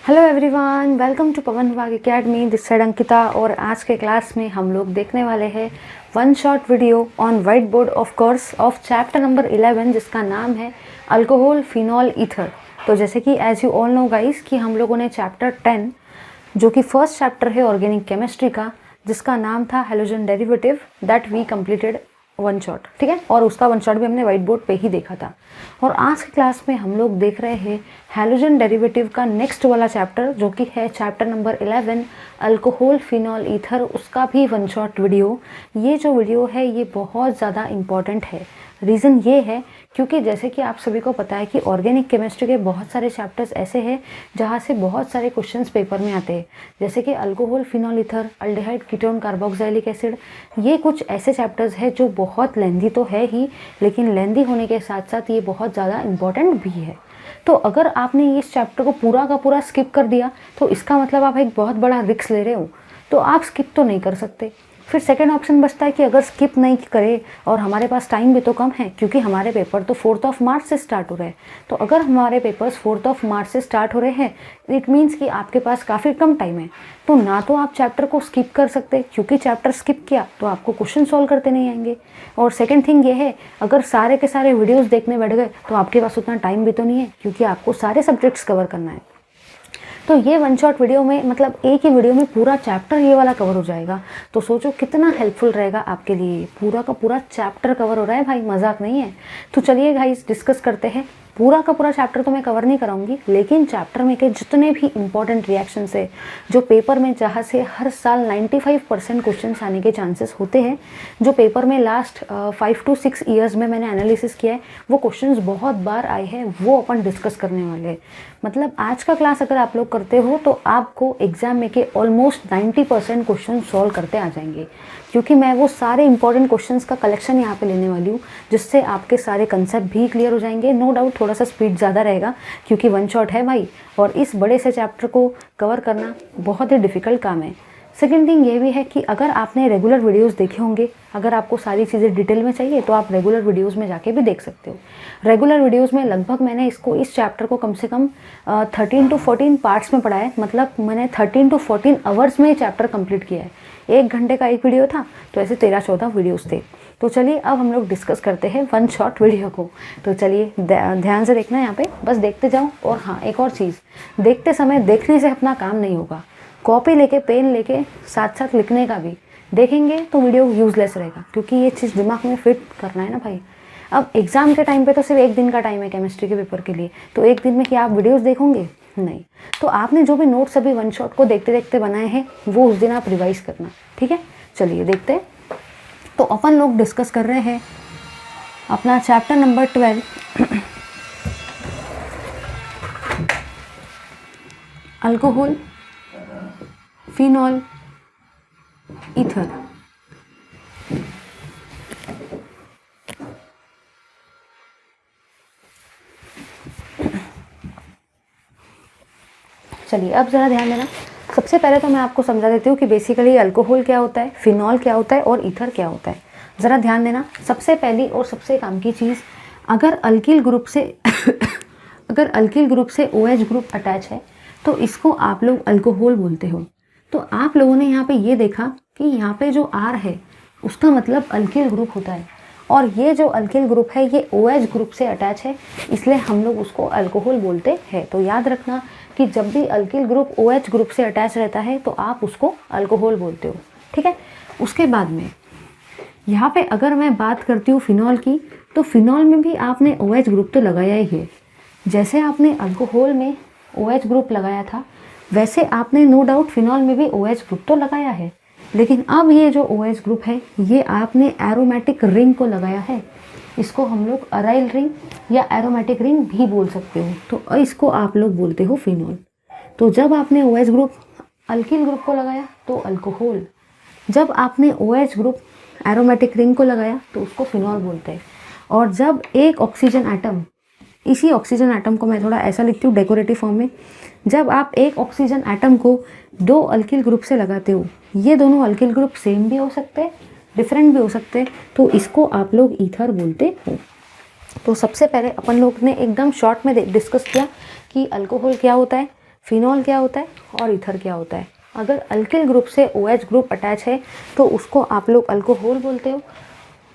Hello everyone, welcome to पवन वाग academy. This side Ankita. और आज के क्लास में हम लोग देखने वाले हैं one shot video on white board of course of chapter number 11 जिसका नाम है अल्कोहल फिनॉल ईथर। तो जैसे कि as you all know guys कि हम लोगों ने चैप्टर 10 जो कि फर्स्ट चैप्टर है ऑर्गेनिक केमिस्ट्री का, जिसका नाम था halogen derivative, that we completed one shot. ठीक है, और उसका वन शॉट भी हमने व्हाइट बोर्ड पे ही देखा था। और आज की क्लास में हम लोग देख रहे हैं हैलोजन डेरिवेटिव का नेक्स्ट वाला चैप्टर जो कि है chapter number 11 alcohol phenol ether, उसका भी वन शॉट वीडियो। ये जो वीडियो है ये बहुत ज़्यादा इम्पॉर्टेंट है। रीज़न ये है क्योंकि जैसे कि आप सभी को पता है कि ऑर्गेनिक केमिस्ट्री के बहुत सारे चैप्टर्स ऐसे हैं जहाँ से बहुत सारे क्वेश्चंस पेपर में आते हैं, जैसे कि alcohol phenol ether, aldehyde ketone carboxylic acid. ये कुछ ऐसे चैप्टर्स हैं जो बहुत लेंदी तो है ही, लेकिन लेंदी होने के साथ साथ ये बहुत ज़्यादा इम्पॉर्टेंट भी है। तो अगर आपने इस चैप्टर को पूरा का पूरा स्किप कर दिया तो इसका मतलब आप एक बहुत बड़ा रिस्क ले रहे हो, तो आप स्किप तो नहीं कर सकते। फिर सेकंड ऑप्शन बचता है कि अगर स्किप नहीं करे और हमारे पास टाइम भी तो कम है, क्योंकि हमारे पेपर तो 4 मार्च से स्टार्ट हो रहे हैं। तो अगर हमारे पेपर्स 4 मार्च से स्टार्ट हो रहे हैं, इट मीन्स कि आपके पास काफ़ी कम टाइम है। तो ना तो आप चैप्टर को स्किप कर सकते, क्योंकि चैप्टर स्किप किया तो आपको क्वेश्चन सॉल्व करते नहीं आएंगे। और सेकेंड थिंग ये है, अगर सारे के सारे वीडियोज़ देखने बैठ गए तो आपके पास उतना टाइम भी तो नहीं है, क्योंकि आपको सारे सब्जेक्ट्स कवर करना है। तो ये वन शॉट वीडियो में मतलब एक ही वीडियो में पूरा चैप्टर ये वाला कवर हो जाएगा। तो सोचो कितना हेल्पफुल रहेगा आपके लिए। पूरा का पूरा चैप्टर कवर हो रहा है भाई, मजाक नहीं है। तो चलिए गाइस डिस्कस करते हैं। पूरा का पूरा चैप्टर तो मैं कवर नहीं कराऊंगी, लेकिन चैप्टर में के जितने भी इंपॉर्टेंट रिएक्शंस है जो पेपर में, जहाँ से हर साल 95% क्वेश्चन आने के चांसेस होते हैं, जो पेपर में लास्ट 5 to 6 ईयर्स में मैंने एनालिसिस किया है, वो क्वेश्चंस बहुत बार आए हैं, वो अपन डिस्कस करने वाले हैं। मतलब आज का क्लास अगर आप लोग करते हो तो आपको एग्जाम में के ऑलमोस्ट 90% क्वेश्चन सॉल्व करते आ जाएंगे, क्योंकि मैं वो सारे इंपॉर्टेंट क्वेश्चंस का कलेक्शन यहाँ पे लेने वाली हूँ, जिससे आपके सारे कंसेप्ट भी क्लियर हो जाएंगे। नो डाउट थोड़ा सा स्पीड ज़्यादा रहेगा क्योंकि वन शॉट है भाई, और इस बड़े से चैप्टर को कवर करना बहुत ही डिफ़िकल्ट काम है। सेकेंड थिंग ये भी है कि अगर आपने रेगुलर वीडियोस देखे होंगे, अगर आपको सारी चीज़ें डिटेल में चाहिए तो आप रेगुलर वीडियोस में जाके भी देख सकते हो। रेगुलर वीडियोस में लगभग मैंने इस चैप्टर को कम से कम 13 to 14 पार्ट्स में पढ़ा है। मतलब मैंने 13 to 14 आवर्स में ये चैप्टर कंप्लीट किया है। 1 घंटे का एक वीडियो था, तो ऐसे 13-14 वीडियोज़ थे। तो चलिए अब हम लोग डिस्कस करते हैं वन शॉट वीडियो को। तो चलिए ध्यान से देखना है, यहाँ पे बस देखते जाओ। और हाँ, एक और चीज़, देखते समय देखने से अपना काम नहीं होगा, कॉपी लेके पेन लेके साथ साथ लिखने का भी देखेंगे तो वीडियो यूज़लेस रहेगा, क्योंकि ये चीज़ दिमाग में फिट करना है ना भाई। अब एग्ज़ाम के टाइम पे तो सिर्फ 1 दिन का टाइम है केमिस्ट्री के पेपर के लिए, तो 1 दिन में क्या आप वीडियोस देखोगे? नहीं। तो आपने जो भी नोट्स अभी वन शॉट को देखते देखते बनाए हैं वो उस दिन आप रिवाइज करना, ठीक है। चलिए देखते हैं। तो अपन लोग डिस्कस कर रहे हैं अपना chapter number 12 alcohol phenol ether. चलिए अब ज़रा ध्यान देना। सबसे पहले तो मैं आपको समझा देती हूँ कि बेसिकली अल्कोहल क्या होता है, फिनॉल क्या होता है और ईथर क्या होता है। ज़रा ध्यान देना। सबसे पहली और सबसे काम की चीज़, अगर अल्किल ग्रुप से अगर अल्किल ग्रुप से OH ग्रुप अटैच है तो इसको आप लोग अल्कोहल बोलते हो। तो आप लोगों ने यहाँ पे ये देखा कि यहाँ पे जो R है उसका मतलब अल्किल ग्रुप होता है, और ये जो अल्किल ग्रुप है ये OH ग्रुप से अटैच है, इसलिए हम लोग उसको अल्कोहल बोलते हैं। तो याद रखना कि जब भी अल्किल ग्रुप OH ग्रुप से अटैच रहता है तो आप उसको अल्कोहल बोलते हो, ठीक है। उसके बाद में यहाँ पे अगर मैं बात करती हूँ फिनॉल की, तो फिनॉल में भी आपने OH ग्रुप तो लगाया ही है। जैसे आपने अल्कोहल में OH ग्रुप लगाया था, वैसे आपने नो डाउट फिनॉल में भी OH ग्रुप तो लगाया है, लेकिन अब ये जो OH ग्रुप है ये आपने एरोमेटिक रिंग को लगाया है। इसको हम लोग अराइल रिंग या एरोमेटिक रिंग भी बोल सकते हो, तो इसको आप लोग बोलते हो फिनॉल। तो जब आपने OH ग्रुप अल्किल ग्रुप को लगाया तो अल्कोहल, जब आपने OH ग्रुप एरोमेटिक रिंग को लगाया तो उसको फिनॉल बोलते हैं। और जब एक ऑक्सीजन एटम, इसी ऑक्सीजन एटम को मैं थोड़ा ऐसा लिखती हूँ डेकोरेटिव फॉर्म में, जब आप एक ऑक्सीजन एटम को 2 अल्किल ग्रुप से लगाते हो, ये दोनों अल्किल ग्रुप सेम भी हो सकते हैं, डिफरेंट भी हो सकते हैं, तो इसको आप लोग ईथर बोलते हो। तो सबसे पहले अपन लोग ने एकदम शॉर्ट में डिस्कस किया कि अल्कोहल क्या होता है, फिनॉल क्या होता है और ईथर क्या होता है। अगर अल्किल ग्रुप से OH ग्रुप अटैच है तो उसको आप लोग अल्कोहल बोलते हो।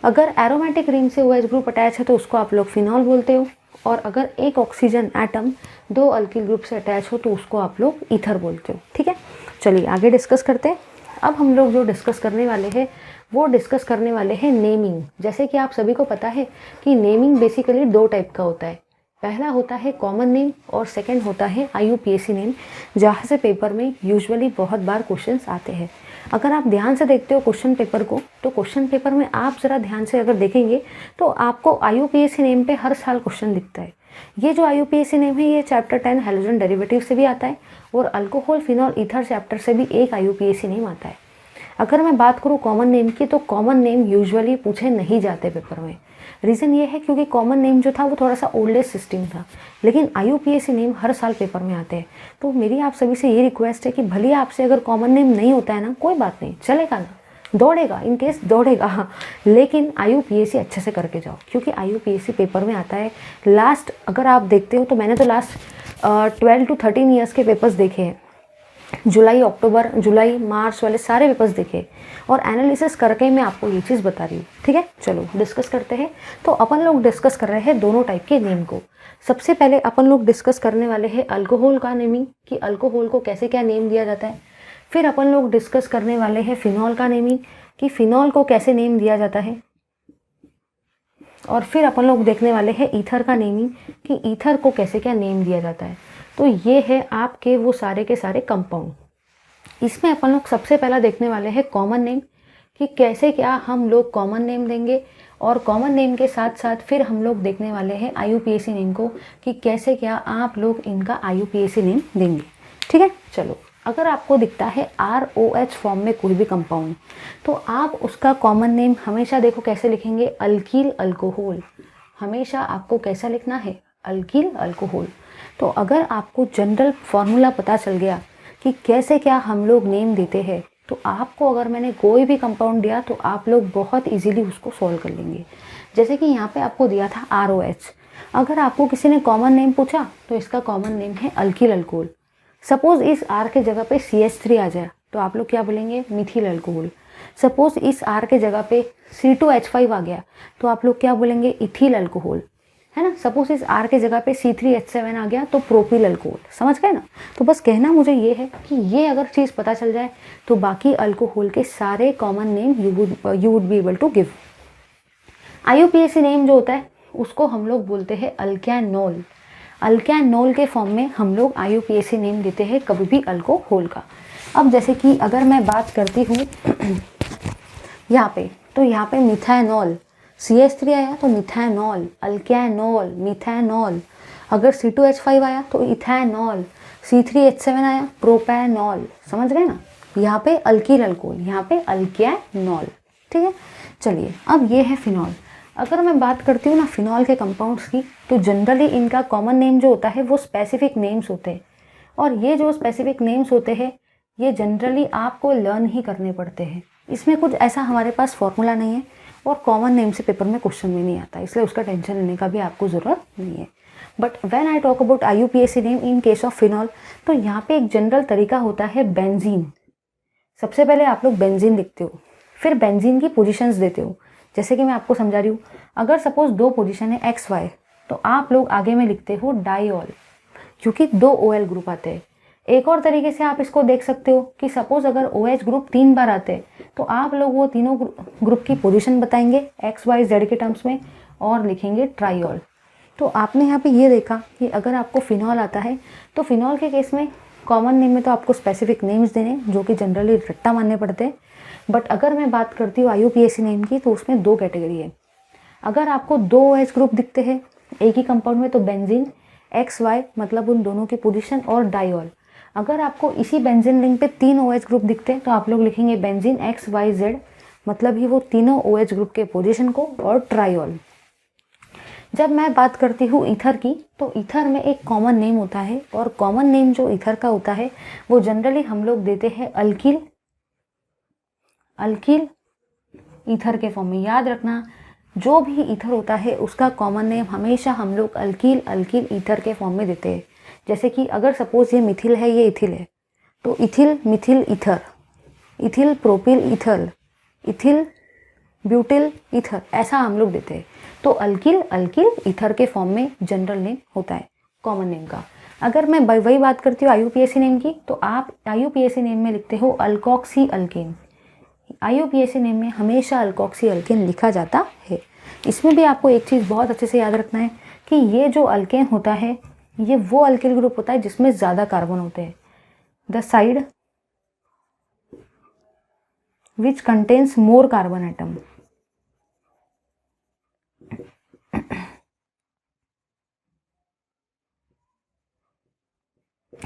अगर एरोमेटिक रिंग से OH ग्रुप अटैच है तो उसको आप लोग फिनॉल बोलते हो। और अगर एक ऑक्सीजन एटम दो अल्किल ग्रुप से अटैच हो तो उसको आप लोग ईथर बोलते हो। ठीक है, चलिए आगे डिस्कस करते हैं। अब हम लोग जो डिस्कस करने वाले हैं वो डिस्कस करने वाले हैं नेमिंग। जैसे कि आप सभी को पता है कि नेमिंग बेसिकली दो टाइप का होता है। पहला होता है कॉमन नेम और सेकंड होता है IUPAC नेम, जहाँ से पेपर में यूजुअली बहुत बार क्वेश्चंस आते हैं। अगर आप ध्यान से देखते हो क्वेश्चन पेपर को तो क्वेश्चन पेपर में आप ज़रा ध्यान से अगर देखेंगे तो आपको IUPAC नेम पे हर साल क्वेश्चन दिखता है। ये जो IUPAC नेम है ये चैप्टर 10 हैलोजन डेरिवेटिव से भी आता है और अल्कोहल फिनॉल ईथर चैप्टर से भी एक IUPAC नेम आता है। अगर मैं बात करूँ कॉमन नेम की तो कॉमन नेम यूजुअली पूछे नहीं जाते पेपर में। रीज़न ये है क्योंकि कॉमन नेम जो था वो थोड़ा सा ओल्डेस्ट सिस्टम था, लेकिन IUPAC नेम हर साल पेपर में आते हैं। तो मेरी आप सभी से ये रिक्वेस्ट है कि भले आपसे अगर कॉमन नेम नहीं होता है ना, कोई बात नहीं, चलेगा ना, दौड़ेगा, इन केस दौड़ेगा, लेकिन IUPAC अच्छे से करके जाओ क्योंकि IUPAC पेपर में आता है। लास्ट अगर आप देखते हो तो मैंने तो लास्ट 12 to 13 ईयर्स के पेपर्स देखे हैं, जुलाई अक्टूबर जुलाई मार्च वाले सारे पेपर्स देखे और एनालिसिस करके मैं आपको ये चीज़ बता रही हूँ। ठीक है, चलो डिस्कस करते हैं। तो अपन लोग डिस्कस कर रहे हैं दोनों टाइप के नेम को। सबसे पहले अपन लोग डिस्कस करने वाले हैं अल्कोहल का नेमिंग कि अल्कोहल को कैसे क्या नेम दिया जाता है। फिर अपन लोग डिस्कस करने वाले हैं फिनॉल का नेमिंग कि फिनॉल को कैसे नेम दिया जाता है। और फिर अपन लोग देखने वाले हैं ईथर का नेमिंग कि ईथर को कैसे क्या नेम दिया जाता है। तो ये है आपके वो सारे के सारे कंपाउंड। इसमें अपन लोग सबसे पहला देखने वाले हैं कॉमन नेम कि कैसे क्या हम लोग कॉमन नेम देंगे और कॉमन नेम के साथ साथ फिर हम लोग देखने वाले हैं IUPAC नेम को कि कैसे क्या आप लोग इनका IUPAC नेम देंगे। ठीक है, चलो अगर आपको दिखता है ROH फॉर्म में कोई भी कंपाउंड तो आप उसका कॉमन नेम हमेशा देखो कैसे लिखेंगे, अल्कील अल्कोहल। हमेशा आपको कैसा लिखना है, अल्कील अल्कोहल। तो अगर आपको जनरल फॉर्मूला पता चल गया कि कैसे क्या हम लोग नेम देते हैं तो आपको अगर मैंने कोई भी कंपाउंड दिया तो आप लोग बहुत इजीली उसको सॉल्व कर लेंगे। जैसे कि यहाँ पे आपको दिया था ROH, अगर आपको किसी ने कॉमन नेम पूछा तो इसका कॉमन नेम है अल्कील अल्कोहल। सपोज इस R के जगह पे CH3 आ जाए तो आप लोग क्या बोलेंगे, मिथिल अल्कोहल। सपोज इस R के जगह पे C2H5 आ गया तो आप लोग क्या बोलेंगे, इथिल अल्कोहल, है ना। सपोज इस R के जगह पे C3H7 आ गया तो प्रोपिल अल्कोहल। समझ गए ना। तो बस कहना मुझे ये है कि ये अगर चीज़ पता चल जाए तो बाकी अल्कोहल के सारे common name you would be able to give. IUPAC name जो होता है उसको हम लोग बोलते हैं अल्कैनोल। अल्कैनोल के फॉर्म में हम लोग IUPAC नेम देते हैं कभी भी अल्कोहल का। अब जैसे कि अगर मैं बात करती हूँ यहाँ पे, तो यहाँ पे मिथानॉल, CH3 आया तो मिथानॉल, अल्कैनोल, मिथानॉल। अगर C2H5 आया तो इथैनॉल, C3H7 आया प्रोपैनॉल। समझ गए ना। यहाँ पे अल्कील अल्कोहल, यहाँ पे अल्कैनोल। ठीक है, चलिए अब ये है फिनॉल। अगर मैं बात करती हूँ ना फिनॉल के कंपाउंड्स की तो जनरली इनका कॉमन नेम जो होता है वो स्पेसिफिक नेम्स होते हैं और ये जो स्पेसिफिक नेम्स होते हैं ये जनरली आपको लर्न ही करने पड़ते हैं। इसमें कुछ ऐसा हमारे पास फॉर्मूला नहीं है और कॉमन नेम से पेपर में क्वेश्चन भी नहीं आता, इसलिए उसका टेंशन लेने का भी आपको ज़रूरत नहीं है। But when I talk about IUPAC name in case of phenol तो यहाँ पे एक जनरल तरीका होता है बेंजीन। सबसे पहले आप लोग बेंजीन लिखते हो, फिर बेंजीन की पोजीशंस देते हो। जैसे कि मैं आपको समझा रही हूँ, अगर सपोज दो पोजीशन है XY तो आप लोग आगे में लिखते हो डाइऑल क्योंकि दो OL ग्रुप आते हैं। एक और तरीके से आप इसको देख सकते हो कि सपोज अगर OH ग्रुप 3 बार आते हैं तो आप लोग वो तीनों ग्रुप की पोजीशन बताएंगे XYZ के टर्म्स में और लिखेंगे ट्राइऑल। तो आपने यहाँ पे ये देखा कि अगर आपको फिनॉल आता है तो फिनॉल के केस में कॉमन नेम में तो आपको स्पेसिफिक नेम्स देने जो कि जनरली रट्टा मानने पड़ते हैं। बट अगर मैं बात करती हूँ IUPAC नेम की तो उसमें दो कैटेगरी है। अगर आपको दो OH ग्रुप दिखते हैं एक ही कंपाउंड में तो बेंजीन, XY मतलब उन दोनों की पोजीशन और डाइऑल। अगर आपको इसी बेंजीन रिंग पे 3 OH ग्रुप दिखते हैं तो आप लोग लिखेंगे बेंजीन XYZ मतलब ही वो तीनों OH ग्रुप के पोजीशन को और ट्राइऑल। जब मैं बात करती हूँ ईथर की तो ईथर में एक कॉमन नेम होता है और कॉमन नेम जो ईथर का होता है वो जनरली हम लोग देते हैं अल्कील ईथर के फॉर्म में। याद रखना जो भी ईथर होता है उसका कॉमन नेम हमेशा हम लोग अल्कील ईथर के फॉर्म में देते हैं। जैसे कि अगर सपोज ये मिथिल है, ये इथिल है, तो ethyl Mithil ether, ethyl propyl ether, ethyl butyl ether, ऐसा हम लोग देते हैं। तो अल्किल अल्किल ईथर के फॉर्म में जनरल नेम होता है कॉमन नेम का। अगर मैं वही बात करती हूँ IUPAC नेम की, तो आप IUPAC नेम में लिखते हो अल्कोक्सी अल्केन। IUPAC नेम में हमेशा अल्कोक्सी अल्केन लिखा जाता है। इसमें भी आपको एक चीज़ बहुत अच्छे से याद रखना है कि ये जो अल्केन होता है, ये वो अल्किल ग्रुप होता है जिसमें ज़्यादा कार्बन होते हैं। The side which contains more carbon atom.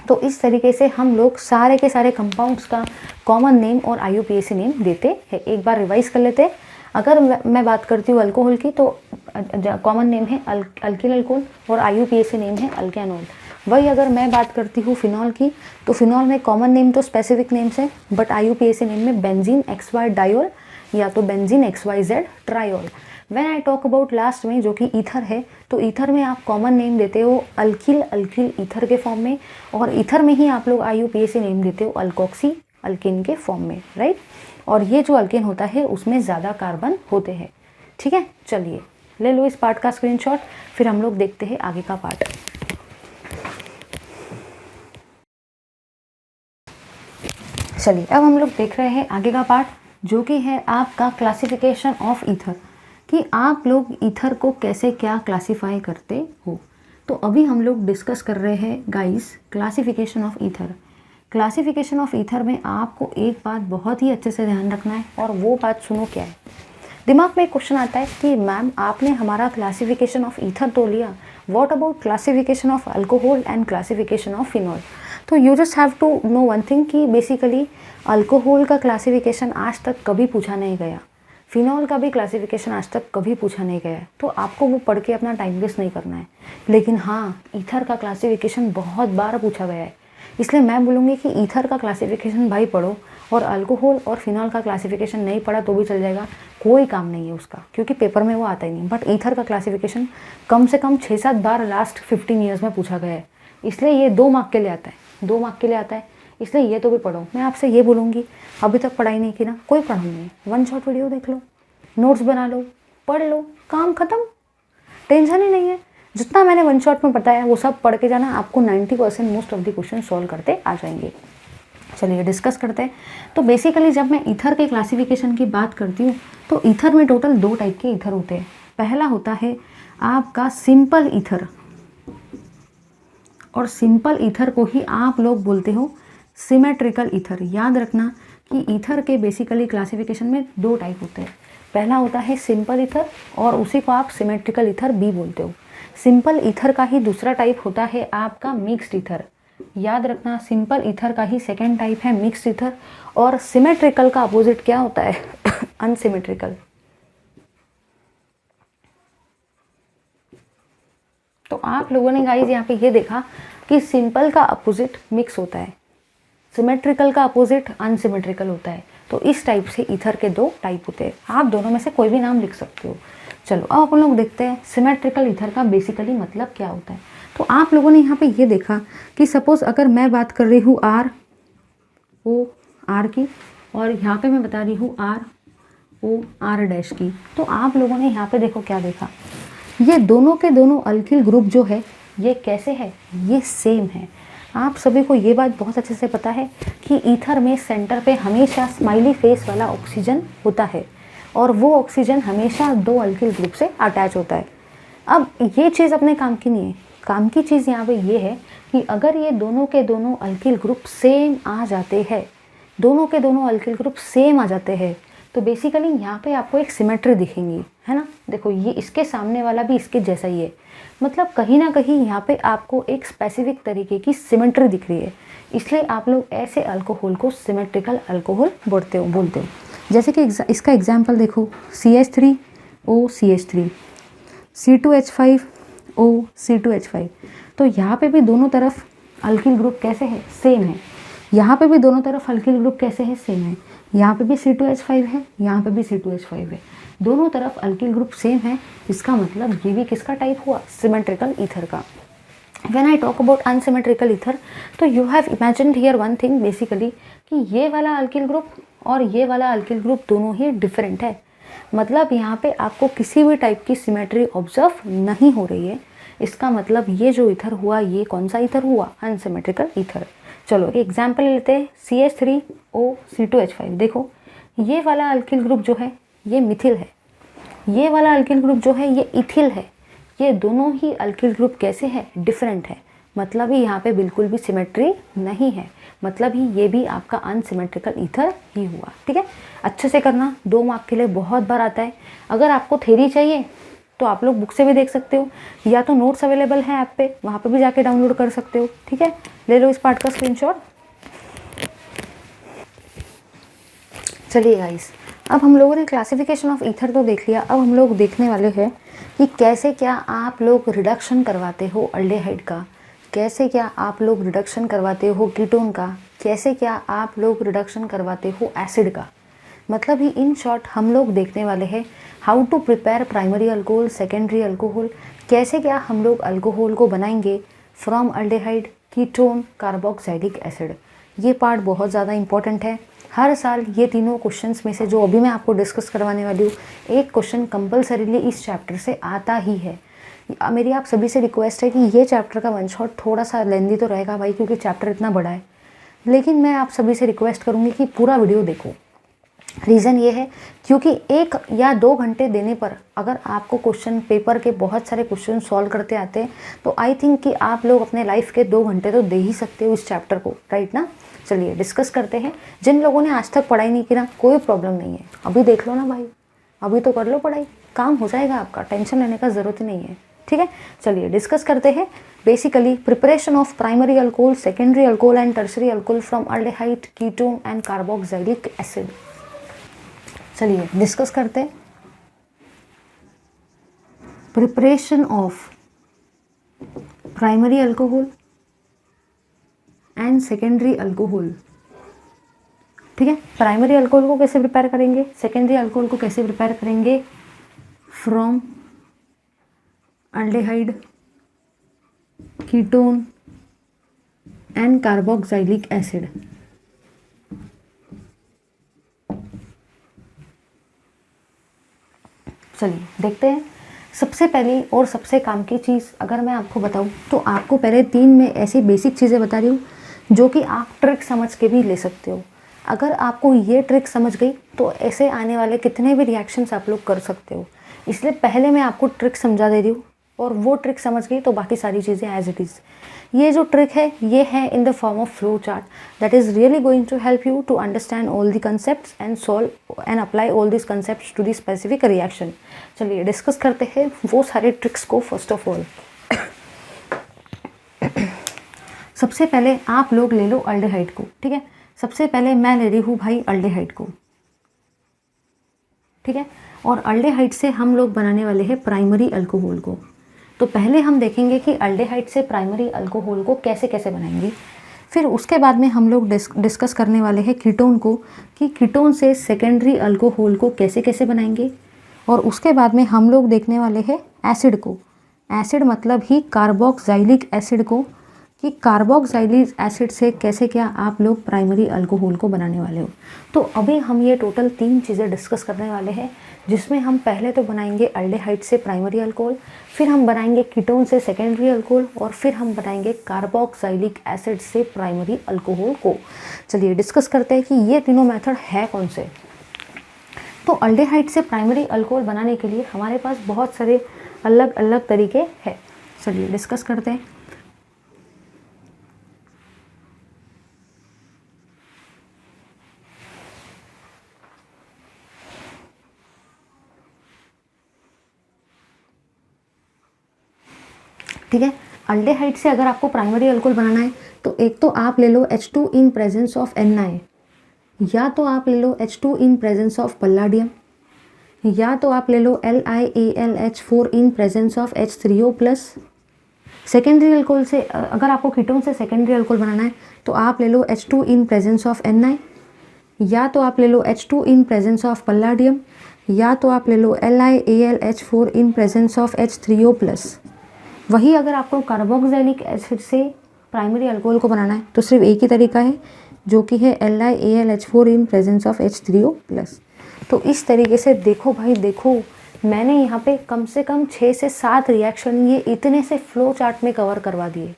तो इस तरीके से हम लोग सारे के सारे कंपाउंड्स का कॉमन नेम और IUPAC नेम देते हैं। एक बार रिवाइज कर लेते हैं। अगर मैं बात करती हूँ अल्कोहल की, तो कॉमन नेम है अल्किल अल्कोहल और IUPAC नेम है अल्केनॉल। वही अगर मैं बात करती हूँ फिनॉल की, तो फिनॉल में कॉमन नेम तो स्पेसिफिक नेम्स है, बट IUPAC नेम में बेंजीन XY डायोल या तो benzene XYZ triol. When I talk about last में जो कि ईथर है, तो ईथर में आप कॉमन नेम देते हो अल्किल अल्किल ईथर के फॉर्म में, और ईथर में ही आप लोग IUPAC नेम देते हो अल्कोक्सी अल्केन के फॉर्म में, राइट। और ये जो अल्केन होता है उसमें ज़्यादा कार्बन होते हैं, ठीक है। चलिए ले लो इस पार्ट का स्क्रीनशॉट, फिर हम लोग देखते हैं आगे का पार्ट। चलिए अब हम लोग देख रहे हैं आगे का पार्ट, जो कि है आपका क्लासिफिकेशन ऑफ ईथर, कि आप लोग ईथर को कैसे क्या क्लासीफाई करते हो। तो अभी हम लोग डिस्कस कर रहे हैं guys classification of ether. Classification of ether में आपको एक बात बहुत ही अच्छे से ध्यान रखना है, और वो बात सुनो क्या है। दिमाग में एक क्वेश्चन आता है कि मैम आपने हमारा क्लासिफिकेशन ऑफ ईथर तो लिया, what about classification of alcohol and classification of phenol. तो you just have to know one thing कि बेसिकली अल्कोहल का क्लासिफिकेशन आज तक कभी पूछा नहीं गया, फिनॉल का भी क्लासिफिकेशन आज तक कभी पूछा नहीं गया है, तो आपको वो पढ़ के अपना टाइम वेस्ट नहीं करना है। लेकिन हाँ, ईथर का क्लासिफिकेशन बहुत बार पूछा गया है, इसलिए मैं बोलूँगी कि ईथर का क्लासिफिकेशन भाई पढ़ो, और अल्कोहल और फिनॉल का क्लासिफिकेशन नहीं पढ़ा तो भी चल जाएगा, कोई काम नहीं है उसका, क्योंकि पेपर में वो आता ही नहीं। बट ईथर का क्लासिफिकेशन कम से कम 6-7 बार लास्ट 15 ईयर्स में पूछा गया है, इसलिए ये 2 मार्क के लिए आता है, 2 मार्क के लिए आता है, इसलिए ये तो भी पढ़ो। मैं आपसे ये बोलूँगी, अभी तक पढ़ाई नहीं की ना, कोई पढ़ाई नहीं है, 1 शॉट वीडियो देख लो, नोट्स बना लो, पढ़ लो, काम खत्म, टेंशन ही नहीं है। जितना मैंने 1 शॉट में बताया वो सब पढ़ के जाना, आपको 90% most of the question solve करते आ जाएंगे। चलिए डिस्कस करते हैं। तो बेसिकली जब मैं ईथर के क्लासिफिकेशन की बात करती हूँ, तो ईथर में टोटल 2 टाइप के ईथर होते हैं। पहला होता है आपका सिंपल ईथर, और सिंपल ईथर को ही आप लोग बोलते हो सिमेट्रिकल ईथर। याद रखना कि ईथर के बेसिकली क्लासिफिकेशन में 2 टाइप होते हैं। पहला होता है सिंपल ईथर, और उसी को आप सिमेट्रिकल ईथर भी बोलते हो। सिंपल ईथर का ही दूसरा टाइप होता है आपका मिक्स्ड ईथर। याद रखना, सिंपल ईथर का ही सेकेंड टाइप है मिक्स्ड ईथर, और सिमेट्रिकल का अपोजिट क्या होता है अनसिमेट्रिकल। तो आप लोगों ने गाइस यहाँ पे ये देखा कि सिंपल का अपोजिट मिक्स होता है, सिमेट्रिकल का अपोजिट अनसिमेट्रिकल होता है। तो इस टाइप से ईथर के 2 टाइप होते हैं, आप दोनों में से कोई भी नाम लिख सकते हो। चलो अब अपन लोग देखते हैं सिमेट्रिकल ईथर का बेसिकली मतलब क्या होता है। तो आप लोगों ने यहाँ पे ये देखा कि सपोज अगर मैं बात कर रही हूँ ROR की, और यहाँ पे मैं बता रही हूँ ROR' की, तो आप लोगों ने यहाँ पे देखो क्या देखा, ये दोनों के दोनों अल्किल ग्रुप जो है ये कैसे है, ये सेम है। आप सभी को ये बात बहुत अच्छे से पता है कि ईथर में सेंटर पे हमेशा स्माइली फेस वाला ऑक्सीजन होता है, और वो ऑक्सीजन हमेशा 2 अल्किल ग्रुप से अटैच होता है। अब ये चीज़ अपने काम की नहीं है, काम की चीज़ यहाँ पे ये है कि अगर ये दोनों के दोनों अल्किल ग्रुप सेम आ जाते हैं, दोनों के दोनों अल्किल ग्रुप सेम आ जाते हैं, तो बेसिकली यहाँ पे आपको एक सिमेट्री दिखेंगी, है ना। देखो ये इसके सामने वाला भी इसके जैसा ही है, मतलब कहीं ना कहीं यहाँ पे आपको एक स्पेसिफिक तरीके की सिमेट्री दिख रही है, इसलिए आप लोग ऐसे अल्कोहल को सिमेट्रिकल अल्कोहल बोलते हो। जैसे कि इसका एग्जाम्पल देखो, CH3OCH3, C2H5O, तो यहाँ पे भी दोनों तरफ अल्किल ग्रुप कैसे है, सेम है। यहाँ पे भी दोनों तरफ अल्किल ग्रुप कैसे है, सेम है। यहाँ पे भी C2H5 है, यहाँ पे भी C2H5 है, दोनों तरफ अल्किल ग्रुप सेम है। इसका मतलब ये भी किसका टाइप हुआ, सिमेट्रिकल ईथर का। When I talk about unsymmetrical ether, तो you have imagined here one thing basically कि ये वाला अल्किल ग्रुप और ये वाला अल्किल ग्रुप दोनों ही डिफरेंट है। मतलब यहाँ पे आपको किसी भी टाइप की सिमेट्री ऑब्जर्व नहीं हो रही है। इसका मतलब ये जो ईथर हुआ, ये कौन सा ईथर हुआ? Unsymmetrical ether. चलो एक एग्जाम्पल लेते हैं, CH3O C2H5। देखो ये वाला अल्किल ग्रुप जो है ये मिथिल है, ये वाला अल्किल ग्रुप जो है ये इथिल है। ये दोनों ही अल्किल ग्रुप कैसे हैं? डिफरेंट है। मतलब ही यहाँ पे बिल्कुल भी सिमेट्री नहीं है, मतलब ही ये भी आपका अनसिमेट्रिकल ईथर ही हुआ। ठीक है, अच्छे से करना, 2 मार्क के लिए बहुत बार आता है। अगर आपको थ्योरी चाहिए तो आप लोग बुक से भी देख सकते हो, या तो नोट्स अवेलेबल है ऐप पे, वहाँ पे भी जाके डाउनलोड कर सकते हो। ठीक है, ले लो इस पार्ट का स्क्रीनशॉट। चलिए गाइस, अब हम लोगों ने क्लासिफिकेशन ऑफ ईथर तो देख लिया। अब हम लोग देखने वाले हैं कि कैसे क्या आप लोग रिडक्शन करवाते हो अल्डेहाइड का, कैसे क्या आप लोग रिडक्शन करवाते हो कीटोन का, कैसे क्या आप लोग रिडक्शन करवाते हो एसिड का। मतलब ही इन शॉर्ट हम लोग देखने वाले हैं how to prepare primary alcohol, secondary alcohol, कैसे क्या हम लोग अल्कोहल को बनाएंगे from aldehyde, ketone, carboxylic acid. ये पार्ट बहुत ज़्यादा इंपॉर्टेंट है। हर साल ये तीनों क्वेश्चंस में से जो अभी मैं आपको डिस्कस करवाने वाली हूँ, एक क्वेश्चन कंपलसरीली इस चैप्टर से आता ही है। मेरी आप सभी से रिक्वेस्ट है कि ये चैप्टर का वन शॉट थोड़ा सा लेंदी तो रहेगा भाई, क्योंकि चैप्टर इतना बड़ा है, लेकिन मैं आप सभी से रिक्वेस्ट करूँगी कि पूरा वीडियो देखो। रीज़न ये है क्योंकि 1 या 2 घंटे देने पर अगर आपको क्वेश्चन पेपर के बहुत सारे क्वेश्चन सॉल्व करते आते हैं, तो आई थिंक कि आप लोग अपने लाइफ के 2 घंटे तो दे ही सकते हो इस चैप्टर को, राइट ना। चलिए डिस्कस करते हैं। जिन लोगों ने आज तक पढ़ाई नहीं की ना, कोई प्रॉब्लम नहीं है, अभी देख लो ना भाई, अभी तो कर लो पढ़ाई, काम हो जाएगा आपका, टेंशन लेने का ज़रूरत ही नहीं है। ठीक है, चलिए डिस्कस करते हैं। Basically preparation of primary alcohol, secondary alcohol and tertiary alcohol from aldehyde, ketone and carboxylic acid. चलिए डिस्कस करते हैं। Preparation of primary alcohol and secondary alcohol. ठीक है, प्राइमरी अल्कोहल को कैसे प्रिपेयर करेंगे, सेकेंडरी अल्कोहल को कैसे प्रिपेयर करेंगे from aldehyde, ketone and carboxylic acid. चलिए देखते हैं। सबसे पहली और सबसे काम की चीज़ अगर मैं आपको बताऊं, तो आपको पहले 3 में ऐसी बेसिक चीज़ें बता रही हूँ जो कि आप ट्रिक समझ के भी ले सकते हो। अगर आपको ये ट्रिक समझ गई तो ऐसे आने वाले कितने भी रिएक्शंस आप लोग कर सकते हो। इसलिए पहले मैं आपको ट्रिक समझा दे रही हूँ, और वो ट्रिक समझ गई तो बाकी सारी चीज़ें एज इट इज़। ये जो ट्रिक है ये है in the form of flow chart that is really going to help you to understand all the concepts and solve and apply all this concepts to the specific reaction. चलिए discuss करते हैं वो सारे tricks को। First of all सबसे पहले आप लोग ले लो अल्डेहाइड को। ठीक है, सबसे पहले मैं ले रही हूँ भाई अल्डेहाइड को। ठीक है, और अल्डेहाइड से हम लोग बनाने वाले हैं प्राइमरी अल्कोहल को। तो पहले हम देखेंगे कि अल्डेहाइड से प्राइमरी अल्कोहल को कैसे कैसे बनाएंगे। फिर उसके बाद में हम लोग डिस्कस करने वाले हैं कीटोन को, कि कीटोन से सेकेंडरी अल्कोहल को कैसे कैसे बनाएंगे। और उसके बाद में हम लोग देखने वाले हैं एसिड को। एसिड मतलब ही कार्बोक्सिलिक एसिड को, कि कार्बोक्सिलिक एसिड से कैसे क्या आप लोग प्राइमरी अल्कोहल को बनाने वाले हो। तो अभी हम ये टोटल 3 चीज़ें डिस्कस करने वाले हैं, जिसमें हम पहले तो बनाएंगे अल्डेहाइड से प्राइमरी अल्कोहल, फिर हम बनाएंगे कीटोन से सेकेंडरी अल्कोहल, और फिर हम बनाएंगे कार्बोक्सिलिक एसिड से प्राइमरी अल्कोहल को। चलिए डिस्कस करते हैं कि ये तीनों मेथड है कौन से। तो अल्डेहाइड से प्राइमरी अल्कोहल बनाने के लिए हमारे पास बहुत सारे अलग अलग तरीके हैं। चलिए डिस्कस करते हैं। ठीक है, अल्डेहाइड से अगर आपको प्राइमरी अल्कोहल बनाना है तो एक तो आप ले लो H2 in presence of Na, या तो आप ले लो H2 इन प्रेजेंस ऑफ पल्लाडियम, या तो आप ले लो LiAlH4 in presence of H3O+। Secondary alcohol से अगर आपको कीटोन से सेकेंडरी अल्कोहल बनाना है तो आप ले लो H2 in presence of Na, या तो आप ले लो H2 इन प्रेजेंस ऑफ पल्लाडियम, या तो आप ले लो LiAlH4 in presence of H3O+। वही अगर आपको कार्बोक्सिलिक एसिड से प्राइमरी अल्कोहल को बनाना है तो सिर्फ एक ही तरीका है, जो कि है LiAlH4 in presence of H3O+। तो इस तरीके से देखो भाई, देखो मैंने यहाँ पे कम से कम 6 से 7 रिएक्शन ये इतने से फ्लो चार्ट में कवर करवा दिए,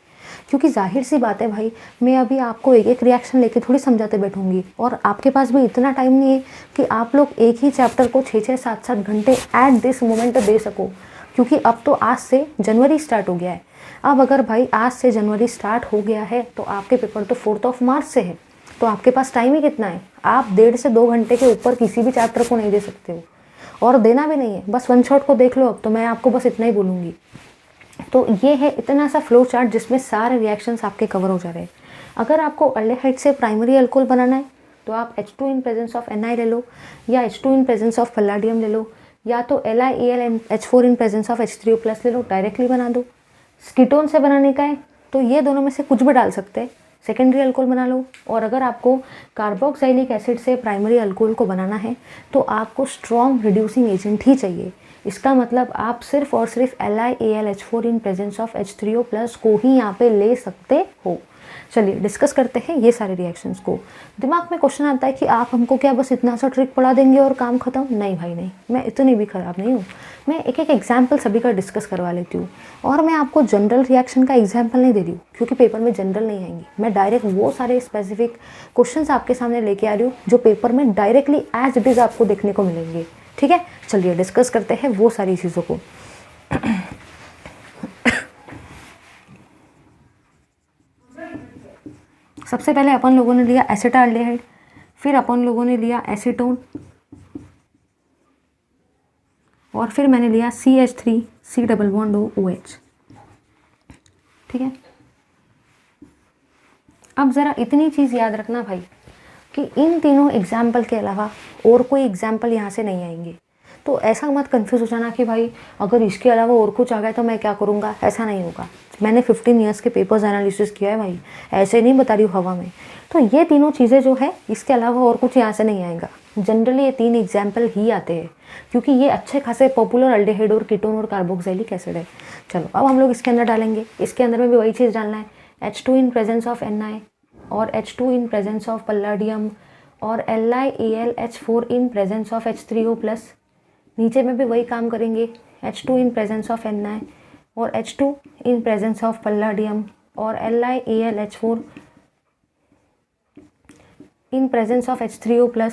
क्योंकि जाहिर सी बात है भाई, मैं अभी आपको एक एक रिएक्शन लेके थोड़ी समझाते बैठूंगी, और आपके पास भी इतना टाइम नहीं है कि आप लोग एक ही चैप्टर को 6-6 7-7 घंटे एट दिस मोमेंट दे सको, क्योंकि अब तो आज से जनवरी स्टार्ट हो गया है। अब अगर भाई आज से जनवरी स्टार्ट हो गया है तो आपके पेपर तो 4 मार्च से है, तो आपके पास टाइम ही कितना है? आप 1.5 से 2 घंटे के ऊपर किसी भी चैप्टर को नहीं दे सकते हो, और देना भी नहीं है। बस वन शॉट को देख लो। अब तो मैं आपको बस इतना ही बोलूँगी। तो ये है इतना सा फ्लो चार्ट जिसमें सारे रिएक्शंस आपके कवर हो जा रहे हैं। अगर आपको अल्डेहाइड से प्राइमरी अल्कोहल बनाना है तो आप H2 in presence of Ni ले लो, या H2 इन प्रेजेंस ऑफ पल्लाडियम ले लो, या तो LiAlH4 in presence of H3O+ ले लो, डायरेक्टली बना दो। कीटोन से बनाने का है तो ये दोनों में से कुछ भी डाल सकते हैं, सेकेंडरी अल्कोहल बना लो। और अगर आपको कार्बोक्सिलिक एसिड से प्राइमरी अल्कोहल को बनाना है तो आपको स्ट्रॉन्ग रिड्यूसिंग एजेंट ही चाहिए। इसका मतलब आप सिर्फ और सिर्फ LiAlH4 in presence of H3O+ को ही यहाँ पे ले सकते हो। चलिए डिस्कस करते हैं ये सारे रिएक्शंस को। दिमाग में क्वेश्चन आता है कि आप हमको क्या बस इतना सा ट्रिक पढ़ा देंगे और काम खत्म? नहीं भाई नहीं, मैं इतनी भी ख़राब नहीं हूँ। मैं एक एक एग्जाम्पल सभी का डिस्कस करवा लेती हूँ, और मैं आपको जनरल रिएक्शन का एग्जाम्पल नहीं दे रही हूँ, क्योंकि पेपर में जनरल नहीं आएंगी। मैं डायरेक्ट वो सारे स्पेसिफिक क्वेश्चन आपके सामने लेके आ रही हूँ जो पेपर में डायरेक्टली एज इट इज़ आपको देखने को मिलेंगे। ठीक है, चलिए डिस्कस करते हैं वो सारी चीज़ों को। सबसे पहले अपन लोगों ने लिया एसिटाल्डेहाइड, फिर अपन लोगों ने लिया एसीटोन, और फिर मैंने लिया CH3COOH। ठीक है, अब ज़रा इतनी चीज़ याद रखना भाई कि इन तीनों एग्जाम्पल के अलावा और कोई एग्जाम्पल यहाँ से नहीं आएंगे। तो ऐसा मत कंफ्यूज हो जाना कि भाई अगर इसके अलावा और कुछ आ गया तो मैं क्या करूँगा। ऐसा नहीं होगा। मैंने 15 ईयर्स के पेपर्स एनालिसिस किया है भाई, ऐसे नहीं बता रही हूँ हवा में। तो ये तीनों चीज़ें जो है इसके अलावा और कुछ यहाँ से नहीं आएगा। जनरली ये 3 एग्जाम्पल ही आते हैं, क्योंकि ये अच्छे खासे पॉपुलर अल्डेहाइड और कीटोन और कार्बोक्सिलिक एसिड है। चलो अब हम लोग इसके अंदर डालेंगे। इसके अंदर में भी वही चीज़ डालना है, H2 in presence of Ni और H2 इन प्रेजेंस ऑफ पल्लाडियम और LiAlH4 in presence of H3O+। नीचे में भी वही काम करेंगे, H2 in presence of Ni और H2 इन प्रेजेंस ऑफ पल्लाडियम और LiAlH4 in presence of H3O+।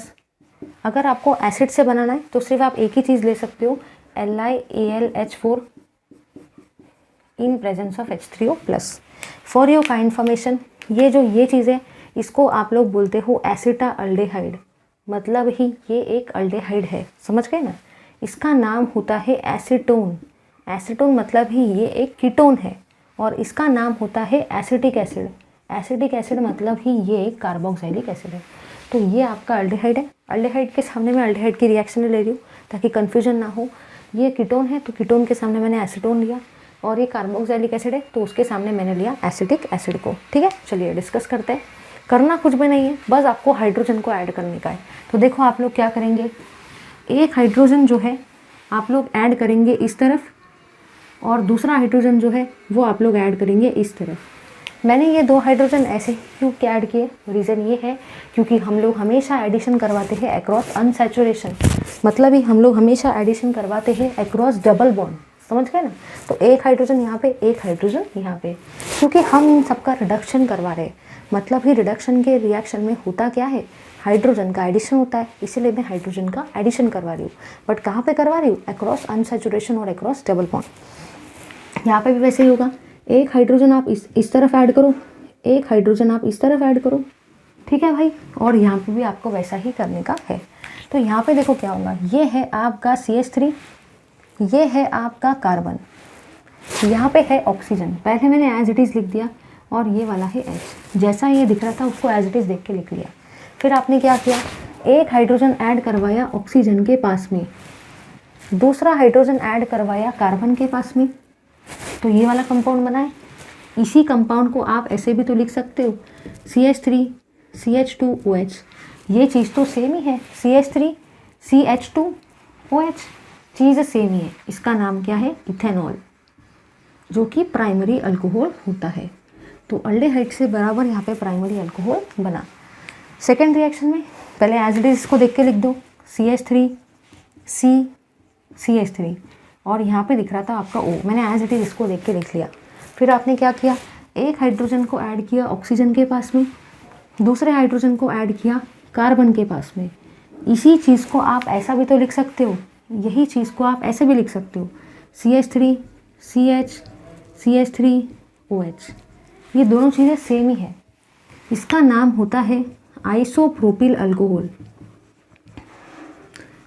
अगर आपको एसिड से बनाना है तो सिर्फ आप एक ही चीज़ ले सकते हो, LiAlH4 in presence of H3O+। For your का इन्फॉर्मेशन, ये चीज़ है इसको आप लोग बोलते हो एसिटाल्डेहाइड, मतलब ही ये एक अल्डेहाइड है। समझ गए ना? इसका नाम होता है एसीटोन। एसीटोन मतलब ही ये एक कीटोन है, और इसका नाम होता है एसिटिक एसिड। एसिटिक एसिड मतलब ही ये एक कार्बोक्सिलिक एसिड है। तो ये आपका अल्डेहाइड है। अल्डेहाइड के सामने मैं अल्डेहाइड की रिएक्शन ले रही हूँ ताकि कन्फ्यूजन ना हो। ये कीटोन है तो कीटोन के सामने मैंने एसीटोन लिया, और ये कार्बोक्सिलिक एसिड है तो उसके सामने मैंने लिया एसिटिक एसिड को। ठीक है, चलिए डिस्कस करते हैं। करना कुछ भी नहीं है, बस आपको हाइड्रोजन को ऐड करने का है। तो देखो आप लोग क्या करेंगे, एक हाइड्रोजन जो है आप लोग ऐड करेंगे इस तरफ, और दूसरा हाइड्रोजन जो है वो आप लोग ऐड करेंगे इस तरफ। मैंने ये 2 हाइड्रोजन ऐसे क्यों क्या ऐड किए, रीज़न ये है क्योंकि हम लोग हमेशा एडिशन करवाते हैं अक्रॉस अनसैचुरेशन, मतलब ही हम लोग हमेशा एडिशन करवाते हैं अक्रॉस डबल बॉन्ड। समझ गए ना? तो एक हाइड्रोजन यहाँ पे, एक हाइड्रोजन यहाँ पे, क्योंकि हम इन सबका रिडक्शन करवा रहे हैं। मतलब ही रिडक्शन के रिएक्शन में होता क्या है, हाइड्रोजन का एडिशन होता है, इसीलिए मैं हाइड्रोजन का एडिशन करवा रही हूँ। बट कहाँ पे करवा रही हूँ? अक्रॉस अनसैचुरेशन और अक्रॉस डबल बॉन्ड। यहाँ पे भी वैसे ही होगा, एक हाइड्रोजन आप इस तरफ ऐड करो, एक हाइड्रोजन आप इस तरफ ऐड करो। ठीक है भाई, और यहाँ पे भी आपको वैसा ही करने का है। तो यहाँ पे देखो क्या होगा, ये है आपका CH3, ये है आपका कार्बन, यहाँ पे है ऑक्सीजन। पहले मैंने एज इट इज़ लिख दिया, और ये वाला है H। जैसा ये दिख रहा था उसको एज इट इज़ देख के लिख लिया। फिर आपने क्या किया, एक हाइड्रोजन ऐड करवाया ऑक्सीजन के पास में, दूसरा हाइड्रोजन ऐड करवाया कार्बन के पास में, तो ये वाला कंपाउंड बना है। इसी कंपाउंड को आप ऐसे भी तो लिख सकते हो, CH3CH2OH। ये चीज़ तो सेम ही है, CH3CH2OH, चीज़ सेम ही है। इसका नाम क्या है? इथेनॉल। जो कि प्राइमरी अल्कोहल होता है। तो अल्डेहाइड से बराबर यहाँ पे प्राइमरी अल्कोहल बना। सेकेंड रिएक्शन में पहले एज इट इज इसको देख के लिख दो, CH3 CH3 और यहाँ पे दिख रहा था आपका O, मैंने एज इट इज इसको देख के लिख लिया। फिर आपने क्या किया, एक हाइड्रोजन को ऐड किया ऑक्सीजन के पास में, दूसरे हाइड्रोजन को ऐड किया कार्बन के पास में। इसी चीज़ को आप ऐसा भी तो लिख सकते हो, यही चीज़ को आप ऐसे भी लिख सकते हो, CH3 CH CH3 OH। ये दोनों चीज़ें सेम ही है। इसका नाम होता है आइसोप्रोपिल अल्कोहल।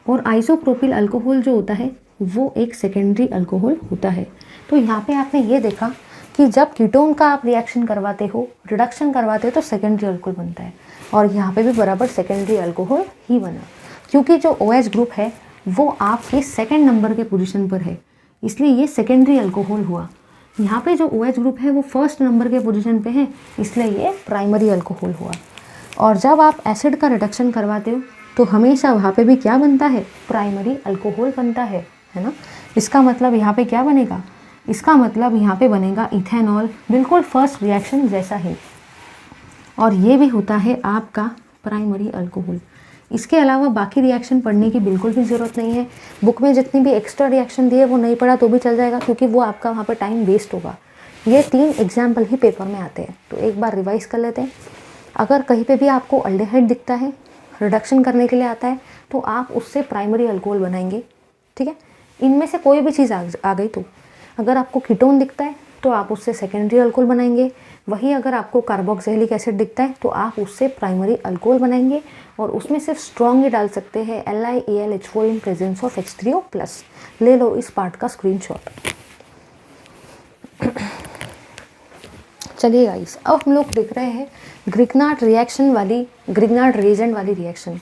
और आइसोप्रोपिल अल्कोहल जो होता है वो एक सेकेंडरी अल्कोहल होता है। तो यहाँ पे आपने ये देखा कि जब कीटोन का आप रिएक्शन करवाते हो, रिडक्शन करवाते हो, तो सेकेंडरी अल्कोहल बनता है। और यहाँ पे भी बराबर सेकेंडरी अल्कोहल ही बना, क्योंकि जो OH ग्रुप है वो आपके सेकेंड नंबर के पोजीशन पर है, इसलिए ये सेकेंडरी अल्कोहल हुआ। यहाँ पे जो OH ग्रुप है वो फर्स्ट नंबर के पोजीशन पे है, इसलिए ये प्राइमरी अल्कोहल हुआ। और जब आप एसिड का रिडक्शन करवाते हो तो हमेशा वहाँ पे भी क्या बनता है, प्राइमरी अल्कोहल बनता है ना। इसका मतलब यहाँ पे क्या बनेगा, इसका मतलब यहाँ पे बनेगा इथेनॉल, बिल्कुल फर्स्ट रिएक्शन जैसा ही। और ये भी होता है आपका प्राइमरी अल्कोहल। इसके अलावा बाकी रिएक्शन पढ़ने की बिल्कुल भी ज़रूरत नहीं है। बुक में जितनी भी एक्स्ट्रा रिएक्शन दिए वो नहीं पढ़ा तो भी चल जाएगा, क्योंकि वो आपका वहाँ पर टाइम वेस्ट होगा। ये 3 एग्जाम्पल ही पेपर में आते हैं, तो एक बार रिवाइज कर लेते हैं। अगर कहीं पे भी आपको अल्डेहाइड दिखता है, रिडक्शन करने के लिए आता है, तो आप उससे प्राइमरी अल्कोहल बनाएंगे, ठीक है। इनमें से कोई भी चीज़ आ गई तो अगर आपको कीटोन दिखता है तो आप उससे सेकेंडरी अल्कोहल बनाएंगे। वहीं अगर आपको कार्बोक्सिलिक एसिड दिखता है तो आप उससे प्राइमरी अल्कोहल बनाएंगे। और उसमें सिर्फ स्ट्रॉन्ग ही डाल सकते हैं, LiAlH4 in presence of H3O+। ले लो इस पार्ट का स्क्रीनशॉट। चलिए गाइस, अब हम लोग देख रहे हैं ग्रिग्नार्ड रिएक्शन वाली, ग्रिग्नार्ड रिएजेंट वाली रिएक्शन।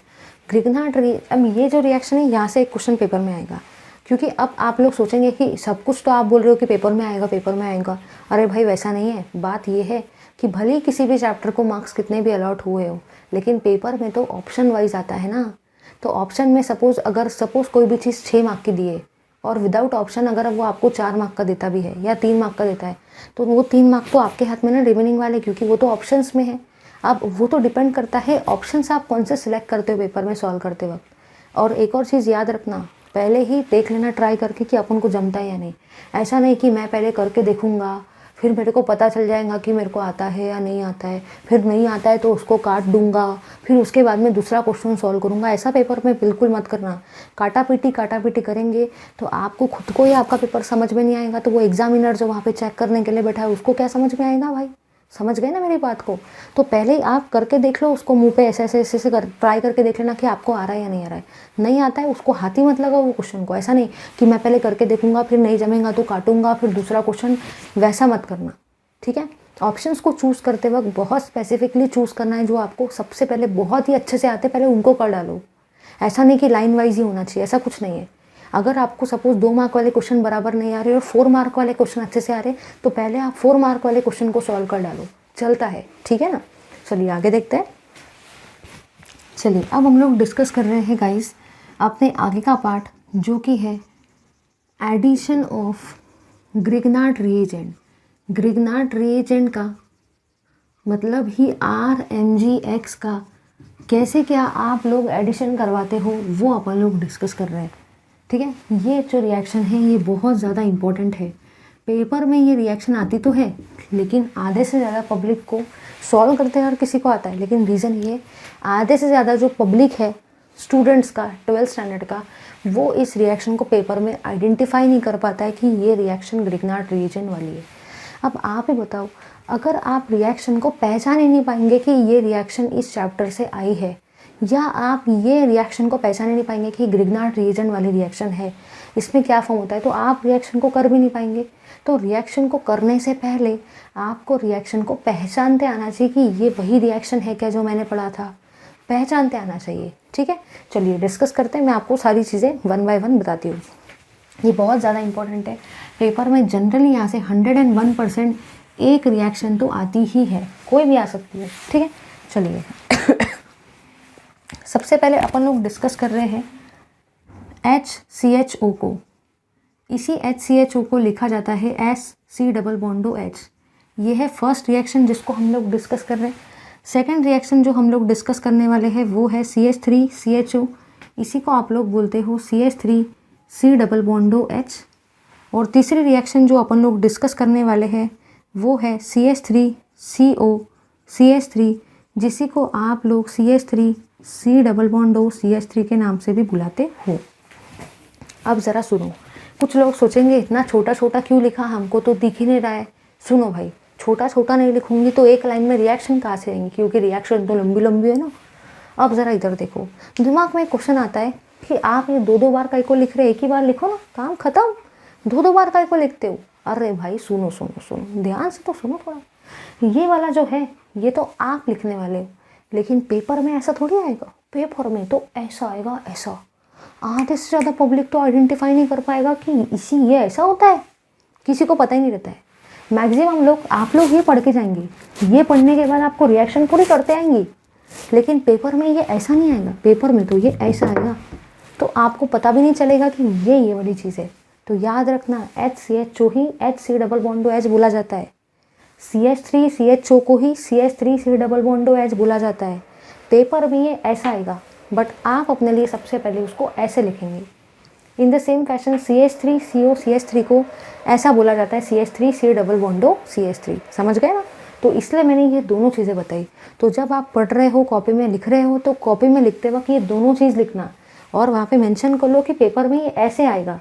अब ये जो रिएक्शन है यहाँ से एक क्वेश्चन पेपर में आएगा, क्योंकि अब आप लोग सोचेंगे कि सब कुछ तो आप बोल रहे हो कि पेपर में आएगा, पेपर में आएगा। अरे भाई वैसा नहीं है। बात ये है कि भले ही किसी भी चैप्टर को मार्क्स कितने भी अलॉट हुए हो, लेकिन पेपर में तो ऑप्शन वाइज आता है ना। तो ऑप्शन में सपोज़ कोई भी चीज़ 6 मार्क की दिए और विदाउट ऑप्शन अगर वो आपको 4 मार्क का देता भी है या 3 मार्क का देता है, तो वो 3 मार्क तो आपके हाथ में ना रिमेनिंग वाले, क्योंकि वो तो ऑप्शंस में है। अब वो तो डिपेंड करता है ऑप्शंस आप कौन से सिलेक्ट करते हो पेपर में सॉल्व करते वक्त। और एक और चीज़ याद रखना, पहले ही देख लेना ट्राई करके कि अपन को जमता है या नहीं। ऐसा नहीं कि मैं पहले करके देखूंगा फिर मेरे को पता चल जाएगा कि मेरे को आता है या नहीं आता है, फिर नहीं आता है तो उसको काट दूंगा, फिर उसके बाद में दूसरा क्वेश्चन सॉल्व करूंगा। ऐसा पेपर में बिल्कुल मत करना। काटा पीटी करेंगे तो आपको खुद को ही आपका पेपर समझ में नहीं आएगा, तो वो एग्जामिनर जो वहाँ पे चेक करने के लिए बैठा है उसको क्या समझ में आएगा भाई। समझ गए ना मेरी बात को। तो पहले ही आप करके देख लो, उसको मुंह पे ऐसे कर ट्राई करके देख लेना कि आपको आ रहा है या नहीं आ रहा है। नहीं आता है उसको हाथ ही मत लगाओ वो क्वेश्चन को। ऐसा नहीं कि मैं पहले करके देखूंगा फिर नहीं जमेगा तो काटूंगा फिर दूसरा क्वेश्चन, वैसा मत करना, ठीक है। ऑप्शंस को चूज़ करते वक्त बहुत स्पेसिफिकली चूज़ करना है, जो आपको सबसे पहले बहुत ही अच्छे से आते पहले उनको कर डालो। ऐसा नहीं कि लाइन वाइज ही होना चाहिए, ऐसा कुछ नहीं है। अगर आपको सपोज 2 मार्क वाले क्वेश्चन बराबर नहीं आ रहे और 4 मार्क वाले क्वेश्चन अच्छे से आ रहे, तो पहले आप 4 मार्क वाले क्वेश्चन को सॉल्व कर डालो, चलता है, ठीक है ना। चलिए आगे देखते हैं। चलिए अब हम लोग डिस्कस कर रहे हैं गाइस अपने आगे का पार्ट, जो कि है addition of Grignard reagent. Grignard reagent का मतलब ही RMgX का कैसे क्या आप लोग एडिशन करवाते हो वो अपन लोग डिस्कस कर रहे हैं, ठीक है। ये जो रिएक्शन है ये बहुत ज़्यादा इम्पोर्टेंट है। पेपर में ये रिएक्शन आती तो है, लेकिन आधे से ज़्यादा पब्लिक को सॉल्व करते हर किसी को आता है, लेकिन रीज़न ये आधे से ज़्यादा जो पब्लिक है स्टूडेंट्स का 12th स्टैंडर्ड का, वो इस रिएक्शन को पेपर में आइडेंटिफाई नहीं कर पाता है कि ये रिएक्शन ग्रिग्नार्ड रिएजेंट वाली है। अब आप ही बताओ, अगर आप रिएक्शन को पहचान ही नहीं पाएंगे कि ये रिएक्शन इस चैप्टर से आई है, या आप ये रिएक्शन को पहचान ही नहीं पाएंगे कि ग्रिग्नार्ड रिएजेंट वाली रिएक्शन है, इसमें क्या फॉर्म होता है, तो आप रिएक्शन को कर भी नहीं पाएंगे। तो रिएक्शन को करने से पहले आपको रिएक्शन को पहचानते आना चाहिए कि ये वही रिएक्शन है क्या जो मैंने पढ़ा था, पहचानते आना चाहिए, ठीक है। चलिए डिस्कस करते हैं, मैं आपको सारी चीज़ें 1 बाय 1 बताती हूँ। ये बहुत ज़्यादा इंपॉर्टेंट है। पेपर में जनरली यहाँ से 101% एक रिएक्शन तो आती ही है, कोई भी आ सकती है, ठीक है। चलिए सबसे पहले अपन लोग डिस्कस कर रहे हैं HCHO को। इसी HCHO को लिखा जाता है एस सी डबल बॉन्डो H। ये है फर्स्ट रिएक्शन जिसको हम लोग डिस्कस कर रहे हैं। सेकेंड रिएक्शन जो हम लोग डिस्कस करने वाले हैं वो है CH3CHO, इसी को आप लोग बोलते हो CH3C डबल बॉन्डो H। और तीसरी रिएक्शन जो अपन लोग डिस्कस करने वाले हैं वो है CH3CO CH3, जिसी को आप लोग CH3C डबल बॉन्डो CH3 के नाम से भी बुलाते हो। अब ज़रा सुनो, कुछ लोग सोचेंगे इतना छोटा छोटा क्यों लिखा, हमको तो दिख ही नहीं रहा है। सुनो भाई, छोटा छोटा नहीं लिखूंगी तो एक लाइन में रिएक्शन कहाँ से आएंगी, क्योंकि रिएक्शन तो लंबी लंबी है ना। अब ज़रा इधर देखो, दिमाग में क्वेश्चन आता है कि आप ये दो बार काय को लिख रहे, एक ही बार लिखो ना, काम खत्म। दो बार काय को लिखते हो। अरे भाई सुनो सुनो सुनो, ध्यान से तो सुनो थोड़ा। ये वाला जो है ये तो आप लिखने वाले हो, लेकिन पेपर में ऐसा थोड़ी आएगा। पेपर में तो ऐसा आएगा, ऐसा। आधे से ज़्यादा पब्लिक तो आइडेंटिफाई नहीं कर पाएगा कि इसी ये ऐसा होता है, किसी को पता ही नहीं रहता है। मैक्सिमम लोग, आप लोग ये पढ़ के जाएंगे, ये पढ़ने के बाद आपको रिएक्शन पूरी करते आएंगी, लेकिन पेपर में ये ऐसा नहीं आएगा। पेपर में तो ये ऐसा आएगा, तो आपको पता भी नहीं चलेगा कि ये वाली चीज़ है। तो याद रखना, HCHO ही HC डबल बॉन्डो H बोला जाता है, CH3CHO को ही CH3C डबल बॉन्डो H बोला जाता है। पेपर में ये ऐसा आएगा, बट आप अपने लिए सबसे पहले उसको ऐसे लिखेंगे। In the same fashion CH3CO CH3 को ऐसा बोला जाता है CH3C डबल बॉन्डो CH3। समझ गए ना? तो इसलिए मैंने ये दोनों चीज़ें बताई। तो जब आप पढ़ रहे हो, कॉपी में लिख रहे हो, तो कॉपी में लिखते वक्त ये दोनों चीज़ लिखना, और वहाँ पे मेंशन कर लो कि पेपर में ये ऐसे आएगा।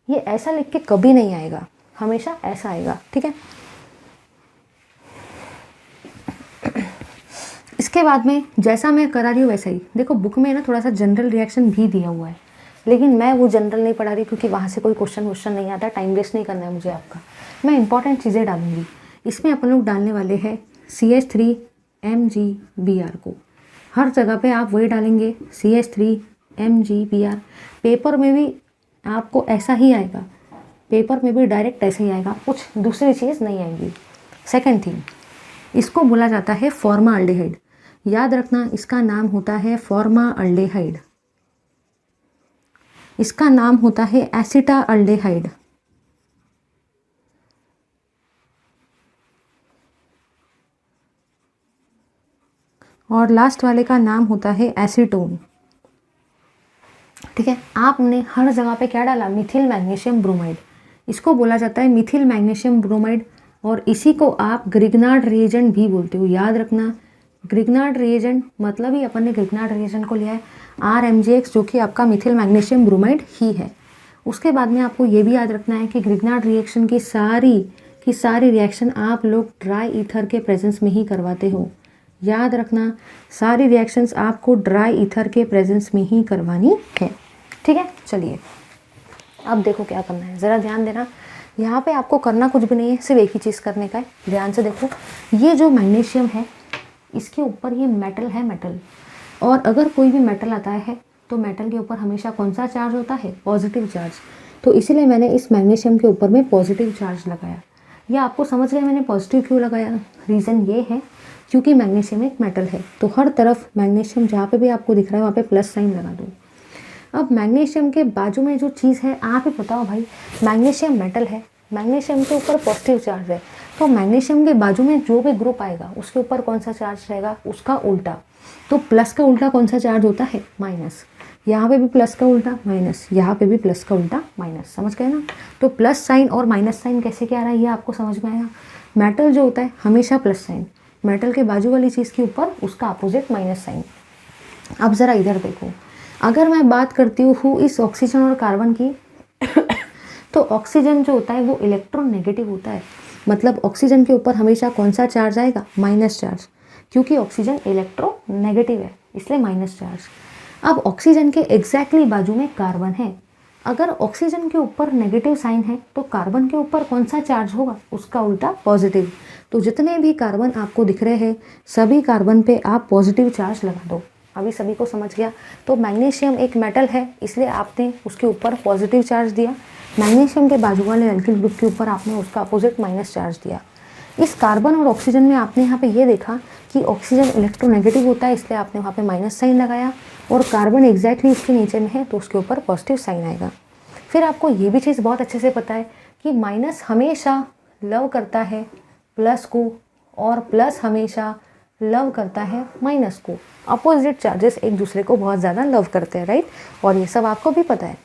ये ऐसा लिख के कभी नहीं आएगा, हमेशा ऐसा आएगा। ठीक है। इसके बाद में जैसा मैं करा रही हूँ वैसा ही देखो, बुक में ना थोड़ा सा जनरल रिएक्शन भी दिया हुआ है, लेकिन मैं वो जनरल नहीं पढ़ा रही क्योंकि वहाँ से कोई क्वेश्चन नहीं आता। टाइम वेस्ट नहीं करना है मुझे आपका। मैं इंपॉर्टेंट चीज़ें डालूंगी। इसमें अपन लोग डालने वाले हैं CH3MgBr को। हर जगह पे आप वही डालेंगे, CH3MgBr। पेपर में भी आपको ऐसा ही आएगा, पेपर में भी डायरेक्ट ऐसे ही आएगा, कुछ दूसरी चीज़ नहीं आएगी। सेकेंड थिंग, इसको बोला जाता है फॉर्माल्डिहाइड। याद रखना, इसका नाम होता है फॉर्माल्डिहाइड, इसका नाम होता है एसिटाल्डिहाइड। और लास्ट वाले का नाम होता है एसीटोन। ठीक है। आपने हर जगह पे क्या डाला, मिथिल मैग्नीशियम ब्रोमाइड। इसको बोला जाता है मिथिल मैग्नीशियम ब्रोमाइड, और इसी को आप ग्रिग्नार्ड रिएजेंट भी बोलते हो। याद रखना, ग्रिग्नार्ड रिएजेंट मतलब ही अपन ने ग्रिग्नार्ड रिएजेंट को लिया है RMgX, जो कि आपका मिथिल मैग्नीशियम ब्रोमाइड ही है। उसके बाद में आपको ये भी याद रखना है कि ग्रिग्नार्ड रिएक्शन की सारी रिएक्शन आप लोग ड्राई ईथर के प्रेजेंस में ही करवाते हो। याद रखना, सारी रिएक्शंस आपको ड्राई ईथर के प्रेजेंस में ही करवानी है। ठीक है। चलिए अब देखो क्या करना है, ज़रा ध्यान देना। यहाँ पे आपको करना कुछ भी नहीं है, सिर्फ एक ही चीज़ करने का है। ध्यान से देखो, ये जो मैग्नीशियम है इसके ऊपर ये मेटल है, मेटल। और अगर कोई भी मेटल आता है तो मेटल के ऊपर हमेशा कौन सा चार्ज होता है, पॉजिटिव चार्ज। तो इसीलिए मैंने इस मैग्नीशियम के ऊपर में पॉजिटिव चार्ज लगाया। या आपको समझ गए मैंने पॉजिटिव क्यों लगाया? रीज़न ये है क्योंकि मैग्नीशियम एक मेटल है, तो हर तरफ मैग्नीशियम जहाँ पे भी आपको दिख रहा है वहाँ पे प्लस साइन लगा दो। अब मैग्नीशियम के बाजू में जो चीज़ है, आप ही बताओ भाई, मैग्नीशियम मेटल है, मैग्नीशियम के ऊपर पॉजिटिव चार्ज है, तो मैग्नीशियम के बाजू में जो भी ग्रुप आएगा उसके ऊपर कौन सा चार्ज रहेगा, उसका उल्टा। तो प्लस का उल्टा कौन सा चार्ज होता है, माइनस। यहाँ पे भी प्लस का उल्टा माइनस, यहाँ पे भी प्लस का उल्टा माइनस। समझ गए ना? तो प्लस साइन और माइनस साइन कैसे क्या रहा है ये आपको समझ में आया। मेटल जो होता है हमेशा प्लस साइन, मेटल के बाजू वाली चीज़ के ऊपर उसका अपोजिट माइनस साइन। अब ज़रा इधर देखो, अगर मैं बात करती हूँ इस ऑक्सीजन और कार्बन की तो ऑक्सीजन जो होता है वो इलेक्ट्रोनेगेटिव होता है। मतलब ऑक्सीजन के ऊपर हमेशा कौन सा चार्ज आएगा, माइनस चार्ज, क्योंकि ऑक्सीजन इलेक्ट्रोनेगेटिव है, इसलिए माइनस चार्ज। अब ऑक्सीजन के एग्जैक्टली बाजू में कार्बन है। अगर ऑक्सीजन के ऊपर नेगेटिव साइन है तो कार्बन के ऊपर कौन सा चार्ज होगा, उसका उल्टा पॉजिटिव। तो जितने भी कार्बन आपको दिख रहे हैं सभी कार्बन पे आप पॉजिटिव चार्ज लगा दो। अभी सभी को समझ गया? तो मैग्नीशियम एक मेटल है, इसलिए आपने उसके ऊपर पॉजिटिव चार्ज दिया। मैग्नीशियम के बाजू वाले एल्किल ग्रुप के ऊपर आपने उसका अपोजिट माइनस चार्ज दिया। इस कार्बन और ऑक्सीजन में आपने यहाँ पे ये देखा कि ऑक्सीजन इलेक्ट्रोनेगेटिव होता है, इसलिए आपने वहाँ पे माइनस साइन लगाया, और कार्बन एग्जैक्टली इसके नीचे में है तो उसके ऊपर पॉजिटिव साइन आएगा। फिर आपको ये भी चीज़ बहुत अच्छे से पता है कि माइनस हमेशा लव करता है प्लस को और प्लस हमेशा लव करता है माइनस को। अपोजिट चार्जेस एक दूसरे को बहुत ज़्यादा लव करते हैं, राइट। और ये सब आपको भी पता है।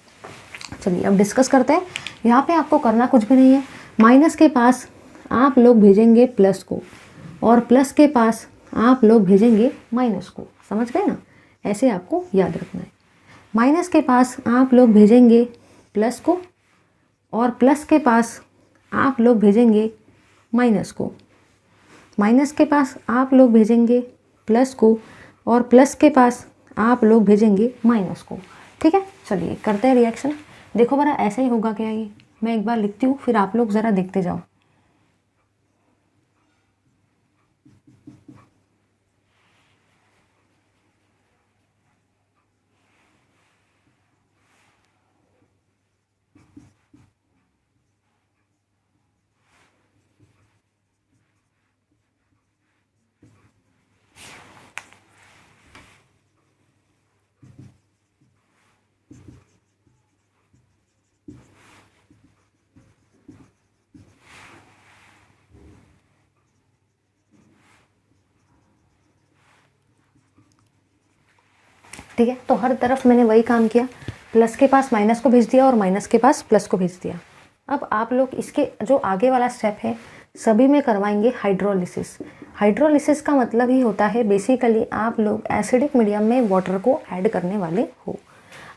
चलिए अब डिस्कस करते हैं। यहाँ पे आपको करना कुछ भी नहीं है। माइनस के पास आप लोग भेजेंगे प्लस को और प्लस के पास आप लोग भेजेंगे माइनस को। समझ गए ना? ऐसे आपको याद रखना है। माइनस के पास आप लोग भेजेंगे प्लस को और प्लस के पास आप लोग भेजेंगे माइनस को। माइनस के पास आप लोग भेजेंगे प्लस को और प्लस के पास आप लोग भेजेंगे माइनस को। ठीक है, चलिए करते हैं रिएक्शन। देखो बड़ा ऐसा ही होगा क्या ये? मैं एक बार लिखती हूँ, फिर आप लोग ज़रा देखते जाओ। ठीक है, तो हर तरफ मैंने वही काम किया। प्लस के पास माइनस को भेज दिया और माइनस के पास प्लस को भेज दिया। अब आप लोग इसके जो आगे वाला स्टेप है सभी में करवाएंगे हाइड्रोलिसिस। हाइड्रोलिसिस का मतलब ही होता है बेसिकली आप लोग एसिडिक मीडियम में वाटर को ऐड करने वाले हो।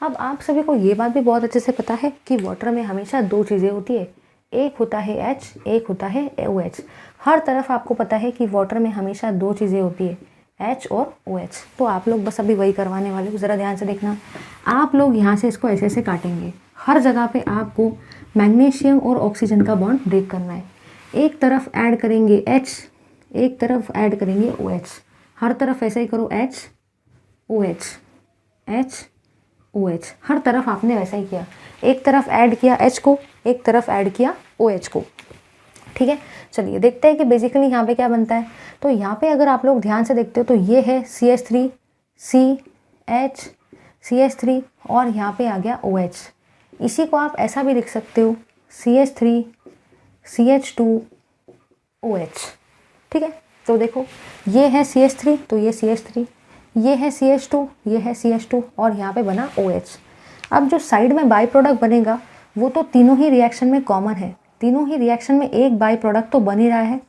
अब आप सभी को ये बात भी बहुत अच्छे से पता है कि वाटर में हमेशा दो चीज़ें होती है, एक होता है H, एक होता है OH। हर तरफ आपको पता है कि वाटर में हमेशा दो चीज़ें होती है, H और OH। तो आप लोग बस अभी वही करवाने वाले हो। ज़रा ध्यान से देखना। आप लोग यहाँ से इसको ऐसे ऐसे काटेंगे। हर जगह पे आपको मैग्नीशियम और ऑक्सीजन का बॉन्ड ब्रेक करना है। एक तरफ ऐड करेंगे H, एक तरफ ऐड करेंगे OH। हर तरफ ऐसे ही करो, H OH H OH। हर तरफ आपने वैसा ही किया। एक तरफ ऐड किया H को, एक तरफ ऐड किया OH को। ठीक है, चलिए देखते हैं कि बेसिकली यहाँ पे क्या बनता है। तो यहाँ पे अगर आप लोग ध्यान से देखते हो तो ये है CH3 CH CH3 और यहाँ पे आ गया OH। इसी को आप ऐसा भी लिख सकते हो CH3 CH2 OH। ठीक है, तो देखो ये है CH3 तो ये CH3, ये है CH2, ये है CH2 और यहाँ पे बना OH। अब जो साइड में बाई प्रोडक्ट बनेगा वो तो तीनों ही रिएक्शन में कॉमन है। तीनों ही रिएक्शन में एक बाई प्रोडक्ट तो बन ही रहा है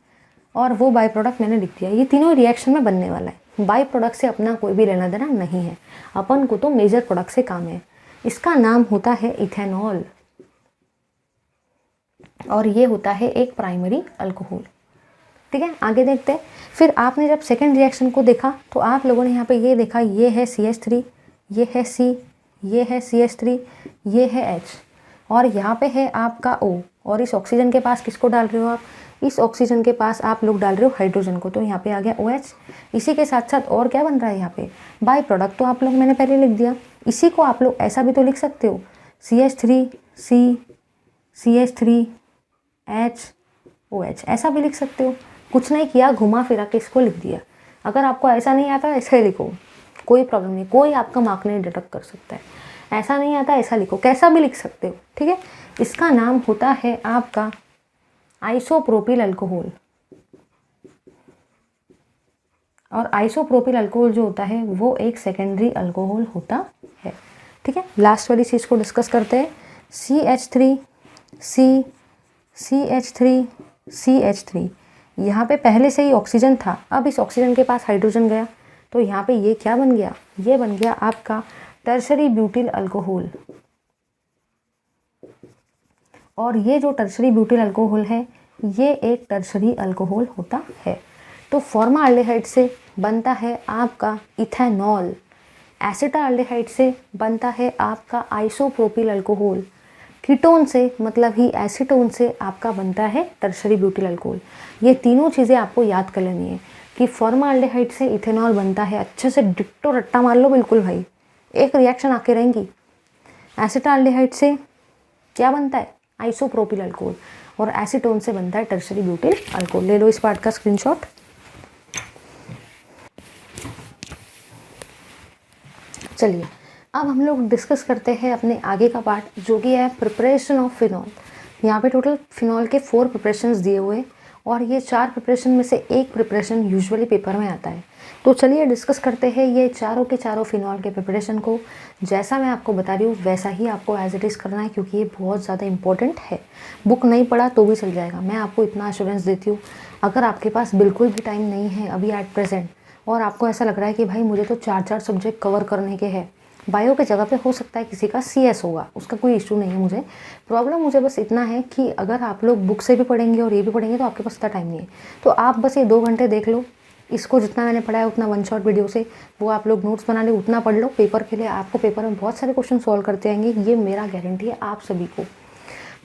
और वो बाई प्रोडक्ट मैंने लिख दिया। ये तीनों रिएक्शन में बनने वाला है। बाई प्रोडक्ट से अपना कोई भी लेना देना नहीं है, अपन को तो मेजर प्रोडक्ट से काम है। इसका नाम होता है इथेनॉल और ये होता है एक प्राइमरी अल्कोहल। ठीक है, आगे देखते हैं। फिर आपने जब सेकेंड रिएक्शन को देखा तो आप लोगों ने यहाँ पे ये देखा, ये है CH3, ये है C, ये है CH3, ये है H और यहाँ पे है आपका O। और इस ऑक्सीजन के पास किसको डाल रहे हो आप? इस ऑक्सीजन के पास आप लोग डाल रहे हो हाइड्रोजन को। तो यहाँ पे आ गया OH। इसी के साथ साथ और क्या बन रहा है यहाँ पे? बाई प्रोडक्ट तो आप लोग मैंने पहले लिख दिया। इसी को आप लोग ऐसा भी तो लिख सकते हो CH3 C CH3 H OH, ऐसा भी लिख सकते हो। कुछ नहीं किया, घुमा फिरा के इसको लिख दिया। अगर आपको ऐसा नहीं आता ऐसा ही लिखो, कोई प्रॉब्लम नहीं, कोई आपका मार्क नहीं डिडक्ट कर सकता है। ऐसा नहीं आता ऐसा लिखो, कैसा भी लिख सकते हो। ठीक है, इसका नाम होता है आपका आइसोप्रोपिल अल्कोहल। और आइसोप्रोपिल अल्कोहल जो होता है वो एक सेकेंडरी अल्कोहल होता है। ठीक है, लास्ट वाली चीज़ को डिस्कस करते हैं। CH3 C CH3 CH3, यहाँ पे पहले से ही ऑक्सीजन था, अब इस ऑक्सीजन के पास हाइड्रोजन गया तो यहाँ पे ये क्या बन गया? ये बन गया आपका टर्शरी ब्यूटिल अल्कोहल। और ये जो टर्शरी ब्यूटिल अल्कोहल है ये एक टर्शरी अल्कोहल होता है। तो फॉर्माल्डिहाइड से बनता है आपका इथेनॉल, एसिटाल्डिहाइड से बनता है आपका आइसोप्रोपिल अल्कोहल, कीटोन से मतलब ही एसीटोन से आपका बनता है टर्शरी ब्यूटिल अल्कोहल। ये तीनों चीज़ें आपको याद कर लेनी है कि फॉर्माल्डिहाइड से इथेनॉल बनता है। अच्छे से डिट्टो रट्टा मार लो बिल्कुल भाई, एक रिएक्शन आके रहेंगी। एसिटाल्डिहाइड से क्या बनता है? आइसोप्रोपिल अल्कोहल और एसीटोन से बनता है टर्शरी ब्यूटिल अल्कोहल। ले लो इस पार्ट का स्क्रीनशॉट। चलिए अब हम लोग डिस्कस करते हैं अपने आगे का पार्ट, जो कि है प्रिपरेशन ऑफ फिनॉल। यहाँ पे टोटल फिनॉल के 4 प्रिपरेशंस दिए हुए और ये 4 प्रिपरेशन में से एक प्रिपरेशन यूजुअली पेपर में आता है। तो चलिए डिस्कस करते हैं ये चारों के चारों फिनॉल के प्रिपरेशन को। जैसा मैं आपको बता रही हूँ वैसा ही आपको एज इट इज़ करना है, क्योंकि ये बहुत ज़्यादा इंपॉर्टेंट है। बुक नहीं पढ़ा तो भी चल जाएगा, मैं आपको इतना एश्योरेंस देती हूँ। अगर आपके पास बिल्कुल भी टाइम नहीं है अभी एट प्रेजेंट, और आपको ऐसा लग रहा है कि भाई मुझे तो 4 सब्जेक्ट कवर करने के हैं, बायो के जगह पे हो सकता है किसी का CS होगा, उसका कोई इशू नहीं है। मुझे बस इतना है कि अगर आप लोग बुक से भी पढ़ेंगे और ये भी पढ़ेंगे तो आपके पास इतना टाइम नहीं है। तो आप बस ये 2 घंटे देख लो, इसको जितना मैंने पढ़ा है उतना वन शॉट वीडियो से, वो आप लोग नोट्स बना ले, उतना पढ़ लो। पेपर के लिए आपको पेपर में बहुत सारे क्वेश्चन सॉल्व करते आएंगे, ये मेरा गारंटी है आप सभी को।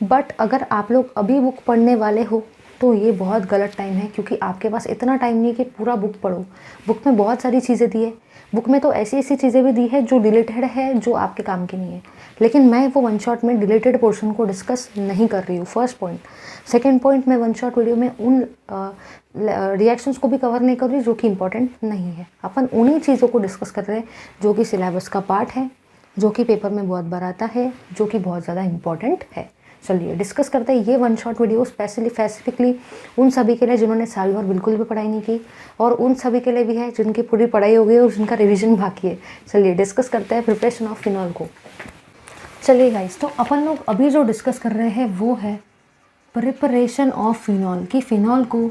बट अगर आप लोग अभी बुक पढ़ने वाले हो तो ये बहुत गलत टाइम है, क्योंकि आपके पास इतना टाइम नहीं है कि पूरा बुक पढ़ो। बुक में बहुत सारी चीज़ें दी है, बुक में तो ऐसी ऐसी चीज़ें भी दी है जो डिलीटेड है, जो आपके काम की नहीं है। लेकिन मैं वो वन शॉट में डिलीटेड पोर्शन को डिस्कस नहीं कर रही हूँ, फर्स्ट पॉइंट। सेकेंड पॉइंट, मैं वन शॉट वीडियो में उन रिएक्शंस को भी कवर नहीं कर रही जो कि इंपॉर्टेंट नहीं है। अपन उन्हीं चीज़ों को डिस्कस कर रहे हैं जो कि सिलेबस का पार्ट है, जो कि पेपर में बहुत बार आता है, जो कि बहुत ज़्यादा इंपॉर्टेंट है। चलिए डिस्कस करते हैं ये वन शॉट वीडियो स्पेसिफिकली उन सभी के लिए जिन्होंने साल भर बिल्कुल भी पढ़ाई नहीं की, और उन सभी के लिए भी है जिनकी पूरी पढ़ाई हो गई और जिनका रिवीजन बाकी है। चलिए डिस्कस करते हैं प्रिपरेशन ऑफ फिनॉल को। चलिए गाइस, तो अपन लोग अभी जो डिस्कस कर रहे हैं वो है प्रिपरेशन ऑफ फिनॉल, कि फिनॉल को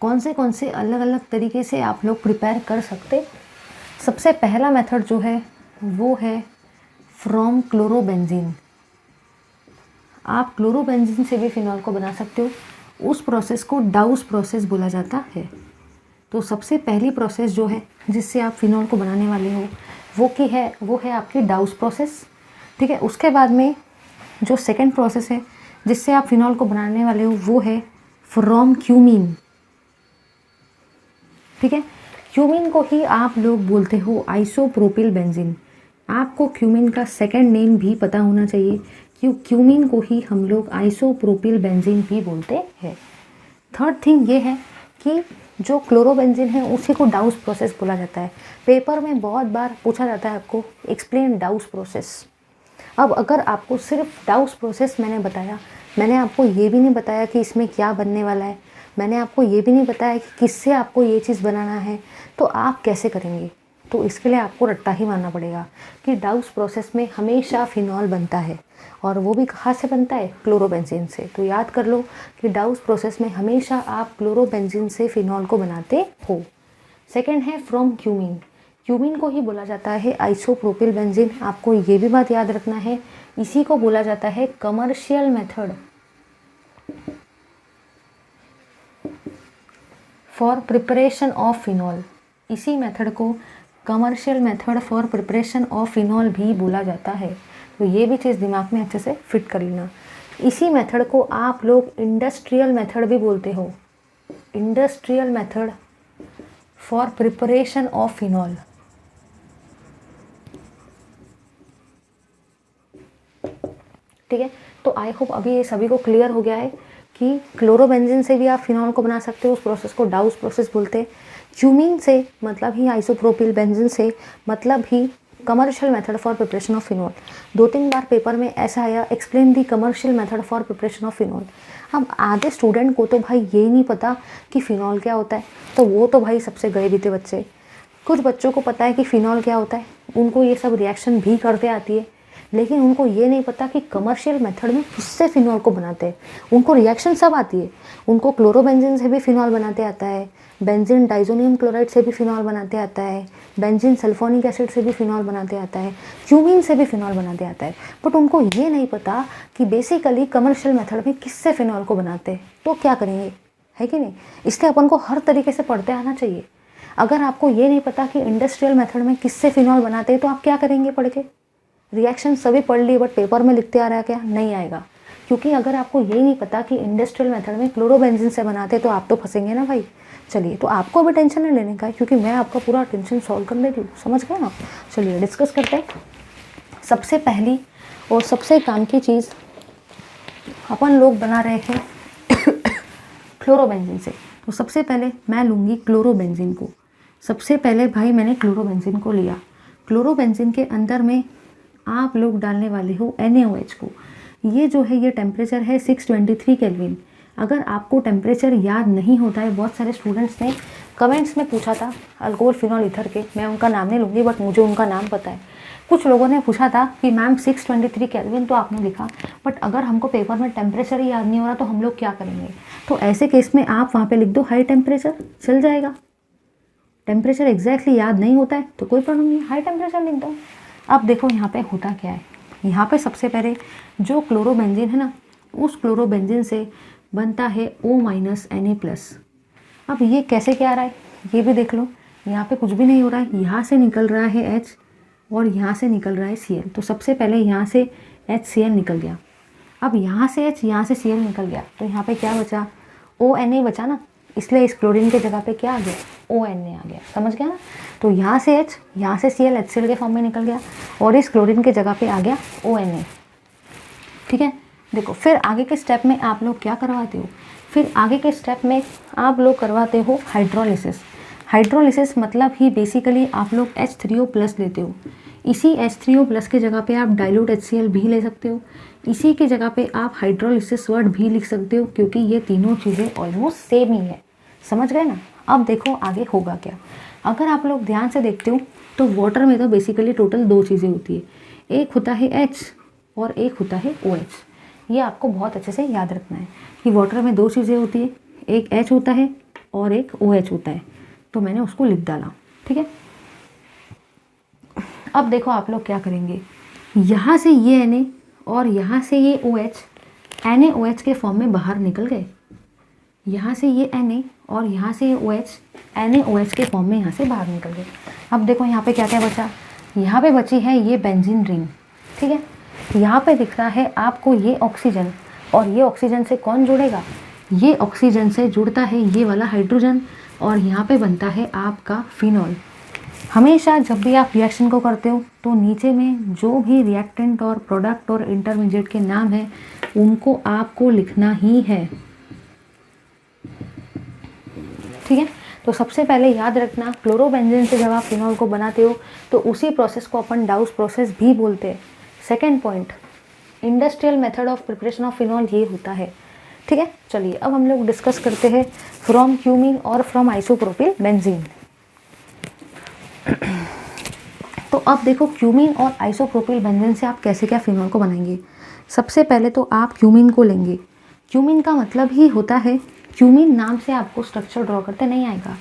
कौन से अलग अलग तरीके से आप लोग प्रिपेयर कर सकते। सबसे पहला मेथड जो है वो है फ्रॉम क्लोरोबेंजीन। आप क्लोरोबेंजीन से भी फिनॉल को बना सकते हो। उस प्रोसेस को डाउस प्रोसेस बोला जाता है। तो सबसे पहली प्रोसेस जो है जिससे आप फिनॉल को बनाने वाले हो वो है आपकी डाउस प्रोसेस, ठीक है। उसके बाद में जो सेकंड प्रोसेस है जिससे आप फिनॉल को बनाने वाले हो वो है फ्रॉम क्यूमीन, ठीक है। क्यूमीन को ही आप लोग बोलते हो आइसोप्रोपिल बेंजीन। आपको क्यूमीन का सेकंड नेम भी पता होना चाहिए, क्यूमीन को ही हम लोग आइसोप्रोपिल बेंजीन भी बोलते हैं। थर्ड थिंग ये है कि जो क्लोरोबेंजीन है उसी को डाउस प्रोसेस बोला जाता है। पेपर में बहुत बार पूछा जाता है आपको एक्सप्लेन डाउस प्रोसेस। अब अगर आपको सिर्फ डाउस प्रोसेस मैंने बताया, मैंने आपको ये भी नहीं बताया कि इसमें क्या बनने वाला है, मैंने आपको ये भी नहीं बताया कि किससे आपको ये चीज़ बनाना है, तो आप कैसे करेंगे। तो इसके लिए आपको रट्टा ही मानना पड़ेगा कि डाउस प्रोसेस में हमेशा फिनॉल बनता है, और वो भी कहाँ से बनता है, क्लोरोबेंजीन से। तो याद कर लो कि डाउस प्रोसेस में हमेशा आप क्लोरोबेंजीन से फिनॉल को बनाते हो। सेकेंड है फ्रॉम क्यूमीन। क्यूमीन को ही बोला जाता है आइसोप्रोपिल बेंजीन। आपको ये भी बात याद रखना है, इसी को बोला जाता है commercial method for preparation of phenol. इसी मेथड को commercial method for preparation of phenol भी बोला जाता है। तो ये भी चीज़ दिमाग में अच्छे से फिट कर लेना। इसी मेथड को आप लोग इंडस्ट्रियल मेथड भी बोलते हो, industrial method for preparation of phenol. ठीक है, तो आई होप अभी ये सभी को क्लियर हो गया है कि क्लोरोबेंजीन से भी आप फिनॉल को बना सकते हो, उस प्रोसेस को डाउस प्रोसेस बोलते हैं। क्यूमीन से मतलब ही आइसोप्रोपिल बेंजीन से मतलब ही commercial method for preparation of phenol. 2-3 बार पेपर में ऐसा आया explain the commercial method for preparation of phenol. अब आधे स्टूडेंट को तो भाई ये नहीं पता कि फ़िनॉल क्या होता है, तो वो तो भाई सबसे गए बीते बच्चे। कुछ बच्चों को पता है कि फ़िनॉल क्या होता है, उनको ये सब रिएक्शन भी करते आती है, लेकिन उनको ये नहीं पता कि कमर्शियल मेथड में किससे फिनॉल को बनाते हैं। उनको रिएक्शन सब आती है, उनको क्लोरोबेंजीन से भी फिनॉल बनाते आता है, बेंजीन डाइजोनियम क्लोराइड से भी फिनॉल बनाते आता है, बेंजीन सल्फोनिक एसिड से भी फिनॉल बनाते आता है, क्यूमीन से भी फिनॉल बनाते आता है। बट उनको ये नहीं पता कि बेसिकली कमर्शियल मेथड में किससे फिनॉल को बनाते हैं। तो क्या करेंगे, है कि नहीं। इसलिए अपन को हर तरीके से पढ़ते आना चाहिए। अगर आपको ये नहीं पता कि इंडस्ट्रियल मेथड में किससे फिनॉल बनाते हैं तो आप क्या करेंगे पढ़ के। रिएक्शन सभी पढ़ लिए बट पेपर में लिखते आ रहा है क्या, नहीं आएगा। क्योंकि अगर आपको ये नहीं पता कि इंडस्ट्रियल मेथड में क्लोरोबेंजीन से बनाते तो आप तो फंसेंगे ना भाई। चलिए, तो आपको अभी टेंशन नहीं लेने का है, क्योंकि मैं आपका पूरा टेंशन सॉल्व कर देती हूँ, समझ गए ना। चलिए डिस्कस करते हैं। सबसे पहली और सबसे काम की चीज़ अपन लोग बना रहे हैं क्लोरोबेंजीन से। तो सबसे पहले मैं लूँगी क्लोरोबेंजीन को। सबसे पहले भाई मैंने क्लोरोबेंजीन को लिया। क्लोरोबेंजीन के अंदर में आप लोग डालने वाले हो NaOH को। ये जो है ये टेम्परेचर है 623 केल्विन। अगर आपको टेम्परेचर याद नहीं होता है, बहुत सारे स्टूडेंट्स ने कमेंट्स में पूछा था अल्कोहल फिनॉल ईथर के, मैं उनका नाम नहीं लूँगी बट मुझे उनका नाम पता है। कुछ लोगों ने पूछा था कि मैम 623 केल्विन तो आपने लिखा, बट अगर हमको पेपर में टेम्परेचर ही याद नहीं हो रहा तो हम लोग क्या करेंगे? तो ऐसे केस में आप वहाँ पे लिख दो हाई टेम्परेचर, चल जाएगा। टेम्परेचर एग्जैक्टली याद नहीं होता है तो कोई प्रॉब्लम नहीं, हाई टेम्परेचर लिख दो। अब देखो यहाँ पे होता क्या है, यहाँ पे सबसे पहले जो क्लोरोबेंजीन है ना, उस क्लोरोबेंजीन से बनता है O-Na+। अब ये कैसे क्या आ रहा है ये भी देख लो, यहाँ पे कुछ भी नहीं हो रहा है, यहाँ से निकल रहा है H और यहाँ से निकल रहा है Cl। तो सबसे पहले यहाँ से HCl निकल गया। अब यहाँ से H, यहाँ से Cl निकल गया, तो यहाँ पे क्या बचा? ONA बचा ना, इसलिए इस क्लोरीन के जगह पे क्या आ गया? ONA आ गया। समझ गया ना? तो यहाँ से H, यहाँ से Cl HCl के फॉर्म में निकल गया और इस क्लोरीन के जगह पे आ गया ONA। ठीक है, देखो फिर आगे के स्टेप में आप लोग क्या करवाते हो? फिर आगे के स्टेप में आप लोग करवाते हो हाइड्रोलिसिस। हाइड्रोलिसिस मतलब ही बेसिकली आप लोग H3O+ लेते हो। इसी H3O+ के जगह पे आप डाइल्यूट HCl भी ले सकते हो। इसी की जगह पे आप हाइड्रोलिसिस वर्ड भी लिख सकते हो, क्योंकि ये तीनों चीज़ें ऑलमोस्ट सेम ही है। समझ गए ना? अब देखो आगे होगा क्या। अगर आप लोग ध्यान से देखते हो तो वाटर में तो बेसिकली टोटल 2 चीज़ें होती है, एक होता है H और एक होता है OH। ये आपको बहुत अच्छे से याद रखना है कि वाटर में 2 चीज़ें होती है, एक H होता है और एक OH होता है। तो मैंने उसको लिख डाला। ठीक है, अब देखो आप लोग क्या करेंगे, यहाँ से ये Na और यहाँ से ये OH NaOH के फॉर्म में बाहर निकल गए। यहाँ से ये Na और यहाँ से ये OH NaOH के फॉर्म में यहाँ से बाहर निकल गए। अब देखो यहाँ पे क्या क्या बचा, यहाँ पे बची है ये बेंजीन रिंग। ठीक है, यहाँ पे दिख रहा है आपको ये ऑक्सीजन, और ये ऑक्सीजन से कौन जुड़ेगा? ये ऑक्सीजन से जुड़ता है ये वाला हाइड्रोजन, और यहाँ पे बनता है आपका फिनॉल। हमेशा जब भी आप रिएक्शन को करते हो तो नीचे में जो भी रिएक्टेंट और प्रोडक्ट और इंटरमीडिएट के नाम हैं उनको आपको लिखना ही है। ठीक है, तो सबसे पहले याद रखना, क्लोरोबेंजीन से जब आप फिनॉल को बनाते हो तो उसी प्रोसेस को अपन डाउस प्रोसेस भी बोलते हैं। Second point, industrial method of preparation of phenol ये होता है। ठीक है, चलिए अब हम लोग डिस्कस करते हैं फ्रॉम क्यूमीन और फ्रॉम आइसोप्रोपिल बेंजीन। तो अब देखो क्यूमीन और आइसोप्रोपिल बेंजीन से आप कैसे क्या फिनॉल को बनाएंगे। सबसे पहले तो आप क्यूमीन को लेंगे। क्यूमीन का मतलब ही होता है, क्यूमीन नाम से आपको स्ट्रक्चर ड्रॉ करते नहीं आएगा,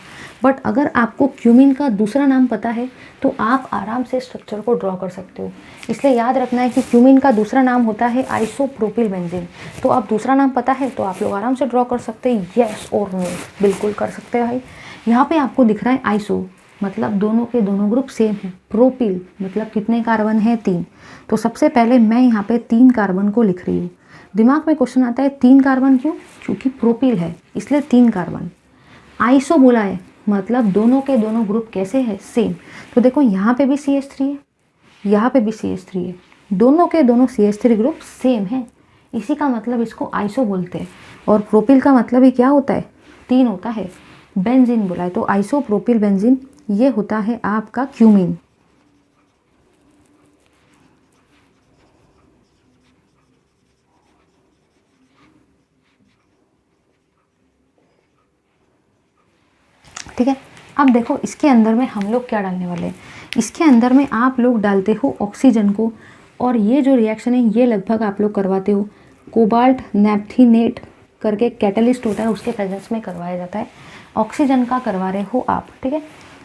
बट अगर आपको क्यूमीन का दूसरा नाम पता है तो आप आराम से स्ट्रक्चर को ड्रॉ कर सकते हो। इसलिए याद रखना है कि क्यूमीन का दूसरा नाम होता है आइसोप्रोपिल बेंजीन। तो आप दूसरा नाम पता है तो आप लोग आराम से ड्रॉ कर सकते हैं। येस और नो, बिल्कुल कर सकते हैं भाई। यहाँ पे आपको दिख रहा है आइसो मतलब दोनों के दोनों ग्रुप सेम है, प्रोपिल मतलब कितने कार्बन है? 3। तो सबसे पहले मैं यहाँ पे 3 कार्बन को लिख रही हूँ। दिमाग में क्वेश्चन आता है 3 कार्बन क्यों? क्योंकि प्रोपिल है इसलिए 3 कार्बन। आइसो बोला है मतलब दोनों के दोनों ग्रुप कैसे है? सेम। तो देखो यहाँ पे भी CH3 है, यहाँ पे भी CH3 है, दोनों के दोनों CH3 ग्रुप सेम है, इसी का मतलब इसको आइसो बोलते हैं। और प्रोपिल का मतलब ही क्या होता है? 3 होता है। बेंजीन बोला है तो आइसोप्रोपिल बेंजीन ये होता है आपका क्यूमीन। ठीक है, अब देखो इसके अंदर में हम लोग क्या डालने वाले हैं। इसके अंदर में आप लोग डालते हो ऑक्सीजन को, और ये जो रिएक्शन है ये लगभग आप लोग करवाते हो कोबाल्ट नैप्थेनेट करके कैटलिस्ट होता है उसके प्रेजेंस में करवाया जाता है। ऑक्सीजन का करवा रहे हो आप। ठीक है,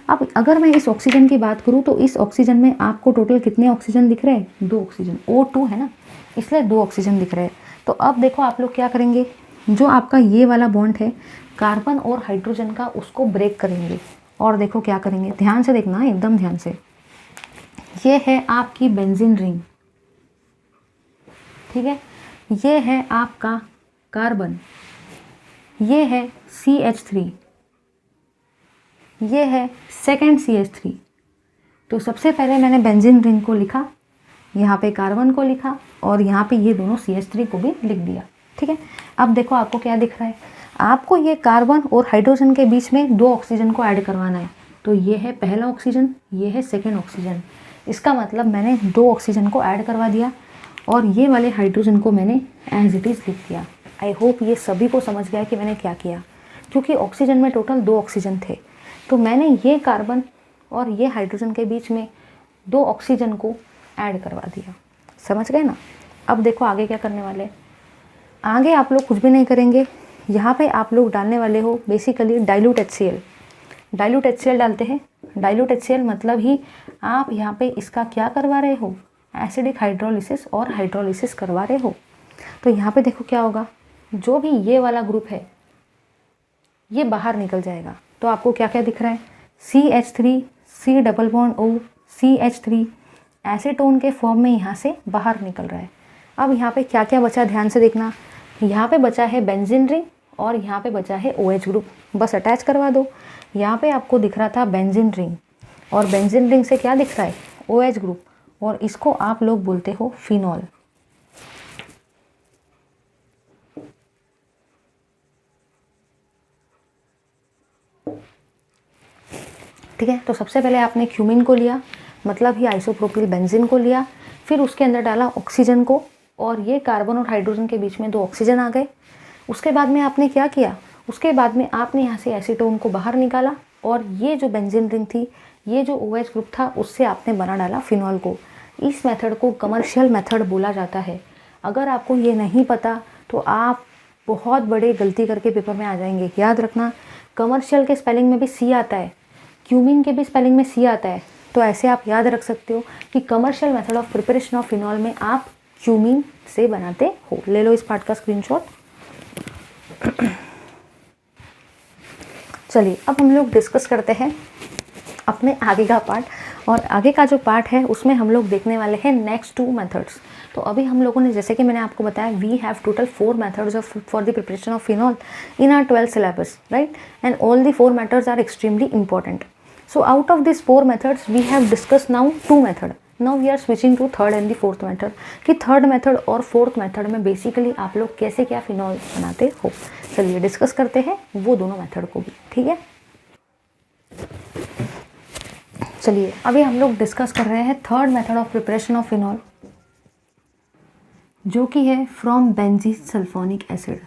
अब अगर मैं इस ऑक्सीजन की बात करूँ तो इस ऑक्सीजन में आपको टोटल कितने ऑक्सीजन दिख रहे हैं? 2 ऑक्सीजन। O2 है ना, इसलिए 2 ऑक्सीजन दिख रहे हैं। तो अब देखो आप लोग क्या करेंगे, जो आपका ये वाला बॉन्ड है कार्बन और हाइड्रोजन का उसको ब्रेक करेंगे। और देखो क्या करेंगे, ध्यान से देखना, एकदम ध्यान से। ये है आपकी बेंजीन रिंग। ठीक है, ये है आपका कार्बन, ये है CH3, ये है सेकेंड CH3। तो सबसे पहले मैंने बेंजीन रिंग को लिखा, यहाँ पे कार्बन को लिखा और यहाँ पे ये दोनों CH3 को भी लिख दिया। ठीक है, अब देखो आपको क्या दिख रहा है, आपको ये कार्बन और हाइड्रोजन के बीच में 2 ऑक्सीजन को ऐड करवाना है। तो ये है पहला ऑक्सीजन, ये है सेकेंड ऑक्सीजन। इसका मतलब मैंने 2 ऑक्सीजन को ऐड करवा दिया और ये वाले हाइड्रोजन को मैंने एज इट इज़ लिख दिया। आई होप ये सभी को समझ गया कि मैंने क्या किया, क्योंकि ऑक्सीजन में टोटल 2 ऑक्सीजन थे, तो मैंने ये कार्बन और ये हाइड्रोजन के बीच में 2 ऑक्सीजन को ऐड करवा दिया। समझ गए ना। अब देखो आगे क्या करने वाले। आगे आप लोग कुछ भी नहीं करेंगे, यहाँ पे आप लोग डालने वाले हो basically dilute HCl। Dilute HCl डालते हैं। डाइल्यूट HCl मतलब ही आप यहाँ पे इसका क्या करवा रहे हो, एसिडिक हाइड्रोलिसिस और हाइड्रोलिसिस करवा रहे हो। तो यहाँ पे देखो क्या होगा, जो भी ये वाला ग्रुप है ये बाहर निकल जाएगा। तो आपको क्या क्या दिख रहा है, CH3 C double bond O CH3 acetone के फॉर्म में यहाँ से बाहर निकल रहा है। अब यहाँ पे क्या क्या बचा ध्यान से देखना। यहाँ पे बचा है बेंजीन रिंग और यहाँ पे बचा है OH ग्रुप, बस अटैच करवा दो। यहाँ पे आपको दिख रहा था बेंजीन रिंग और बेंजीन रिंग से क्या दिख रहा है, OH ग्रुप, और इसको आप लोग बोलते हो फिनॉल। ठीक है, तो सबसे पहले आपने क्यूमिन को लिया, मतलब ही आइसोप्रोपिल बेंजीन को लिया, फिर उसके अंदर डाला ऑक्सीजन को और ये कार्बन और हाइड्रोजन के बीच में 2 ऑक्सीजन आ गए। उसके बाद में आपने क्या किया, उसके बाद में आपने यहाँ से एसीटोन को बाहर निकाला और ये जो बेंजीन रिंग थी, ये जो OH ग्रुप था, उससे आपने बना डाला फिनॉल को। इस मेथड को कमर्शियल मेथड बोला जाता है। अगर आपको ये नहीं पता तो आप बहुत बड़े गलती करके पेपर में आ जाएंगे। याद रखना, कमर्शियल के स्पेलिंग में भी C आता है, क्यूमिन के भी स्पेलिंग में C आता है, तो ऐसे आप याद रख सकते हो कि commercial method of preparation of phenol में आप क्यूमिन से बनाते हो। ले लो इस पार्ट का स्क्रीनशॉट। चलिए अब हम लोग डिस्कस करते हैं अपने आगे का पार्ट, और आगे का जो पार्ट है उसमें हम लोग देखने वाले हैं नेक्स्ट 2 मेथड्स। तो अभी हम लोगों ने, जैसे कि मैंने आपको बताया, we have total 4 methods for the preparation of phenol in our 12 syllabus, right, and all the 4 methods are extremely important. So out of these 4 methods we have discussed now 2 method. Now we are switching to third and the fourth method कि third method और fourth method में basically आप लोग कैसे क्या phenol बनाते हो। चलिए डिस्कस करते हैं वो दोनों मेथड को भी, ठीक है। चलिए अभी हम लोग डिस्कस कर रहे हैं third method of preparation of phenol, जो कि है फ्रॉम बेंजीन सल्फोनिक एसिड।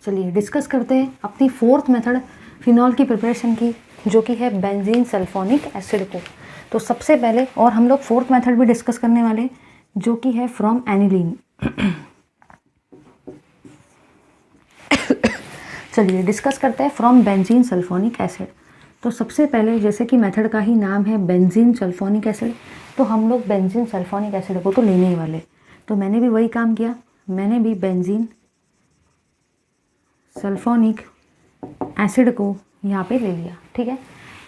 चलिए डिस्कस करते हैं अपनी फोर्थ मेथड फिनॉल की प्रिपरेशन की, जो कि है बेंजीन सल्फोनिक एसिड को। तो सबसे पहले, और हम लोग फोर्थ मेथड भी डिस्कस करने वाले, जो कि है फ्रॉम एनिलीन। चलिए डिस्कस करते हैं फ्रॉम बेंजीन सल्फोनिक एसिड। तो सबसे पहले, जैसे कि मेथड का ही नाम है बेंजीन सल्फोनिक एसिड, तो हम लोग बेंजीन सल्फोनिक एसिड को तो लेने ही वाले। तो मैंने भी वही काम किया, मैंने भी बेंजीन सल्फोनिक एसिड को यहाँ पे ले लिया, ठीक है।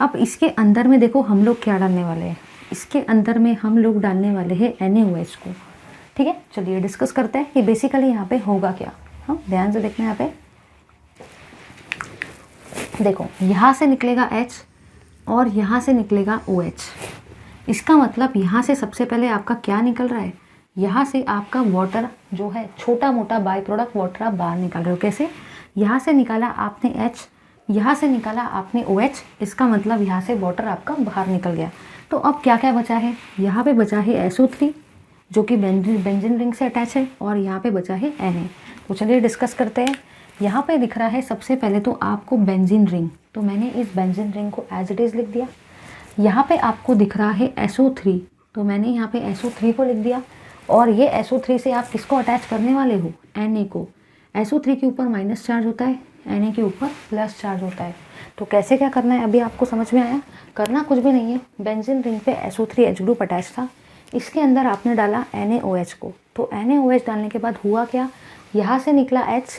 अब इसके अंदर में देखो हम लोग क्या डालने वाले हैं, इसके अंदर में हम लोग डालने वाले हैं NaOH को, ठीक है। चलिए डिस्कस करते हैं कि बेसिकली यहाँ पे होगा क्या। हाँ ध्यान से देखना, यहाँ पे देखो यहाँ से निकलेगा H और यहाँ से निकलेगा OH। इसका मतलब यहाँ से सबसे पहले आपका क्या निकल रहा है, यहाँ से आपका वाटर जो है, छोटा मोटा बाई प्रोडक्ट वाटर आप बाहर निकाल रहे हो। कैसे, यहाँ से निकाला आपने H, यहाँ से निकाला आपने OH, इसका मतलब यहाँ से वाटर आपका बाहर निकल गया। तो अब क्या क्या बचा है, यहाँ पे बचा है SO3 जो कि बेंजीन रिंग से अटैच है, और यहाँ पे बचा है Na। तो चलिए डिस्कस करते हैं। यहाँ पे दिख रहा है सबसे पहले तो आपको बेंजीन रिंग, तो मैंने इस बेंजीन रिंग को एज इट इज़ लिख दिया। यहाँ पे आपको दिख रहा है SO3, तो मैंने यहाँ पे SO3 को लिख दिया। और ये SO3 से आप किसको अटैच करने वाले हो, Na को। SO3 के ऊपर माइनस चार्ज होता है, Na के ऊपर प्लस चार्ज होता है। तो कैसे क्या करना है अभी आपको समझ में आया। करना कुछ भी नहीं है, बेंजीन रिंग पे SO3H ग्रुप अटैच था, इसके अंदर आपने डाला NaOH को। तो NaOH डालने के बाद हुआ क्या, यहाँ से निकला H,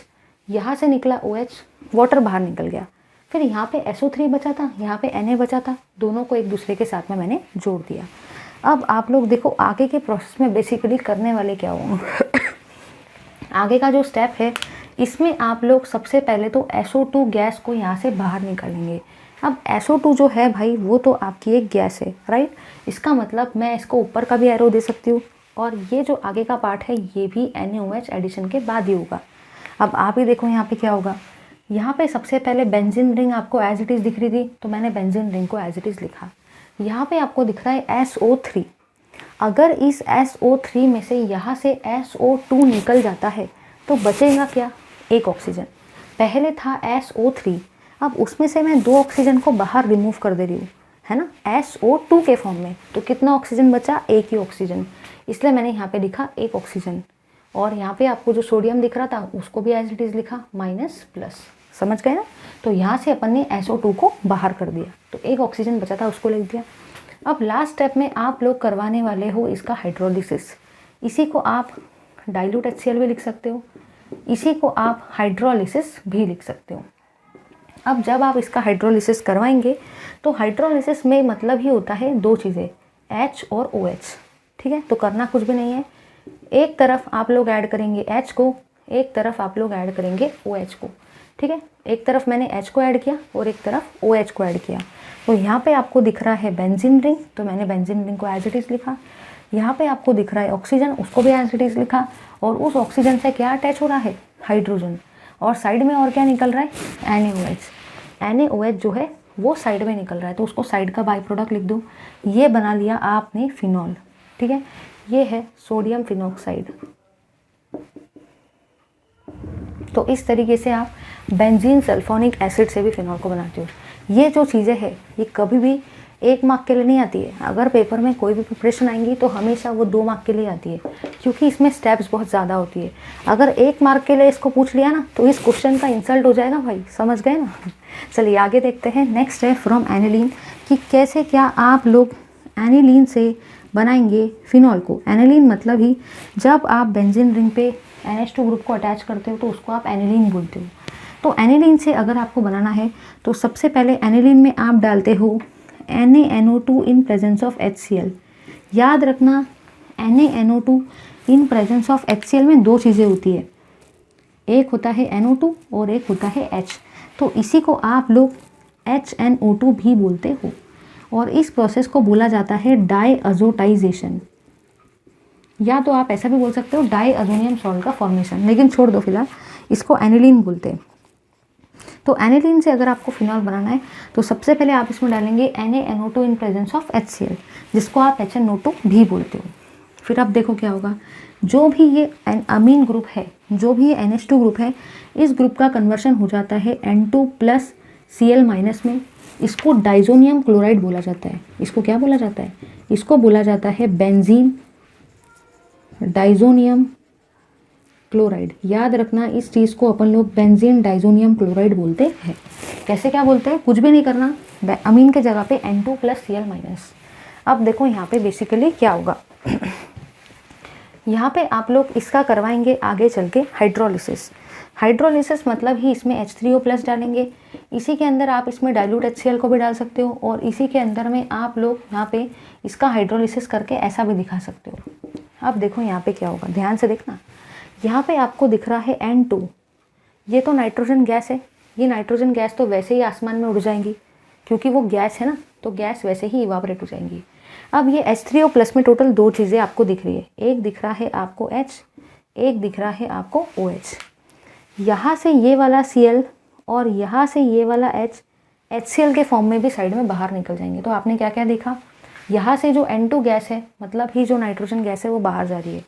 यहाँ से निकला OH, वाटर बाहर निकल गया। फिर यहाँ पे SO3 बचा था, यहाँ पे Na बचा था, दोनों को एक दूसरे के साथ में मैंने जोड़ दिया। अब आप लोग देखो आगे के प्रोसेस में बेसिकली करने वाले क्या होंगे। आगे का जो स्टेप है, इसमें आप लोग सबसे पहले तो SO2 गैस को यहाँ से बाहर निकालेंगे। अब SO2 जो है भाई, वो तो आपकी एक गैस है, राइट। इसका मतलब मैं इसको ऊपर का भी एरो दे सकती हूँ, और ये जो आगे का पार्ट है ये भी NaOH एडिशन के बाद ही होगा। अब आप ही देखो यहाँ पे क्या होगा, यहाँ पे सबसे पहले बेंजीन रिंग आपको एज इट इज़ दिख रही थी, तो मैंने बेंजीन रिंग को एज इट इज़ लिखा। यहाँ पे आपको दिख रहा है SO3। अगर इस SO3 में से यहाँ से SO2 निकल जाता है तो बचेगा क्या? एक ऑक्सीजन। पहले था SO3, अब उसमें से मैं 2 ऑक्सीजन को बाहर रिमूव कर दे रही हूँ, है ना, SO2 के फॉर्म में। तो कितना ऑक्सीजन बचा? एक ही ऑक्सीजन, इसलिए मैंने यहाँ पे लिखा एक ऑक्सीजन। और यहाँ पे आपको जो सोडियम दिख रहा था उसको भी एज इट इज़ लिखा, माइनस प्लस। समझ गए ना? तो यहाँ से अपन ने SO2 को बाहर कर दिया, तो एक ऑक्सीजन बचा था उसको लिख दिया। अब लास्ट स्टेप में आप लोग करवाने वाले हो इसका हाइड्रोलिसिस। इसी को आप डाइल्यूट HCl भी लिख सकते हो, इसी को आप हाइड्रोलिसिस भी लिख सकते हो। अब जब आप इसका हाइड्रोलिसिस करवाएंगे तो हाइड्रोलिसिस में मतलब ही होता है 2 चीज़ें, H और OH। ठीक है, तो करना कुछ भी नहीं है, एक तरफ आप लोग ऐड करेंगे H को, एक तरफ आप लोग ऐड करेंगे OH को। ठीक है, एक तरफ मैंने H को ऐड किया और एक तरफ OH को ऐड किया। तो यहाँ पे आपको दिख रहा है बेंजीन रिंग, तो मैंने बेंजीन रिंग को एज इट इज़ लिखा। यहाँ पे आपको दिख रहा है ऑक्सीजन, उसको भी एज इट इज़ लिखा। और उस ऑक्सीजन से क्या अटैच हो रहा है? हाइड्रोजन। और साइड में और क्या निकल रहा है? NaOH। NaOH जो है वो साइड में निकल रहा है, तो उसको साइड का बाई प्रोडक्ट लिख दो। ये बना लिया आपने फिनॉल। ठीक है, ये है सोडियम फिनॉक्साइड। तो इस तरीके से आप बेंजीन सल्फोनिक एसिड से भी फिनॉल को बनाते हो। ये जो चीज़ें हैं ये कभी भी 1 मार्क के लिए नहीं आती है। अगर पेपर में कोई भी प्रिपरेशन आएंगी तो हमेशा वो 2 मार्क के लिए आती है, क्योंकि इसमें स्टेप्स बहुत ज़्यादा होती है। अगर 1 मार्क के लिए इसको पूछ लिया ना तो इस क्वेश्चन का इंसल्ट हो जाएगा भाई, समझ गए ना? चलिए आगे देखते हैं। नेक्स्ट है फ्रॉम एनिलीन, कि कैसे क्या आप लोग एनिलीन से बनाएंगे फिनॉल को। एनिलीन मतलब ही जब आप बेंजीन रिंग पे NH2 ग्रुप को अटैच करते हो तो उसको आप एनिलीन बोलते हो। तो एनिलीन से अगर आपको बनाना है तो सबसे पहले एनिलीन में आप डालते हो NaNO2 in presence of HCl। याद रखना NaNO2 in presence of HCl में 2 चीज़ें होती है, एक होता है NO2 और एक होता है H। तो इसी को आप लोग HNO2 भी बोलते हो। और इस प्रोसेस को बोला जाता है डाईअज़ोटाइजेशन, या तो आप ऐसा भी बोल सकते हो डाईअज़ोनियम सॉल्ट का फॉर्मेशन, लेकिन छोड़ दो फिलहाल, इसको एनिलीन बोलते हैं। तो एनिलीन से अगर आपको फिनॉल बनाना है तो सबसे पहले आप इसमें डालेंगे NaNO2 in presence of HCl, जिसको आप HNO2 भी बोलते हो। फिर आप देखो क्या होगा, जो भी ये अमीन ग्रुप है, जो भी ये NH2 ग्रुप है, इस ग्रुप का कन्वर्शन हो जाता है N2+Cl- में। इसको डाइजोनियम क्लोराइड बोला जाता है। इसको क्या बोला जाता है? इसको बोला जाता है बेंजीन डाइजोनियम क्लोराइड। याद रखना इस चीज़ को अपन लोग बेंजीन डाइजोनियम क्लोराइड बोलते हैं। कैसे क्या बोलते हैं? कुछ भी नहीं करना, अमीन के जगह पे N2+Cl-। अब देखो यहाँ पे बेसिकली क्या होगा यहाँ पे आप लोग इसका करवाएंगे आगे चल के हाइड्रोलिसिस। हाइड्रोलिसिस मतलब ही इसमें H3O+ डालेंगे, इसी के अंदर आप इसमें डाइल्यूट HCl को भी डाल सकते हो, और इसी के अंदर में आप लोग यहाँ पे इसका हाइड्रोलिसिस करके ऐसा भी दिखा सकते हो। अब देखो यहाँ पे क्या होगा, ध्यान से देखना। यहाँ पे आपको दिख रहा है N2, ये तो नाइट्रोजन गैस है। ये नाइट्रोजन गैस तो वैसे ही आसमान में उड़ जाएंगी, क्योंकि वो गैस है ना, तो गैस वैसे ही इवापोरेट हो जाएंगी। अब ये H3O+ में टोटल 2 चीज़ें आपको दिख रही है, एक दिख रहा है आपको H, एक दिख रहा है आपको OH। यहाँ से ये वाला Cl और यहाँ से ये वाला H HCl के फॉर्म में भी साइड में बाहर निकल जाएंगे। तो आपने क्या क्या देखा, यहाँ से जो N2 गैस है, मतलब ही जो नाइट्रोजन गैस है, वो बाहर जा रही है।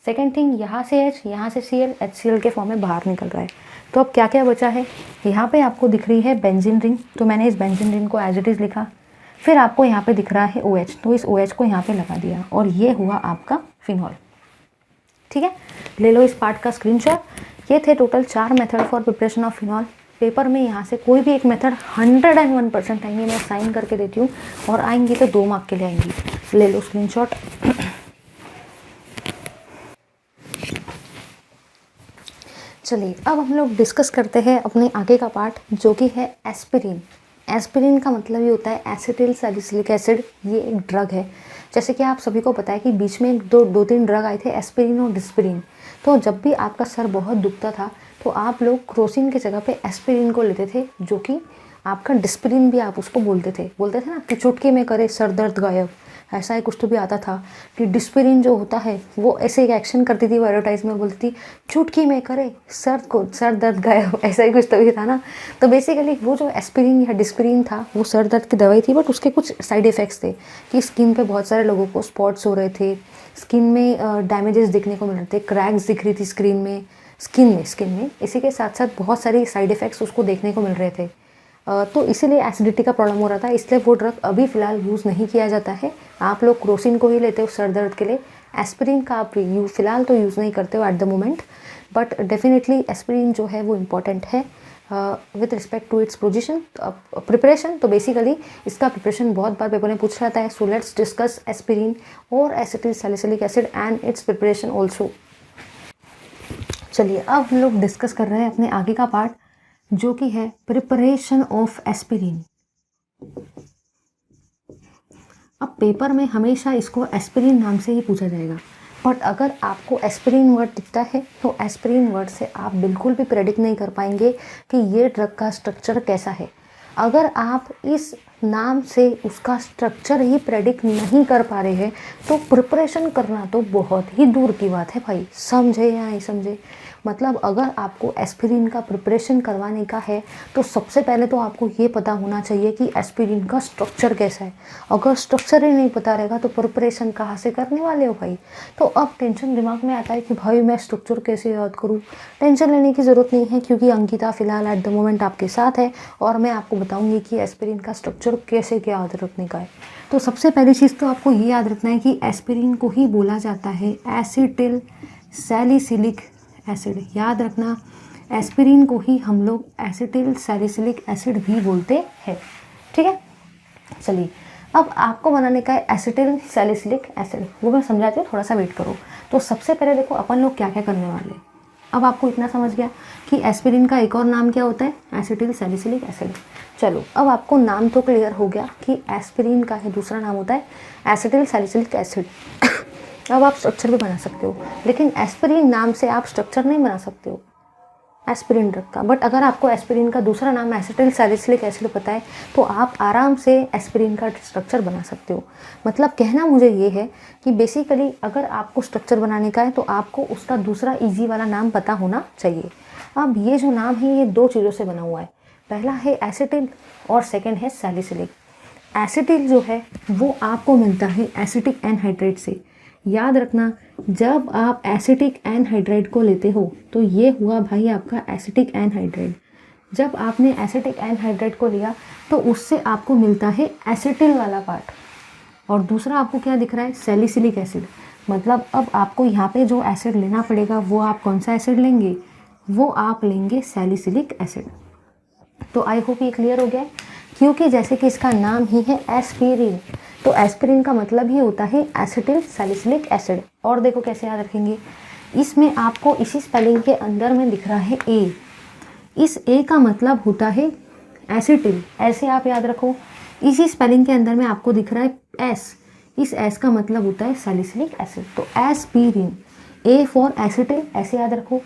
सेकेंड थिंग, यहाँ से H, यहाँ से Cl HCl के फॉर्म में बाहर निकल रहा है। तो अब क्या क्या बचा है, यहाँ पे आपको दिख रही है बेंजीन रिंग, तो मैंने इस बेंजीन रिंग को एज इट इज़ लिखा। फिर आपको यहाँ पे दिख रहा है OH, तो इस OH को यहाँ पे लगा दिया, और ये हुआ आपका फिनॉल। ठीक है, ले लो इस पार्ट का स्क्रीनशॉट। ये थे total 4 method for preparation of phenol. Paper में यहाँ से कोई भी एक मेथड 101% आएंगी, मैं साइन करके देती हूँ, और आएंगी तो 2 मार्क के लिए आएंगी। ले लो स्क्रीनशॉट। चलिए अब हम लोग डिस्कस करते हैं अपने आगे का पार्ट, जो कि है एस्पिरिन। एस्पिरिन का मतलब ये होता है एसिटिल सैलिसिलिक एसिड। ये एक ड्रग है, जैसे कि आप सभी को पता है कि बीच में दो तीन ड्रग आए थे, एस्पिरिन और डिस्पिरिन। तो जब भी आपका सर बहुत दुखता था तो आप लोग क्रोसिन की जगह पे एस्पिरिन को लेते थे, जो कि आपका डिस्पिरिन भी आप उसको बोलते थे ना, कि चुटकी में करे सर दर्द गायब, ऐसा ही कुछ तो भी आता था कि डिस्पिरिन जो होता है वो ऐसे एक एक्शन करती थी, वो एडवर्टाइज में बोलती थी चुटकी में करे सर दर्द गायब, ऐसा ही कुछ तो भी था ना। तो बेसिकली वो जो एस्पिरिन या डिस्पिरिन था वो सर दर्द की दवाई थी, बट उसके कुछ साइड इफ़ेक्ट्स थे कि स्किन पे बहुत सारे लोगों को स्पॉट्स हो रहे थे, स्किन में डैमेजेस दिखने को मिल रहे थे, क्रैक्स दिख रही थी स्किन में। इसी के साथ साथ बहुत सारी साइड इफ़ेक्ट्स उसको देखने को मिल रहे थे। तो इसीलिए एसिडिटी का प्रॉब्लम हो रहा था, इसलिए वो ड्रग अभी फ़िलहाल यूज़ नहीं किया जाता है। आप लोग क्रोसिन को ही लेते हो सर दर्द के लिए, एस्पिरिन का आप फ़िलहाल तो यूज़ नहीं करते हो at the moment, but definitely aspirin जो है वो इम्पॉर्टेंट है with respect to its preparation. तो बेसिकली इसका प्रिपरेशन बहुत बार पेपर में पूछ रहता है। सो लेट्स डिस्कस एस्पिरिन और acetyl salicylic acid and its preparation also. चलिए अब हम लोग डिस्कस कर रहे हैं अपने आगे का पार्ट, जो कि है प्रिपरेशन ऑफ एस्पिरिन। अब पेपर में हमेशा इसको एस्पिरिन नाम से ही पूछा जाएगा, बट अगर आपको एस्पिरिन वर्ड दिखता है तो एस्पिरिन वर्ड से आप बिल्कुल भी प्रेडिक्ट नहीं कर पाएंगे कि ये ड्रग का स्ट्रक्चर कैसा है। अगर आप इस नाम से उसका स्ट्रक्चर ही प्रेडिक्ट नहीं कर पा रहे हैं तो प्रिपरेशन करना तो बहुत ही दूर की बात है भाई, समझे या नहीं समझे। मतलब अगर आपको एस्पिरिन का प्रिपरेशन करवाने का है तो सबसे पहले तो आपको ये पता होना चाहिए कि एस्पिरिन का स्ट्रक्चर कैसा है। अगर स्ट्रक्चर ही नहीं पता रहेगा तो प्रिपरेशन कहाँ से करने वाले हो भाई। तो अब टेंशन दिमाग में आता है कि भाई मैं स्ट्रक्चर कैसे याद करूँ। टेंशन लेने की ज़रूरत नहीं है, क्योंकि अंकिता फ़िलहाल एट द मोमेंट आपके साथ है और मैं आपको बताऊँगी कि एस्पिरिन का स्ट्रक्चर कैसे क्या याद रखने का है। तो सबसे पहली चीज़ तो आपको ये याद रखना है कि एस्पिरिन को ही बोला जाता है एसिटिल सैलिसिलिक एसिड। याद रखना, एस्पिरिन को ही हम लोग एसिटिल सैलिसिलिक एसिड भी बोलते हैं, ठीक है। चलिए अब आपको बनाने का है एसिटिल सैलिसिलिक एसिड, वो मैं समझाती हूँ, थोड़ा सा वेट करो। तो सबसे पहले देखो अपन लोग क्या क्या करने वाले हैं। अब आपको इतना समझ गया कि एस्पिरिन का एक और नाम क्या होता है, एसिटिल सैलिसिलिक एसिड। चलो अब आपको नाम तो क्लियर हो गया कि एस्पिरिन का है दूसरा नाम होता है एसिटिल सैलिसिलिक एसिड। अब आप स्ट्रक्चर भी बना सकते हो, लेकिन एस्पिरिन नाम से आप स्ट्रक्चर नहीं बना सकते हो एस्पिरिन ड्रग का। बट अगर आपको एस्पिरिन का दूसरा नाम एसिटिल सैलिसिलिक एसिड पता है तो आप आराम से एस्पिरिन का स्ट्रक्चर बना सकते हो। मतलब कहना मुझे ये है कि बेसिकली अगर आपको स्ट्रक्चर बनाने का है तो आपको उसका दूसरा ईजी वाला नाम पता होना चाहिए। अब ये जो नाम है ये दो चीज़ों से बना हुआ है, पहला है एसिटिल और सेकेंड है सैलिसिलिक। एसिटिल जो है वो आपको मिलता है एसिटिक एनहाइड्रेट से। याद रखना, जब आप एसिटिक एनहाइड्राइड को लेते हो तो ये हुआ भाई आपका एसिटिक एनहाइड्राइड। जब आपने एसिटिक एनहाइड्राइड को लिया तो उससे आपको मिलता है एसिटिल वाला पार्ट, और दूसरा आपको क्या दिख रहा है, सैलिसिलिक एसिड। मतलब अब आपको यहाँ पे जो एसिड लेना पड़ेगा वो आप कौन सा एसिड लेंगे, वो आप लेंगे सैलिसिलिक एसिड। तो आई होप ये क्लियर हो गया, क्योंकि जैसे कि इसका नाम ही है एस्पिरिन, तो एस्पिरिन का मतलब ही होता है एसिटिल सैलिसिलिक एसिड। और देखो कैसे याद रखेंगे, इसमें आपको इसी स्पेलिंग के अंदर में दिख रहा है ए, इस ए का मतलब होता है एसिटिल, ऐसे आप याद रखो। इसी स्पेलिंग के अंदर में आपको दिख रहा है एस, इस एस का मतलब होता है सैलिसिलिक एसिड। तो एस्पिरिन, ए फॉर एसिटिल ऐसे याद रखो,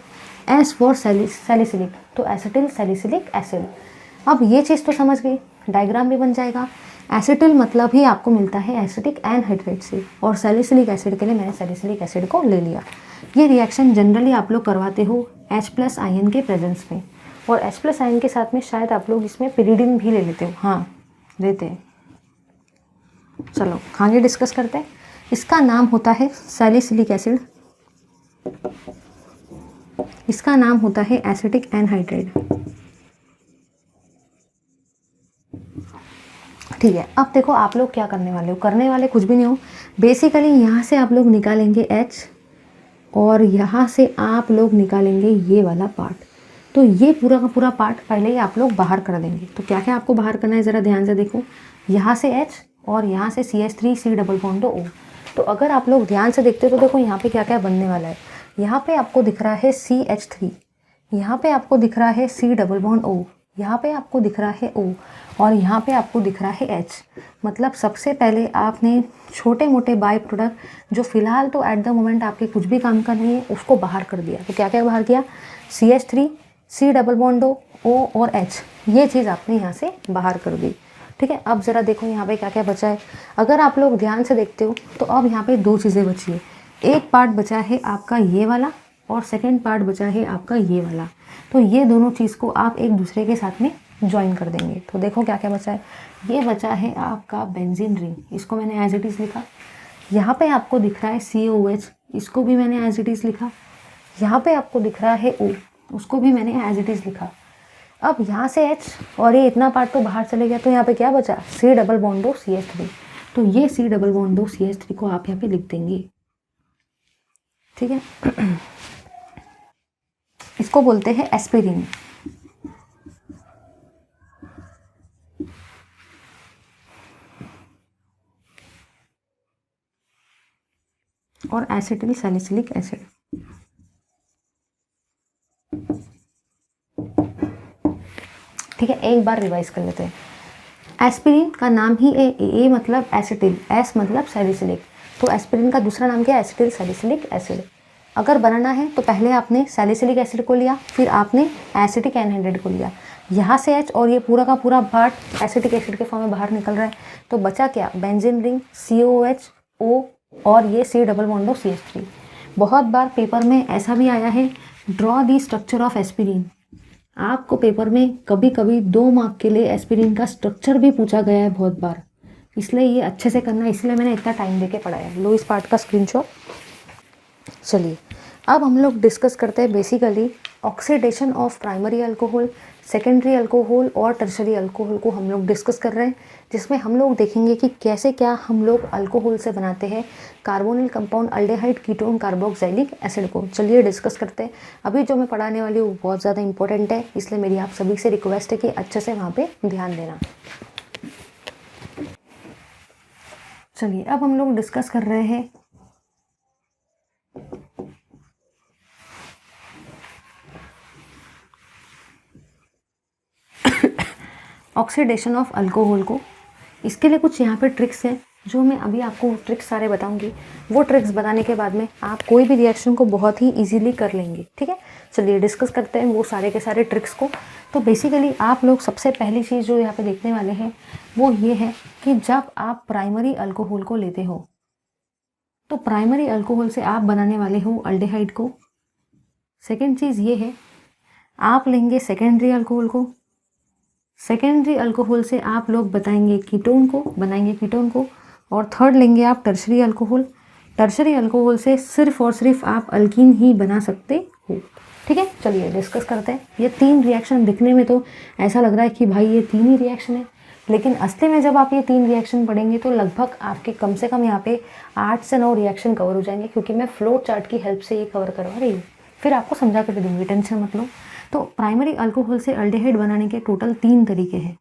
एस फॉर सैलिसिलिक, तो एसिटिल सैलिसिलिक एसिड। अब ये चीज़ तो समझ गई, डायग्राम भी बन जाएगा। एसिटिल मतलब ही आपको मिलता है एसिटिक एनहाइड्रेट से, और सैलिसिलिक एसिड के लिए मैंने सैलिसिलिक एसिड को ले लिया। ये रिएक्शन जनरली आप लोग करवाते हो H+ आयन के प्रेजेंस में, और H+ आयन के साथ में शायद आप लोग इसमें पिरिडिन भी ले लेते हो, हाँ लेते हैं। चलो आगे डिस्कस करते हैं। इसका नाम होता है सैलिसिलिक एसिड, इसका नाम होता है एसिटिक एनहाइड्राइड, ठीक है। अब देखो आप लोग क्या करने वाले हो, करने वाले कुछ भी नहीं हो, बेसिकली यहाँ से आप लोग निकालेंगे H और यहाँ से आप लोग निकालेंगे ये वाला पार्ट। तो ये पूरा का पूरा पार्ट पहले ही आप लोग बाहर कर देंगे। तो क्या क्या आपको बाहर करना है ज़रा ध्यान से देखो, यहाँ से H और यहाँ से CH3 डबल बॉन्ड O। तो अगर आप लोग ध्यान से देखते हो तो देखो यहाँ पे क्या क्या बनने वाला है। यहाँ पे आपको दिख रहा है CH3, यहाँ पे आपको दिख रहा है C डबल बॉन्ड O, यहाँ पे आपको दिख रहा है O, और यहाँ पे आपको दिख रहा है H। मतलब सबसे पहले आपने छोटे मोटे बाई प्रोडक्ट जो फ़िलहाल तो एट द मोमेंट आपके कुछ भी काम का नहीं है उसको बाहर कर दिया। तो क्या क्या बाहर किया, CH3, C double bond O और H, ये चीज़ आपने यहाँ से बाहर कर दी। ठीक है, अब ज़रा देखो यहाँ पे क्या क्या बचा है। अगर आप लोग ध्यान से देखते हो तो अब यहाँ पे दो चीज़ें बची है। एक पार्ट बचा है आपका ये वाला और सेकेंड पार्ट बचा है आपका ये वाला। तो ये दोनों चीज़ को आप एक दूसरे के साथ में ज्वाइन कर देंगे। तो देखो क्या क्या बचा है। ये बचा है आपका बेंजीन रिंग, इसको मैंने एज इट इज़ लिखा। यहाँ पे आपको दिख रहा है COOH, इसको भी मैंने एज इट इज़ लिखा। यहाँ पे आपको दिख रहा है O, उसको भी मैंने एज इट इज़ लिखा। अब यहाँ से H और ये इतना पार्ट तो बाहर चले गया, तो यहाँ पे क्या बचा, C double bond O CH3। तो ये C double bond O CH3 को आप यहाँ पे लिख देंगे। ठीक है, इसको बोलते हैं एस्पिरिन। और एसिटिल सैलिसिलिक एसिड। ठीक है, एक बार रिवाइज कर लेते हैं। एस्पिरिन का नाम ही ए मतलब एसिटिल, एस मतलब सैलिसिलिक, तो एस्पिरिन का दूसरा नाम क्या है, एसिटिल सैलिसिलिक एसिड। अगर बनाना है तो पहले आपने सैलिसिलिक एसिड को लिया, फिर आपने एसिटिक एनहाइड्रेट को लिया। यहाँ से H और ये पूरा का पूरा पार्ट एसिटिक एसिड के फॉर्म में बाहर निकल रहा है, तो बचा क्या, बेंजीन रिंग, COOH, O और ये C double bond O CH3। बहुत बार पेपर में ऐसा भी आया है, draw the structure of aspirin. आपको पेपर में कभी कभी 2 मार्क के लिए एस्पिरिन का स्ट्रक्चर भी पूछा गया है बहुत बार, इसलिए ये अच्छे से करना, इसलिए मैंने इतना टाइम देके पढ़ाया है। लो इस पार्ट का स्क्रीनशॉट। चलिए अब हम लोग डिस्कस करते हैं basically oxidation of primary alcohol, secondary alcohol और टर्शरी अल्कोहल को हम लोग डिस्कस कर रहे हैं, जिसमें हम लोग देखेंगे कि कैसे क्या हम लोग अल्कोहल से बनाते हैं carbonyl compound aldehyde ketone carboxylic acid को। चलिए डिस्कस करते हैं। अभी जो मैं पढ़ाने वाली हूँ बहुत ज़्यादा इंपॉर्टेंट है, इसलिए मेरी आप सभी से रिक्वेस्ट है कि अच्छे से वहाँ पे ध्यान देना। चलिए अब हम लोग डिस्कस कर रहे हैं ऑक्सीडेशन ऑफ अल्कोहल को। इसके लिए कुछ यहाँ पे ट्रिक्स हैं, जो मैं अभी आपको ट्रिक्स सारे बताऊंगी। वो ट्रिक्स बताने के बाद में आप कोई भी रिएक्शन को बहुत ही इजीली कर लेंगे। ठीक है, चलिए डिस्कस करते हैं वो सारे के सारे ट्रिक्स को। तो बेसिकली आप लोग सबसे पहली चीज़ जो यहाँ पे देखने वाले हैं वो ये है कि जब आप प्राइमरी अल्कोहल को लेते हो तो प्राइमरी अल्कोहल से आप बनाने वाले हो अल्डेहाइड को। सेकेंड चीज़ ये है, आप लेंगे सेकेंडरी अल्कोहल को। सेकेंडरी अल्कोहल से आप लोग बनाएंगे कीटोन को। और थर्ड लेंगे आप टर्शरी अल्कोहल। टर्शरी अल्कोहल से सिर्फ और सिर्फ आप अल्कीन ही बना सकते हो। ठीक है, चलिए डिस्कस करते हैं। ये 3 रिएक्शन दिखने में तो ऐसा लग रहा है कि भाई ये 3 ही रिएक्शन है, लेकिन असली में जब आप ये 3 रिएक्शन पढ़ेंगे तो लगभग आपके कम से कम यहाँ पे 8 से 9 रिएक्शन कवर हो जाएंगे, क्योंकि मैं फ्लो चार्ट की हेल्प से ये कवर करवा रही हूँ। फिर आपको समझा कर दूंगी, टेंशन मत लो। तो प्राइमरी अल्कोहल से अल्डेहाइड बनाने के टोटल 3 तरीके हैं।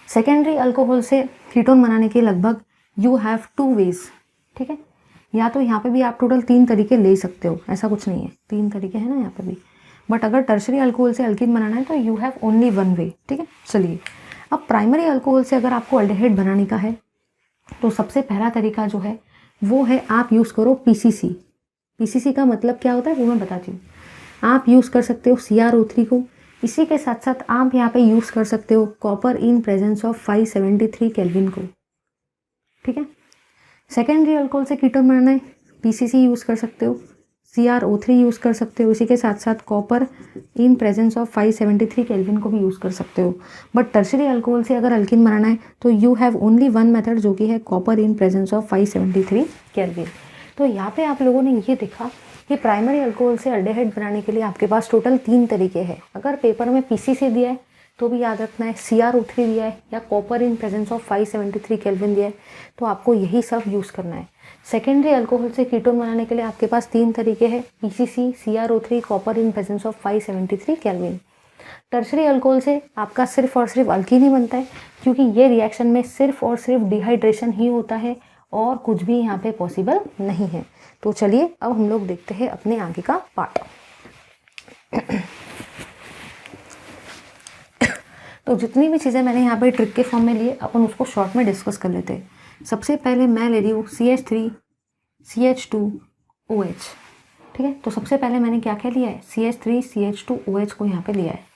सेकेंडरी अल्कोहल से कीटोन बनाने के लगभग यू हैव 2 वेज। ठीक है, या तो यहाँ पे भी आप टोटल 3 तरीके ले सकते हो, ऐसा कुछ नहीं है, 3 तरीके हैं ना यहाँ पे भी। बट अगर टर्शरी अल्कोहल से अल्कीन बनाना है तो यू हैव ओनली 1 वे। ठीक है, चलिए अब प्राइमरी अल्कोहल से अगर आपको अल्डेहाइड बनाने का है तो सबसे पहला तरीका जो है वो है आप यूज़ करो PCC। PCC का मतलब क्या होता है वो मैं बताती हूँ। आप यूज़ कर सकते हो CrO3 को। इसी के साथ साथ आप यहाँ पे यूज़ कर सकते हो copper in presence of 573 kelvin को। ठीक है, सेकेंडरी अल्कोहल से कीटोन बनाना है, PCC यूज़ कर सकते हो, CrO3 यूज़ कर सकते हो, इसी के साथ साथ copper in presence of 573 kelvin को भी यूज़ कर सकते हो। बट टर्शरी अल्कोहल से अगर अल्कीन बनाना है तो यू हैव ओनली 1 मेथड, जो कि है copper in presence of 573 kelvin. तो यहाँ पे आप लोगों ने ये देखा कि प्राइमरी अल्कोहल से अल्डेहाइड बनाने के लिए आपके पास टोटल 3 तरीके हैं। अगर पेपर में PCC दिया है तो भी याद रखना है, CrO3 दिया है या copper in presence of 573 kelvin दिया है, तो आपको यही सब यूज़ करना है। सेकेंडरी अल्कोहल से कीटोन बनाने के लिए आपके पास 3 तरीके हैं, PCC, CrO3, copper in presence of 573 kelvin. Tertiary alcohol से आपका सिर्फ और सिर्फ अल्कीन ही बनता है, क्योंकि ये रिएक्शन में सिर्फ और सिर्फ डिहाइड्रेशन ही होता है और कुछ भी यहाँ पे पॉसिबल नहीं है। तो चलिए अब हम लोग देखते हैं अपने आगे का पार्ट। तो जितनी भी चीज़ें मैंने यहाँ पे ट्रिक के फॉर्म में लिए अपन उसको शॉर्ट में डिस्कस कर लेते हैं। सबसे पहले मैं ले रही हूँ CH3 CH2OH। ठीक है, तो सबसे पहले मैंने क्या क्या लिया है, CH3 CH2OH को यहाँ पे लिया है।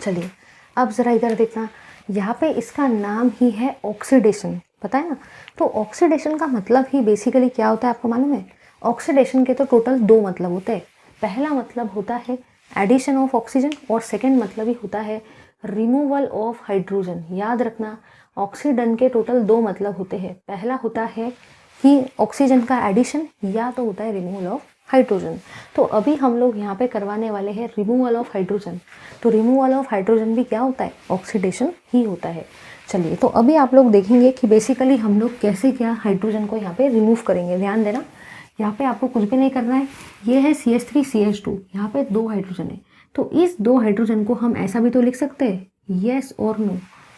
चलिए अब ज़रा इधर देखना, यहाँ पे इसका नाम ही है ऑक्सीडेशन, पता है ना। तो ऑक्सीडेशन का मतलब ही बेसिकली क्या होता है आपको मालूम है? ऑक्सीडेशन के तो टोटल दो मतलब होते हैं। पहला मतलब होता है एडिशन ऑफ ऑक्सीजन और सेकंड मतलब ही होता है रिमूवल ऑफ हाइड्रोजन। याद रखना, ऑक्सीडन के टोटल दो मतलब होते हैं। पहला होता है कि ऑक्सीजन का एडिशन या तो होता है रिमूवल ऑफ हाइड्रोजन। तो अभी हम लोग यहाँ पे करवाने वाले हैं रिमूवल ऑफ हाइड्रोजन। तो रिमूवल ऑफ हाइड्रोजन भी क्या होता है? ऑक्सीडेशन ही होता है। चलिए तो अभी आप लोग देखेंगे कि बेसिकली हम लोग कैसे क्या हाइड्रोजन को यहाँ पे रिमूव करेंगे। ध्यान देना, यहाँ पे आपको कुछ भी नहीं करना है। ये है CH3 CH2, यहाँ पे दो हाइड्रोजन है। तो इस दो हाइड्रोजन को हम ऐसा भी तो लिख सकते हैं, येस और नो,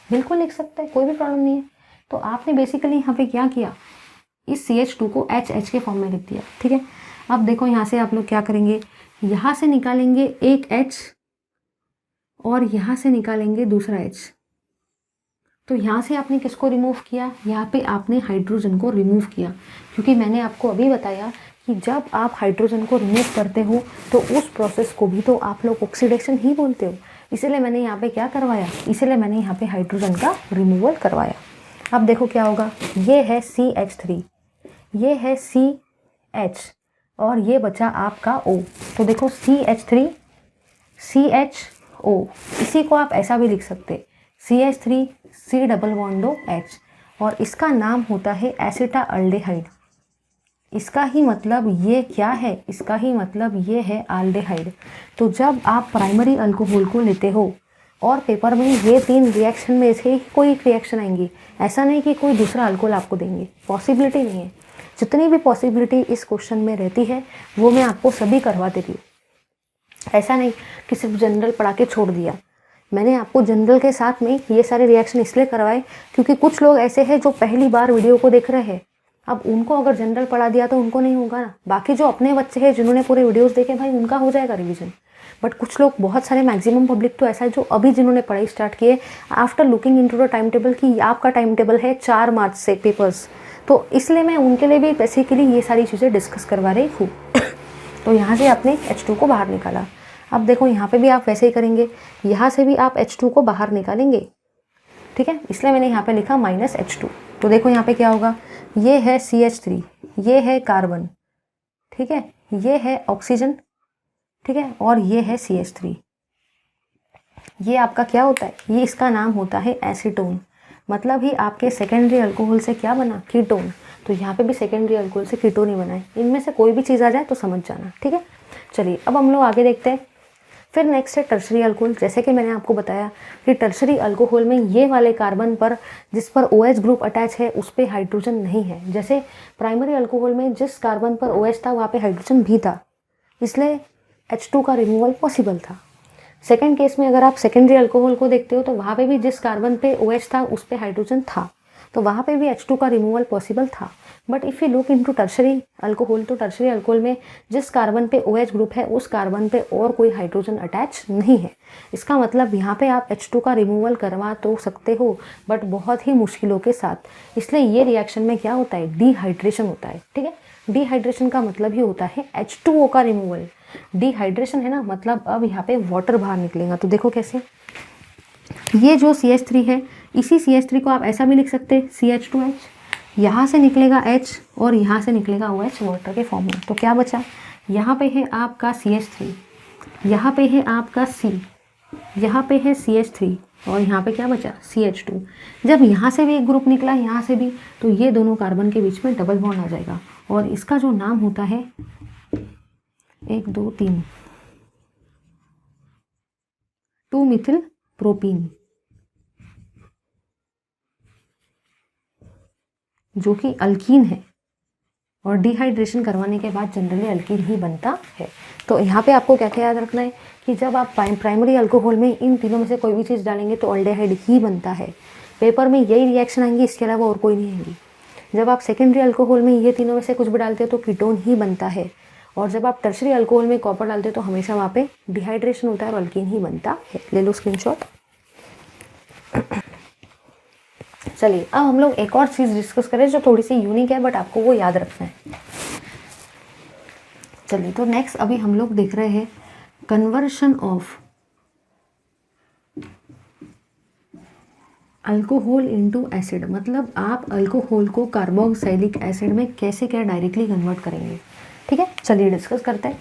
बिल्कुल लिख सकते हैं, कोई भी प्रॉब्लम नहीं है। तो आपने बेसिकली यहाँ पे क्या किया, इस CH2 को HH के फॉर्म में लिख दिया, ठीक है। अब देखो यहाँ से आप लोग क्या करेंगे, यहाँ से निकालेंगे एक H और यहाँ से निकालेंगे दूसरा H। तो यहाँ से आपने किसको रिमूव किया? यहाँ पे आपने हाइड्रोजन को रिमूव किया, क्योंकि मैंने आपको अभी बताया कि जब आप हाइड्रोजन को रिमूव करते हो तो उस प्रोसेस को भी तो आप लोग ऑक्सीडेशन ही बोलते हो। इसीलिए मैंने यहाँ पे क्या करवाया, इसीलिए मैंने यहाँ पे हाइड्रोजन का रिमूवल करवाया। अब देखो क्या होगा, ये है CH3, ये है CH और ये बचा आपका O। तो देखो CH3 CHO, इसी को आप ऐसा भी लिख सकते CH3 C डबल बॉन्डो H, और इसका नाम होता है एसिटाल्डेहाइड। इसका ही मतलब ये क्या है, इसका ही मतलब ये है एल्डेहाइड। तो जब आप प्राइमरी अल्कोहल को लेते हो और पेपर में ये तीन रिएक्शन में से ही कोई एक रिएक्शन आएंगी, ऐसा नहीं कि कोई दूसरा अल्कोहल आपको देंगे, पॉसिबिलिटी नहीं है। जितनी भी पॉसिबिलिटी इस क्वेश्चन में रहती है वो मैं आपको सभी करवा देती हूँ। ऐसा नहीं कि सिर्फ जनरल पढ़ा के छोड़ दिया। मैंने आपको जनरल के साथ में ये सारे रिएक्शन इसलिए करवाए क्योंकि कुछ लोग ऐसे हैं जो पहली बार वीडियो को देख रहे हैं। अब उनको अगर जनरल पढ़ा दिया तो उनको नहीं होगा ना। बाकी जो अपने बच्चे हैं जिन्होंने पूरे वीडियोस देखे, भाई उनका हो जाएगा रिवीजन। बट कुछ लोग, बहुत सारे मैक्सिमम पब्लिक तो ऐसा है जो अभी जिन्होंने पढ़ाई स्टार्ट किए after looking into the time table कि आपका टाइम टेबल है 4 मार्च से पेपर्स, तो इसलिए मैं उनके लिए भी बेसिकली ये सारी चीज़ें डिस्कस करवा रही हूँ। तो यहाँ से आपने H2 को बाहर निकाला। अब देखो यहाँ पे भी आप वैसे ही करेंगे, यहाँ से भी आप H2 को बाहर निकालेंगे, ठीक है। इसलिए मैंने यहाँ पे लिखा -H2। तो देखो यहाँ पे क्या होगा, ये है CH3, ये है कार्बन, ठीक है, ये है ऑक्सीजन, ठीक है, और ये है CH3। ये आपका क्या होता है, ये इसका नाम होता है एसीटोन। मतलब ही आपके सेकेंडरी अल्कोहल से क्या बना, कीटोन। तो यहाँ पे भी सेकेंडरी अल्कोहल से कीटोन ही बना है। इनमें से कोई भी चीज़ आ जाए तो समझ जाना, ठीक है। चलिए अब हम लोग आगे देखते हैं। फिर नेक्स्ट है टर्शरी अल्कोहल। जैसे कि मैंने आपको बताया कि टर्शरी अल्कोहल में ये वाले कार्बन पर जिस पर OH ग्रुप अटैच है उस पर हाइड्रोजन नहीं है। जैसे प्राइमरी अल्कोहल में जिस कार्बन पर OH था वहाँ पे हाइड्रोजन भी था, इसलिए H2 का रिमूवल पॉसिबल था। सेकेंड केस में अगर आप सेकेंडरी अल्कोहल को देखते हो तो वहाँ पे भी जिस कार्बन पे OH था उस पर हाइड्रोजन था, तो वहाँ पे भी H2 का रिमूवल पॉसिबल था। But if you look into tertiary alcohol, तो टर्शरी अल्कोहल में जिस कार्बन पे OH ग्रुप है उस कार्बन पे और कोई हाइड्रोजन अटैच नहीं है। इसका मतलब यहाँ पे आप H2 का रिमूवल करवा तो सकते हो बट बहुत ही मुश्किलों के साथ। इसलिए ये रिएक्शन में क्या होता है, डिहाइड्रेशन होता है, ठीक है। डिहाइड्रेशन का मतलब ही होता है H2O का रिमूवल। डिहाइड्रेशन है ना, मतलब अब यहाँ पे वाटर बाहर निकलेगा। तो देखो कैसे, ये जो CH3 है, इसी CH3 को आप ऐसा भी लिख सकते हैं CH2H, यहाँ से निकलेगा H और यहाँ से निकलेगा OH वाटर के फॉर्म में। तो क्या बचा, यहाँ पे है आपका CH3, यहाँ पे है आपका C, यहाँ पे है CH3 और यहाँ पे क्या बचा CH2। जब यहाँ से भी एक ग्रुप निकला, यहाँ से भी, तो ये दोनों कार्बन के बीच में डबल बॉन्ड आ जाएगा और इसका जो नाम होता है 1 2 3 2 मिथिल प्रोपीन, जो कि अल्कीन है और डिहाइड्रेशन करवाने के बाद जनरली अल्कीन ही बनता है। तो यहाँ पे आपको क्या क्या याद रखना है कि जब आप प्राइमरी अल्कोहल में इन तीनों में से कोई भी चीज़ डालेंगे तो अल्डेहाइड ही बनता है। पेपर में यही रिएक्शन आएंगी, इसके अलावा और कोई नहीं आएंगी। जब आप सेकेंडरी अल्कोहल में ये तीनों में से कुछ भी डालते हो तो कीटोन ही बनता है, और जब आप टर्शरी अल्कोहल में कॉपर डालते हो तो हमेशा वहाँ पे डिहाइड्रेशन होता है और अल्कीन ही बनता है। ले लो स्क्रीनशॉट। चलिए अब हम लोग एक और चीज़ डिस्कस करें जो थोड़ी सी यूनिक है बट आपको वो याद रखना है। चलिए तो नेक्स्ट अभी हम लोग देख रहे हैं conversion of alcohol into acid, मतलब आप अल्कोहल को कार्बोक्सिलिक एसिड में कैसे क्या डायरेक्टली कन्वर्ट करेंगे। ठीक है, चलिए डिस्कस करते हैं।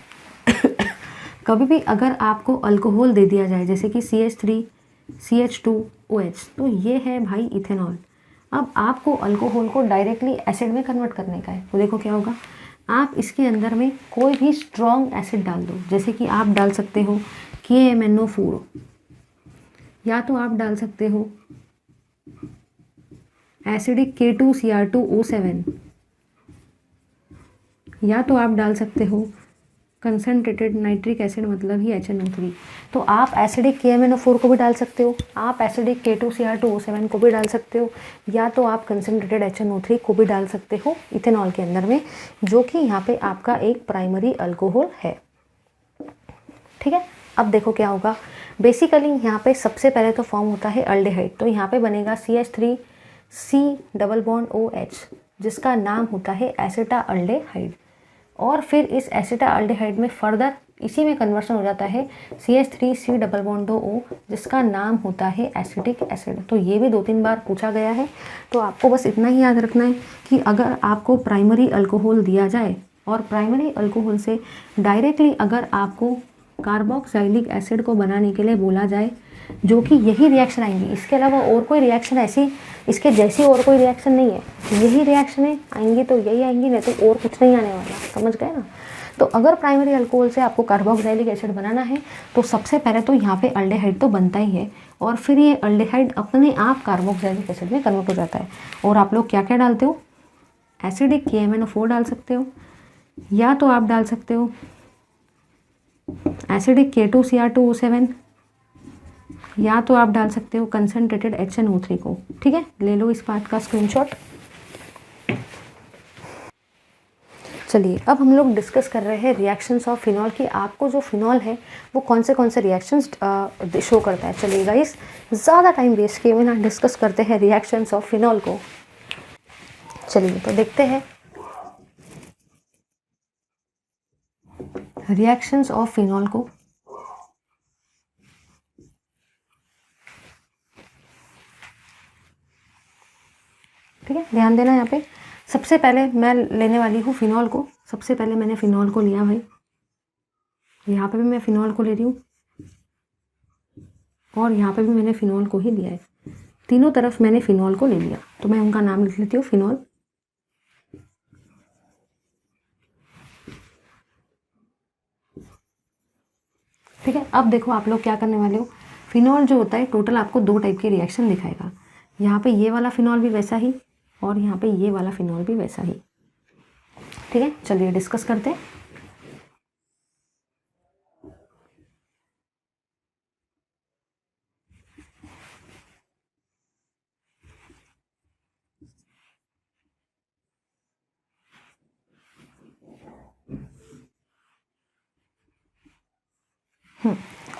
कभी भी अगर आपको अल्कोहल दे दिया जाए जैसे कि CH3 CH2OH, तो ये है भाई इथेनॉल। अब आपको अल्कोहल को डायरेक्टली एसिड में कन्वर्ट करने का है, तो देखो क्या होगा। आप इसके अंदर में कोई भी स्ट्रॉन्ग एसिड डाल दो, जैसे कि आप डाल सकते हो KMNO4, या तो आप डाल सकते हो एसिडिक K2Cr2O7, या तो आप डाल सकते हो कंसनट्रेटेड नाइट्रिक एसिड मतलब ही HNO3। तो आप एसिडिक KMNO4 को भी डाल सकते हो, आप एसिडिक K2Cr2O7 को भी डाल सकते हो, या तो आप कंसनट्रेटेड HNO3 को भी डाल सकते हो इथेनॉल के अंदर में, जो कि यहाँ पे आपका एक प्राइमरी अल्कोहल है। ठीक है, अब देखो क्या होगा। बेसिकली यहाँ पे सबसे पहले तो फॉर्म होता है अल्डेहाइड, तो यहाँ पे बनेगा CH3C⋯OH, जिसका नाम होता है एसिटाल्डेहाइड। और फिर इस एसिटाल्डेहाइड में फर्दर इसी में कन्वर्सन हो जाता है CH3C⋯O, जिसका नाम होता है एसिटिक एसिड। तो ये भी 2-3 बार पूछा गया है, तो आपको बस इतना ही याद रखना है कि अगर आपको प्राइमरी अल्कोहल दिया जाए और प्राइमरी अल्कोहल से डायरेक्टली अगर आपको कार्बोक्सिलिक एसिड को बनाने के लिए बोला जाए, जो कि यही रिएक्शन आएंगी, इसके अलावा और कोई रिएक्शन ऐसी इसके जैसी और कोई रिएक्शन नहीं है, यही रिएक्शनें आएंगी तो यही आएंगी, नहीं तो और कुछ नहीं आने वाला। समझ गए ना। तो अगर प्राइमरी अल्कोहल से आपको कार्बोक्सिलिक एसिड बनाना है तो सबसे पहले तो यहाँ पे अल्डेहाइड तो बनता ही है, और फिर ये अल्डेहाइड अपने आप कार्बोक्सिलिक एसिड में कन्वर्ट हो जाता है। और आप लोग क्या क्या डालते हो, एसिडिक KMNO4 डाल सकते हो, या तो आप डाल सकते हो एसिडिक K2Cr2O7, या तो आप डाल सकते हो कंसनट्रेटेड HNO3 को। ठीक है, ले लो इस बात का स्क्रीनशॉट। चलिए अब हम लोग डिस्कस कर रहे हैं रिएक्शंस ऑफ फिनॉल की, आपको जो फिनॉल है वो कौन से रिएक्शंस शो करता है। चलिए गाइस, ज़्यादा टाइम वेस्ट किए बिना डिस्कस करते हैं रिएक्शंस ऑफ फिनॉल को। चलिए तो देखते हैं रिएक्शंस ऑफ फिनॉल को। ठीक है, ध्यान देना यहाँ पे। सबसे पहले मैं लेने वाली हूँ फिनॉल को। सबसे पहले मैंने फिनॉल को लिया भाई, यहाँ पे भी मैं फिनॉल को ले रही हूँ और यहाँ पे भी मैंने फिनॉल को ही लिया है। तीनों तरफ मैंने फिनॉल को ले लिया, तो मैं उनका नाम लिख लेती हूँ फिनॉल। ठीक है, अब देखो आप लोग क्या करने वाले हो। फिनॉल जो होता है टोटल आपको 2 टाइप के रिएक्शन दिखाएगा। यहाँ पे ये वाला फिनॉल भी वैसा ही, और यहाँ पे ये वाला फिनॉल भी वैसा ही। ठीक है, चलिए डिस्कस करते हैं।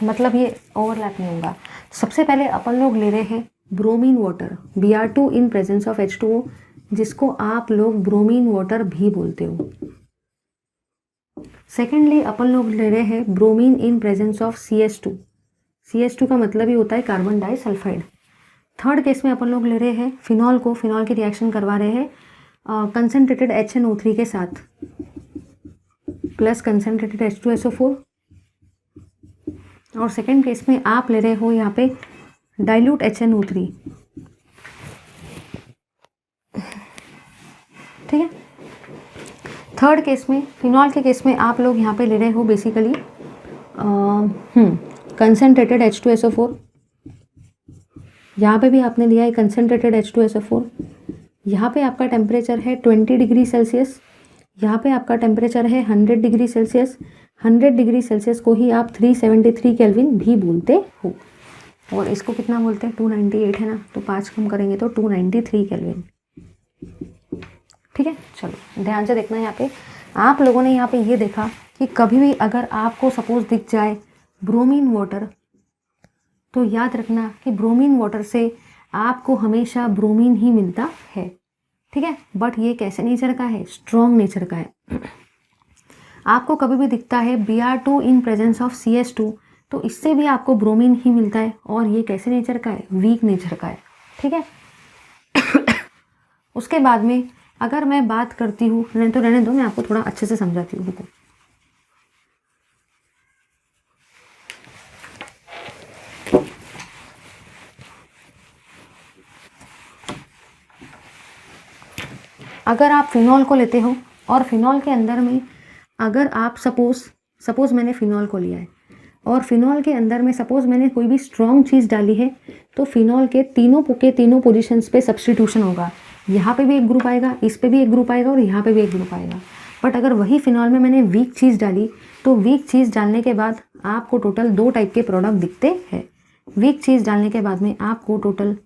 मतलब ये ओवरलैप नहीं होगा। सबसे पहले अपन लोग ले रहे हैं bromine water, Br2 in presence of H2O, जिसको आप लोग ब्रोमीन वाटर भी बोलते हो। सेकेंडली अपन लोग ले रहे हैं bromine in presence of CH2। CH2 का मतलब ही होता है कार्बन डाइसल्फाइड। थर्ड केस में अपन लोग ले रहे हैं फिनॉल को, फिनॉल की रिएक्शन करवा रहे हैं कंसनट्रेटेड HNO3 के साथ प्लस कंसनट्रेटेड H2SO4। और सेकेंड केस में आप ले रहे हो यहाँ पे डाइल्यूट HNO3। ठीक है, थर्ड केस में फिनॉल के केस में आप लोग यहाँ पे ले रहे हो बेसिकली कंसनट्रेटेड H2SO4। यहाँ पे भी आपने लिया है कंसनट्रेटेड H2SO4। यहाँ पे आपका टेम्परेचर है 20 डिग्री सेल्सियस, यहाँ पे आपका टेम्परेचर है 100 डिग्री सेल्सियस। 100 डिग्री सेल्सियस को ही आप 373 केल्विन भी बोलते हो। और इसको कितना बोलते हैं, 298 है ना, तो 5 कम करेंगे तो 293 केल्विन। ठीक है, चलो ध्यान से देखना। यहाँ पे आप लोगों ने यहाँ पे ये देखा कि कभी भी अगर आपको सपोज दिख जाए ब्रोमीन वाटर, तो याद रखना कि ब्रोमीन वाटर से आपको हमेशा ब्रोमीन ही मिलता है। ठीक है, बट ये कैसे नेचर का है, स्ट्रॉन्ग नेचर का है। आपको कभी भी दिखता है Br2 in presence of CH2, तो इससे भी आपको ब्रोमीन ही मिलता है, और ये कैसे नेचर का है, वीक नेचर का है। ठीक है। उसके बाद में अगर मैं बात करती हूँ, रहने दो, मैं आपको थोड़ा अच्छे से समझाती हूँ। रुको, अगर आप फिनॉल को लेते हो और फिनॉल के अंदर में अगर आप सपोज मैंने फिनॉल को लिया है और फिनॉल के अंदर में सपोज मैंने कोई भी स्ट्रॉन्ग चीज़ डाली है, तो फिनॉल के तीनों पोजीशंस पे सब्स्टिट्यूशन होगा। यहाँ पे भी एक ग्रुप आएगा, इस पे भी एक ग्रुप आएगा और यहाँ पे भी एक ग्रुप आएगा। बट अगर वही फिनॉल में मैंने वीक चीज़ डाली, तो वीक चीज़ डालने के बाद आपको टोटल 2 टाइप के प्रोडक्ट दिखते हैं। वीक चीज़ डालने के बाद में आपको टोटल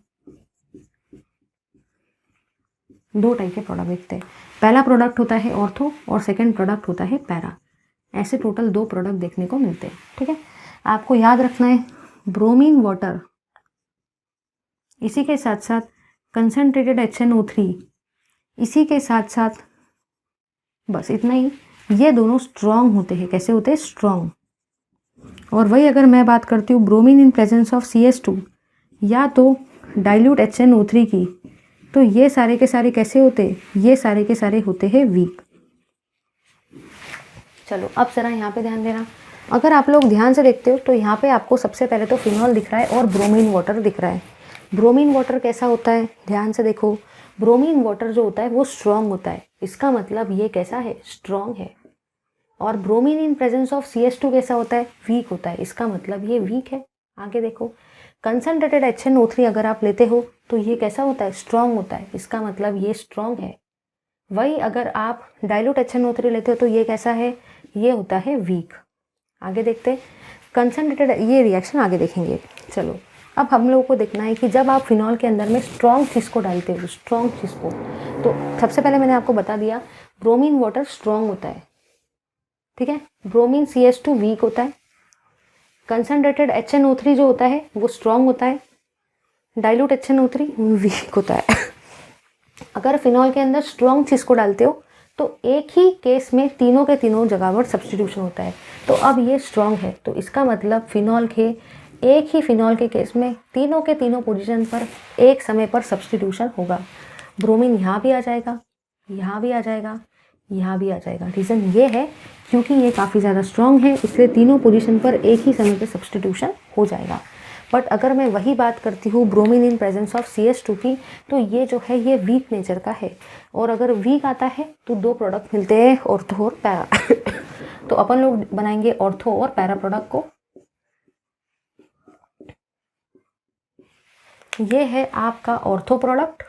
2 टाइप के प्रोडक्ट दिखते हैं। पहला प्रोडक्ट होता है ऑर्थो और सेकंड प्रोडक्ट होता है पैरा। ऐसे टोटल 2 प्रोडक्ट देखने को मिलते हैं। ठीक है, आपको याद रखना है ब्रोमीन वाटर, इसी के साथ साथ कंसनट्रेटेड HNO3, इसी के साथ साथ बस इतना ही। ये दोनों स्ट्रॉन्ग होते हैं। कैसे होते हैं? स्ट्रॉन्ग। और वही अगर मैं बात करती हूँ bromine in presence of CS2 या तो डाइल्यूट HNO3 की, तो ये सारे के सारे कैसे होते? ये सारे के सारे होते हैं वीक। चलो अब जरा यहाँ पे ध्यान देना। अगर आप लोग ध्यान से देखते हो तो यहाँ पे आपको सबसे पहले तो फिनॉल दिख रहा है और ब्रोमीन वाटर दिख रहा है। ब्रोमीन वाटर कैसा होता है? ध्यान से देखो, ब्रोमीन वाटर जो होता है वो स्ट्रॉन्ग होता है। इसका मतलब ये कैसा है? स्ट्रॉन्ग है। और bromine in presence of CS2 कैसा होता है? वीक होता है। इसका मतलब ये वीक है। आगे देखो, कंसनट्रेटेड HNO3 अगर आप लेते हो तो ये कैसा होता है? स्ट्रॉन्ग होता है। इसका मतलब ये स्ट्रॉन्ग है। वही अगर आप डाइल्यूट HNO3 लेते हो तो ये कैसा है? ये होता है वीक। आगे देखते हैं कंसनट्रेटेड, ये रिएक्शन आगे देखेंगे। चलो अब हम लोगों को देखना है कि जब आप फिनॉल के अंदर में स्ट्रॉन्ग चीज़ को डालते हो, स्ट्रॉन्ग चीज़ को, तो सबसे पहले मैंने आपको बता दिया ब्रोमीन वाटर स्ट्रॉन्ग होता है। ठीक है, ब्रोमीन CS2 वीक होता है, कंसनट्रेटेड HNO3 जो होता है वो स्ट्रॉन्ग होता है, डाइल्यूट HNO3 वीक होता है। अगर फिनॉल के अंदर स्ट्रॉन्ग चीज़ को डालते हो तो एक ही केस में तीनों के तीनों जगह पर सब्स्टिट्यूशन होता है। तो अब ये स्ट्रॉन्ग है, तो इसका मतलब फिनॉल के एक ही फिनॉल के केस में तीनों के तीनों पोजीशन पर एक समय पर सब्स्टिट्यूशन होगा। ब्रोमीन यहाँ भी आ जाएगा, यहाँ भी आ जाएगा, यहाँ भी आ जाएगा। रीज़न ये है क्योंकि ये काफ़ी ज़्यादा स्ट्रॉन्ग है, इसलिए तीनों पोजीशन पर एक ही समय पर सब्स्टिट्यूशन हो जाएगा। बट अगर मैं वही बात करती हूँ bromine in presence of CS2 की, तो ये जो है ये वीक नेचर का है। और अगर वीक आता है तो 2 प्रोडक्ट मिलते हैं, ऑर्थो और पैरा। तो अपन लोग बनाएंगे ऑर्थो और पैरा प्रोडक्ट को। ये है आपका ऑर्थो प्रोडक्ट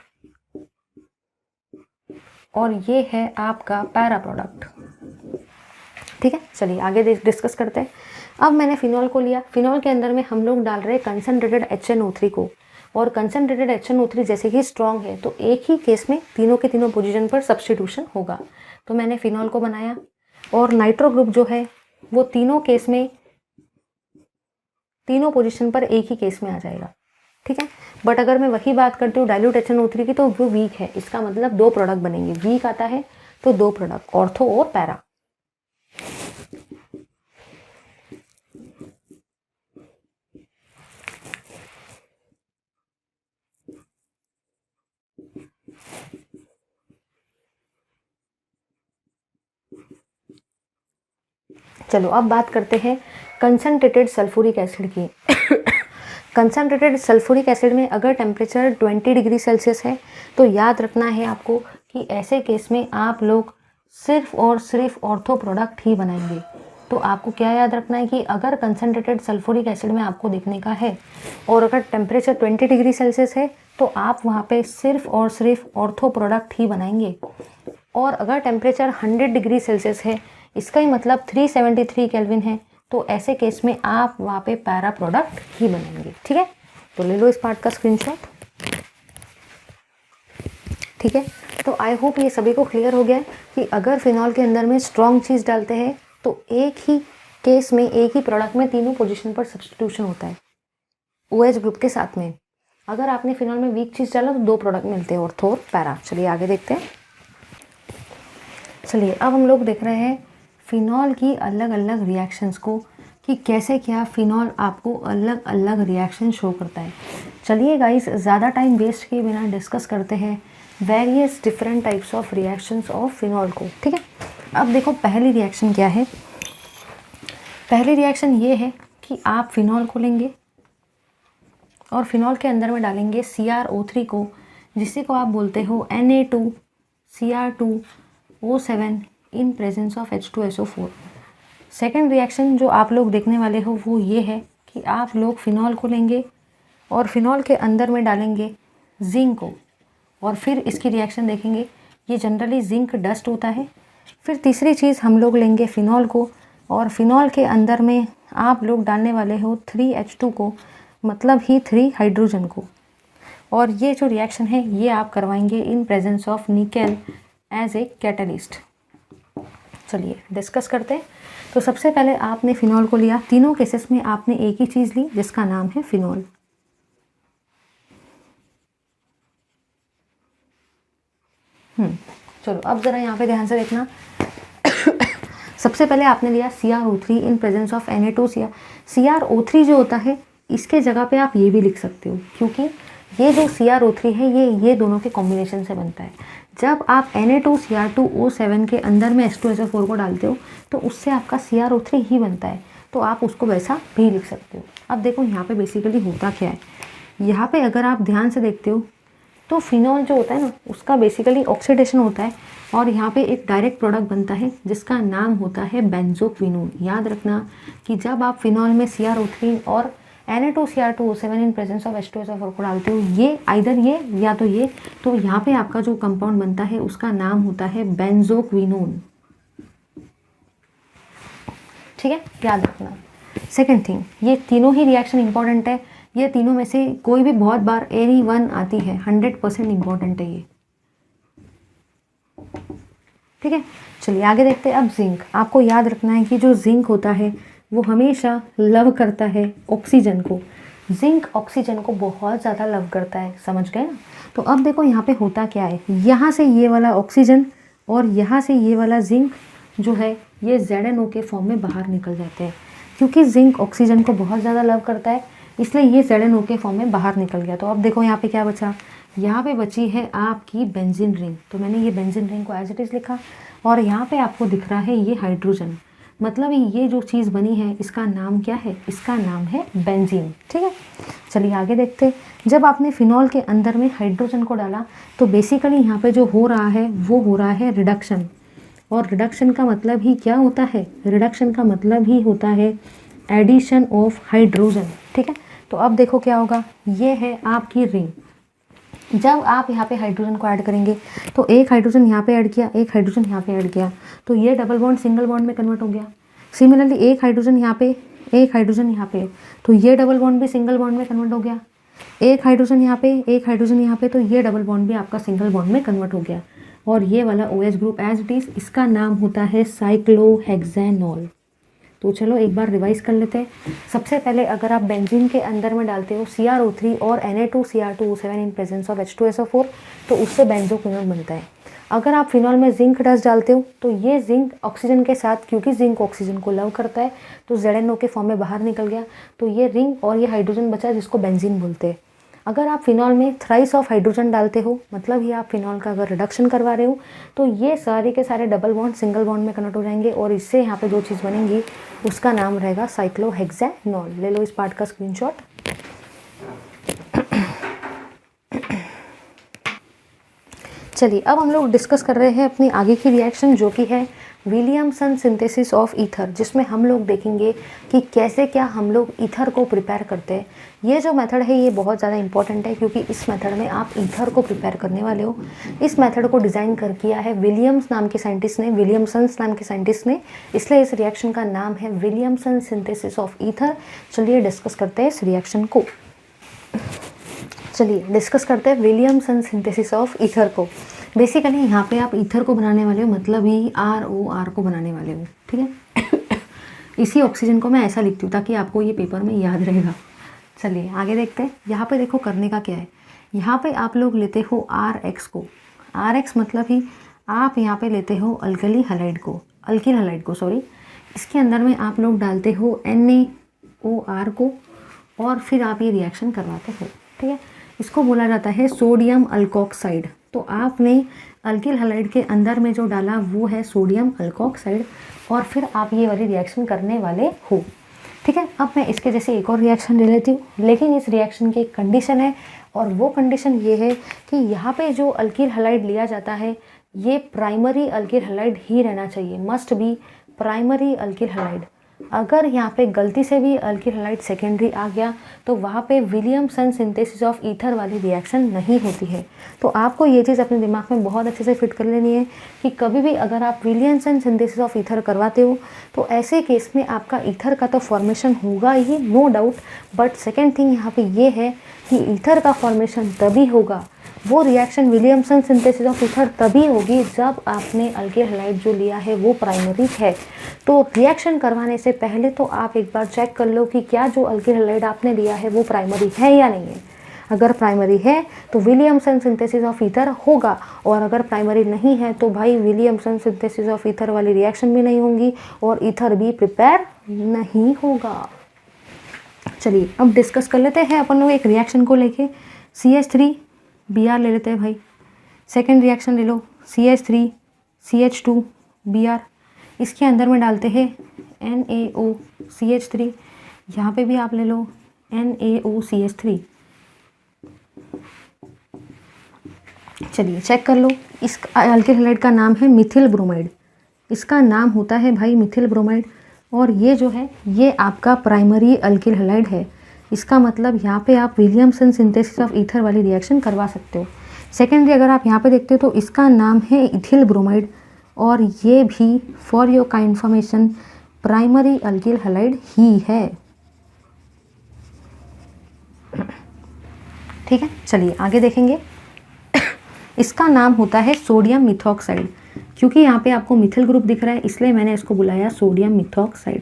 और ये है आपका पैरा प्रोडक्ट। ठीक है, चलिए आगे डिस्कस करते हैं। अब मैंने फिनॉल को लिया, फिनॉल के अंदर में हम लोग डाल रहे हैं कंसनट्रेटेड HNO3 को, और कंसनट्रेटेड HNO3 जैसे कि स्ट्रॉन्ग है तो एक ही केस में तीनों के तीनों पोजीशन पर सब्स्टिट्यूशन होगा। तो मैंने फिनॉल को बनाया और नाइट्रो ग्रुप जो है वो तीनों केस में तीनों पोजीशन पर एक ही केस में आ जाएगा। ठीक है, बट अगर मैं वही बात करती हूँ डाइल्यूट HNO3 की तो वो वीक है। इसका मतलब 2 प्रोडक्ट बनेंगे। वीक आता है तो 2 प्रोडक्ट, ऑर्थो और पैरा। चलो अब बात करते हैं कंसनट्रेटेड सल्फ्यूरिक एसिड की। कंसनट्रेटेड सल्फ्यूरिक एसिड में अगर टेम्परेचर 20 डिग्री सेल्सियस है तो याद रखना है आपको कि ऐसे केस में आप लोग सिर्फ और सिर्फ ऑर्थो प्रोडक्ट ही बनाएंगे। तो आपको क्या याद रखना है कि अगर कंसनट्रेटेड सल्फ्यूरिक एसिड में आपको देखने का है और अगर टेम्परेचर 20 डिग्री सेल्सियस है तो आप वहाँ पे सिर्फ और सिर्फ ऑर्थो प्रोडक्ट ही बनाएंगे। और अगर टेम्परेचर 100 डिग्री सेल्सियस है, इसका ही मतलब 373 केल्विन है, तो ऐसे केस में आप वहाँ पे पैरा प्रोडक्ट ही बनाएंगे। ठीक है, तो ले लो इस पार्ट का स्क्रीनशॉट। ठीक है, तो आई होप ये सभी को क्लियर हो गया है कि अगर फिनॉल के अंदर में स्ट्रॉन्ग चीज़ डालते हैं तो एक ही केस में एक ही प्रोडक्ट में तीनों पोजीशन पर सब्स्टिट्यूशन होता है OH ग्रुप के साथ में। अगर आपने फिनॉल में वीक चीज़ डाला तो 2 प्रोडक्ट मिलते हैं, ऑर्थो और पैरा। चलिए आगे देखते हैं। चलिए अब हम लोग देख रहे हैं फिनॉल की अलग अलग रिएक्शंस को कि कैसे क्या फिनॉल आपको अलग अलग रिएक्शन शो करता है। चलिए गाइस, ज़्यादा टाइम वेस्ट किए बिना डिस्कस करते हैं various different types of reactions of phenol को। ठीक है, अब देखो पहली रिएक्शन क्या है। पहली रिएक्शन ये है कि आप फिनॉल को लेंगे और फिनॉल के अंदर में डालेंगे CrO3 को, जिसे को आप बोलते हो Na2Cr2O7 in presence of H2SO4। Second reaction जो आप लोग देखने वाले हो वो ये है कि आप लोग फिनॉल को लेंगे और फिनॉल के अंदर में डालेंगे जिंक को, और फिर इसकी रिएक्शन देखेंगे। ये जनरली जिंक डस्ट होता है। फिर तीसरी चीज़ हम लोग लेंगे फिनॉल को और फिनॉल के अंदर में आप लोग डालने वाले हो 3H2 को, मतलब ही 3 हाइड्रोजन को, और ये जो रिएक्शन है ये आप करवाएंगे in presence of nickel as a catalyst. चलिए डिस्कस करते हैं। तो सबसे पहले आपने फिनॉल को लिया। तीनों केसेस में आपने एक ही चीज़ ली जिसका नाम है फिनॉल। चलो अब ज़रा यहाँ पे ध्यान से देखना। सबसे पहले आपने लिया CrO3 in presence of Na2Cr। CrO3 जो होता है इसके जगह पे आप ये भी लिख सकते हो, क्योंकि ये जो CrO3 है ये दोनों के कॉम्बिनेशन से बनता है। जब आप Na2Cr2O7 के अंदर में H2SO4 को डालते हो तो उससे आपका CrO3 ही बनता है, तो आप उसको वैसा भी लिख सकते हो। अब देखो यहाँ पे बेसिकली होता क्या है। यहाँ पे अगर आप ध्यान से देखते हो तो फिनॉल जो होता है ना उसका बेसिकली ऑक्सीडेशन होता है और यहाँ पे एक डायरेक्ट प्रोडक्ट बनता है जिसका नाम होता है बेंजोक्विनोन। याद रखना कि जब आप फिनॉल में CrO3 और Na2Cr2O7 in presence of H2SO4 को डालते हो, ये आइदर ये या तो ये, तो यहाँ पे आपका जो कंपाउंड बनता है उसका नाम होता है बेंजोक्विनोन। ठीक है, याद रखना। सेकेंड थिंग, ये तीनों ही रिएक्शन इंपॉर्टेंट है। ये तीनों में से कोई भी बहुत बार एनी वन आती है, 100% इंपॉर्टेंट है ये। ठीक है, चलिए आगे देखते हैं। अब जिंक, आपको याद रखना है कि जो जिंक होता है वो हमेशा लव करता है ऑक्सीजन को। जिंक ऑक्सीजन को बहुत ज़्यादा लव करता है, समझ गए ना। तो अब देखो यहाँ पे होता क्या है। यहाँ से ये वाला ऑक्सीजन और यहाँ से ये वाला जिंक जो है ये ZNO के फॉर्म में बाहर निकल जाते हैं। क्योंकि जिंक ऑक्सीजन को बहुत ज़्यादा लव करता है इसलिए ये ZNO के फॉर्म में बाहर निकल गया। तो अब देखो यहाँ पे क्या बचा। यहाँ पे बची है आपकी बेंजीन रिंग। तो मैंने ये बेंजीन रिंग को एज इट इज़ लिखा और यहाँ पे आपको दिख रहा है ये हाइड्रोजन, मतलब ये जो चीज़ बनी है इसका नाम क्या है, इसका नाम है बेंजीन। ठीक है, चलिए आगे देखते हैं। जब आपने फिनॉल के अंदर में हाइड्रोजन को डाला तो बेसिकली यहाँ पे जो हो रहा है वो हो रहा है रिडक्शन, और रिडक्शन का मतलब ही क्या होता है, रिडक्शन का मतलब ही होता है एडिशन ऑफ हाइड्रोजन। ठीक है, तो अब देखो क्या होगा। ये है आपकी रिंग। जब आप यहाँ पे हाइड्रोजन को ऐड करेंगे तो एक हाइड्रोजन यहाँ पे ऐड किया, एक हाइड्रोजन यहाँ पे ऐड किया, तो ये डबल बॉन्ड सिंगल बॉन्ड में कन्वर्ट हो गया। सिमिलरली एक हाइड्रोजन यहाँ पे, एक हाइड्रोजन यहाँ पे, तो ये डबल बॉन्ड भी सिंगल बॉन्ड में कन्वर्ट हो गया। एक हाइड्रोजन यहाँ पे, एक हाइड्रोजन यहाँ पे, तो ये डबल बॉन्ड भी आपका सिंगल बॉन्ड में कन्वर्ट हो गया। और ये वाला OH group as it is, इसका नाम होता है साइक्लोहेक्सेनॉल। तो चलो एक बार रिवाइज कर लेते हैं। सबसे पहले अगर आप बेंजीन के अंदर में डालते हो CrO3 और Na2Cr2O7 in presence of H2SO4 तो उससे बेंजोक्विनोन बनता है। अगर आप फिनॉल में जिंक डस्ट डालते हो तो ये जिंक ऑक्सीजन के साथ, क्योंकि जिंक ऑक्सीजन को लव करता है तो ZNO के फॉर्म में बाहर निकल गया, तो ये रिंग और ये हाइड्रोजन बचा जिसको बेंजीन बोलते हैं। अगर आप फिनॉल में थ्राइस ऑफ हाइड्रोजन डालते हो, मतलब ही आप फिनॉल का अगर रिडक्शन करवा रहे हो, तो ये सारे के सारे डबल बॉन्ड सिंगल बॉन्ड में कन्वर्ट हो जाएंगे और इससे यहाँ पे जो चीज़ बनेंगी उसका नाम रहेगा साइक्लोहेक्सेनॉल। ले लो इस पार्ट का स्क्रीनशॉट। चलिए अब हम लोग डिस्कस कर रहे हैं अपनी आगे की रिएक्शन जो कि है विलियमसन सिंथेसिस ऑफ ईथर, जिसमें हम लोग देखेंगे कि कैसे क्या हम लोग ईथर को प्रिपेयर करते हैं। ये जो मेथड है ये बहुत ज़्यादा इंपॉर्टेंट है क्योंकि इस मेथड में आप ईथर को प्रिपेयर करने वाले हो। इस मेथड को डिज़ाइन कर किया है विलियम्स नाम के साइंटिस्ट ने, विलियमसन्स नाम के साइंटिस्ट ने, इसलिए इस रिएक्शन का नाम है विलियमसन सिंथेसिस ऑफ ईथर। चलिए डिस्कस करते हैं इस रिएक्शन को। चलिए डिस्कस करते हैं विलियमसन सिंथेसिस ऑफ ईथर को। बेसिकली यहाँ पे आप ईथर को बनाने वाले हो, मतलब ही ROR को बनाने वाले हो। ठीक है, इसी ऑक्सीजन को मैं ऐसा लिखती हूँ ताकि आपको ये पेपर में याद रहेगा। चलिए आगे देखते हैं। यहाँ पे देखो करने का क्या है। यहाँ पे आप लोग लेते हो RX को, RX मतलब ही आप यहाँ पे लेते हो अल्किल हैलाइड को, सॉरी। इसके अंदर में आप लोग डालते हो NaOR को और फिर आप ये रिएक्शन करवाते हो। ठीक है, इसको बोला जाता है सोडियम अल्कोक्साइड। तो आपने अल्किल हैलाइड के अंदर में जो डाला वो है सोडियम अल्कोक्साइड, और फिर आप ये वाली रिएक्शन करने वाले हो। ठीक है, अब मैं इसके जैसे एक और रिएक्शन ले लेती हूँ, लेकिन इस रिएक्शन की एक कंडीशन है, और वो कंडीशन ये है कि यहाँ पे जो अल्किल हैलाइड लिया जाता है ये प्राइमरी अल्किल हैलाइड ही रहना चाहिए, must be primary alkyl halide. अगर यहाँ पे गलती से भी अल्किल हैलाइड सेकेंडरी आ गया तो वहाँ पे विलियमसन सिंथेसिस ऑफ ईथर वाली रिएक्शन नहीं होती है। तो आपको ये चीज़ अपने दिमाग में बहुत अच्छे से फिट कर लेनी है कि कभी भी अगर आप विलियमसन सिंथेसिस ऑफ ईथर करवाते हो तो ऐसे केस में आपका ईथर का तो फॉर्मेशन होगा ही, no doubt, but second thing यहाँ पे ये है कि ईथर का फॉर्मेशन तभी होगा, वो reaction Williamson synthesis of ether तभी होगी जब आपने अल्किल हैलाइड जो लिया है वो प्राइमरी है। तो रिएक्शन करवाने से पहले तो आप एक बार चेक कर लो कि क्या जो अल्किल हैलाइड आपने लिया है वो प्राइमरी है या नहीं है। अगर प्राइमरी है तो विलियमसन सिंथेसिस ऑफ ईथर होगा, और अगर प्राइमरी नहीं है तो भाई विलियमसन सिंथेसिस ऑफ ईथर वाली रिएक्शन भी नहीं होंगी और ईथर भी प्रिपेयर नहीं होगा। चलिए अब डिस्कस कर लेते हैं अपन लोग एक रिएक्शन को लेके। CH3 Br ले लेते हैं भाई। सेकेंड रिएक्शन ले लो, CH3 CH2 Br। इसके अंदर में डालते हैं NaOCH3। यहाँ पे भी आप ले लो NaOCH3। चलिए चेक कर लो, इस अल्किल हैलाइड का नाम है मिथिल ब्रोमाइड। इसका नाम होता है भाई मिथिल ब्रोमाइड, और ये जो है ये आपका प्राइमरी अल्किल हैलाइड है। इसका मतलब यहाँ पे आप विलियमसन सिंथेसिस ऑफ ईथर वाली रिएक्शन करवा सकते हो। सेकेंडरी अगर आप यहाँ पे देखते हो तो इसका नाम है इथिल ब्रोमाइड, और ये भी फॉर योर का इंफॉर्मेशन प्राइमरी अल्किल हैलाइड ही है। ठीक है, चलिए आगे देखेंगे। इसका नाम होता है सोडियम मिथॉक्साइड। क्योंकि यहाँ पे आपको मिथिल ग्रुप दिख रहा है इसलिए मैंने इसको बुलाया सोडियम मिथॉक्साइड,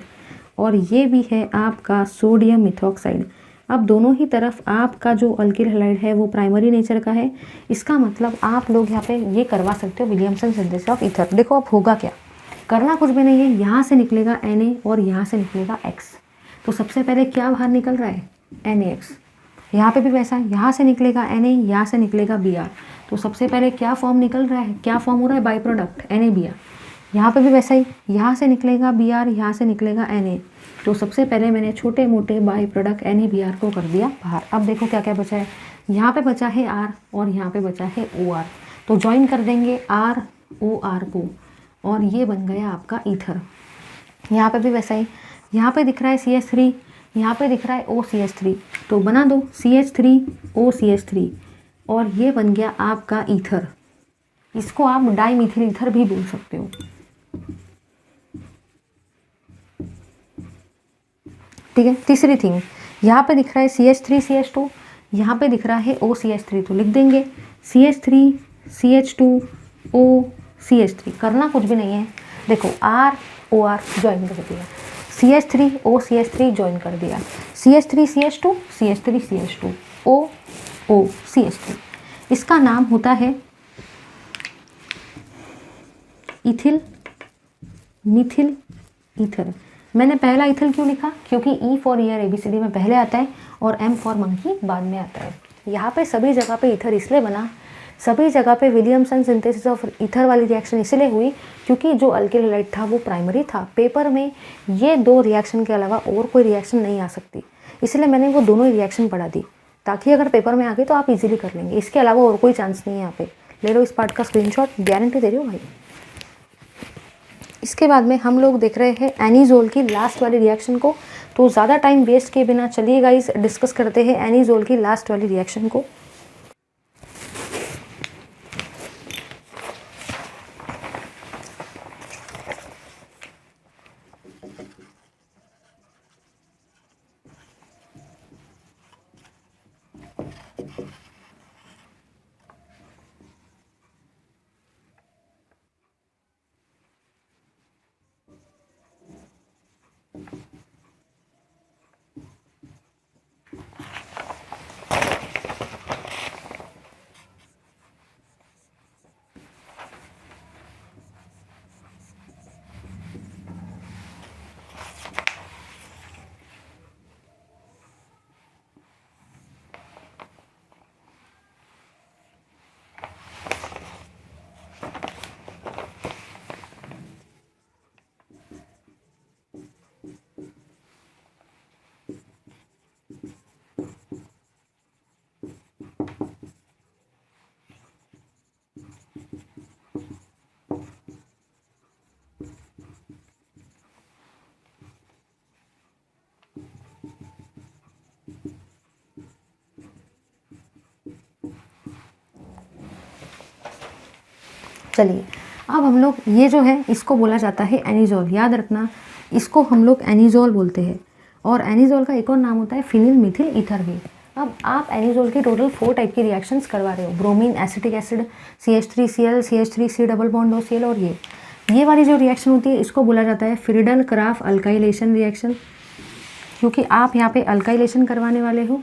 और ये भी है आपका सोडियम मिथॉक्साइड। अब दोनों ही तरफ आपका जो अल्किल हैलाइड है वो प्राइमरी नेचर का है। इसका मतलब आप लोग यहाँ पे ये करवा सकते हो विलियमसन सिंथेसिस ऑफ ईथर। देखो अब होगा क्या, करना कुछ भी नहीं है, यहाँ से निकलेगा Na और यहाँ से निकलेगा X। तो सबसे पहले क्या बाहर निकल रहा है, NaX। यहाँ पे भी वैसा है, यहाँ से निकलेगा Na, यहाँ से निकलेगा Br। तो सबसे पहले क्या फॉर्म निकल रहा है, क्या फॉर्म हो रहा है, बाई प्रोडक्ट NaBr। यहाँ पे भी वैसा ही, यहाँ से निकलेगा Br, यहाँ से निकलेगा Na। तो सबसे पहले मैंने छोटे मोटे बाई प्रोडक्ट NaBr को कर दिया बाहर। अब देखो क्या क्या बचा है, यहाँ पे बचा है R और यहाँ पे बचा है OR। तो ज्वाइन कर देंगे R OR को, और ये बन गया आपका ईथर। यहाँ पे भी वैसा ही, यहाँ पे दिख रहा है CH3, यहाँ पे दिख रहा है OCH3, तो बना दो CH3 OCH3, और ये बन गया आपका ईथर। इसको आप डाइमिथिल ईथर भी बोल सकते हो। ठीक है, तीसरी थिंग, यहाँ पे दिख रहा है CH3 CH2, यहाँ पे दिख रहा है OCH3, तो लिख देंगे CH3 CH2 OCH3। करना कुछ भी नहीं है, देखो R OR ज्वाइन कर दिया, CH3 OCH3 ज्वाइन कर दिया, CH3 CH2 CH3 CH2 O CH3। इसका नाम होता है इथिल मिथिल ईथर। मैंने पहला इथिल क्यों लिखा, क्योंकि E फॉर ईयर ABCD में पहले आता है और M फॉर मंकी बाद में आता है। यहाँ पे सभी जगह पे ईथर इसलिए बना, सभी जगह पे विलियमसन सिंथेसिस ऑफ ईथर वाली रिएक्शन इसलिए हुई क्योंकि जो अल्किल हैलाइड था वो प्राइमरी था। पेपर में ये दो रिएक्शन के अलावा और कोई रिएक्शन नहीं आ सकती, इसलिए मैंने वो दोनों ही रिएक्शन पढ़ा दी ताकि अगर पेपर में आ गई तो आप इजीली कर लेंगे। इसके अलावा और कोई चांस नहीं है यहाँ पे। ले लो इस पार्ट का स्क्रीनशॉट, गारंटी दे रही हूँ भाई। इसके बाद में हम लोग देख रहे हैं एनीजोल की लास्ट वाली रिएक्शन को। तो ज़्यादा टाइम वेस्ट किए बिना चलिए गाइस डिस्कस करते हैं एनीजोल की लास्ट वाली रिएक्शन को। चलिए अब हम लोग ये जो है इसको बोला जाता है एनिजोल, याद रखना इसको हम लोग एनिजोल बोलते हैं। और एनिजोल का एक और नाम होता है फिनिल मिथिल ईथर भी। अब आप एनिजोल के टोटल 4 टाइप की रिएक्शंस करवा रहे हो, bromine acetic acid, CH3Cl, CH3C double bond OCl, और ये वाली जो रिएक्शन होती है इसको बोला जाता है फ्रीडल क्राफ अल्काइलेशन रिएक्शन, क्योंकि आप यहाँ पे अल्काइलेशन करवाने वाले हो।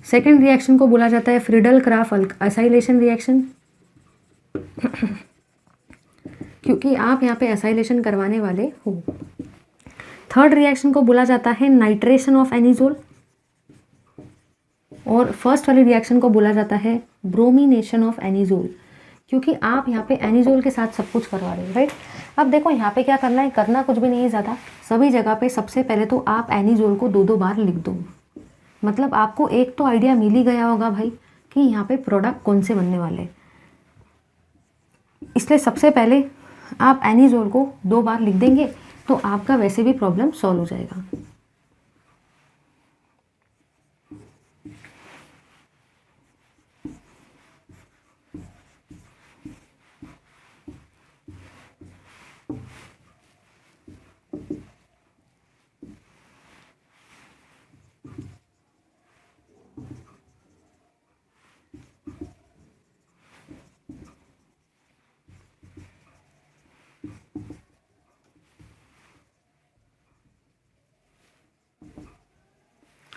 सेकेंड रिएक्शन को बोला जाता है फ्रीडल क्राफ असाइलेशन रिएक्शन, क्योंकि आप यहाँ पे असाइलेशन करवाने वाले हो। थर्ड रिएक्शन को बोला जाता है नाइट्रेशन ऑफ एनिजोल, और फर्स्ट वाली रिएक्शन को बोला जाता है ब्रोमिनेशन ऑफ एनिजोल, क्योंकि आप यहाँ पे एनिजोल के साथ सब कुछ करवा रहे हो, राइट। अब देखो यहाँ पे क्या करना है, करना कुछ भी नहीं है ज़्यादा, सभी जगह पे सबसे पहले तो आप एनिजोल को 2-2 बार लिख दो। मतलब आपको एक तो आइडिया मिल ही गया होगा भाई कि यहाँ पे प्रोडक्ट कौन से बनने वाले, इसलिए सबसे पहले आप एनिजोल को 2 बार लिख देंगे तो आपका वैसे भी प्रॉब्लम सॉल्व हो जाएगा।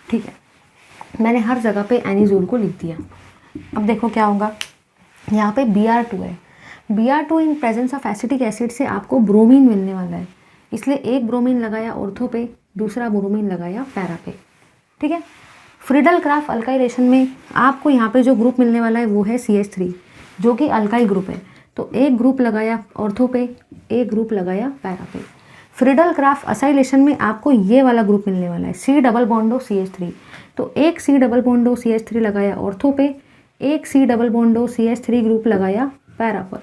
ठीक है, मैंने हर जगह पे एनिजोल को लिख दिया। अब देखो क्या होगा, यहाँ पे Br2 है। Br2 in presence of acetic acid से आपको ब्रोमीन मिलने वाला है, इसलिए एक ब्रोमीन लगाया ऑर्थो पे, दूसरा ब्रोमीन लगाया पैरा पे। ठीक है, फ्रीडल क्राफ अल्काइलेशन में आपको यहाँ पे जो ग्रुप मिलने वाला है वो है CH3, जो कि अल्काइल ग्रुप है, तो एक ग्रुप लगाया ऑर्थो पे, एक ग्रुप लगाया पैरा पे। फ्रीडल क्राफ असाइलेशन में आपको ये वाला ग्रुप मिलने वाला है C डबल बॉन्डो CH3, तो एक C डबल बॉन्डो CH3 लगाया ऑर्थो पे, एक C डबल बॉन्डो CH3 ग्रुप लगाया पैरा पर।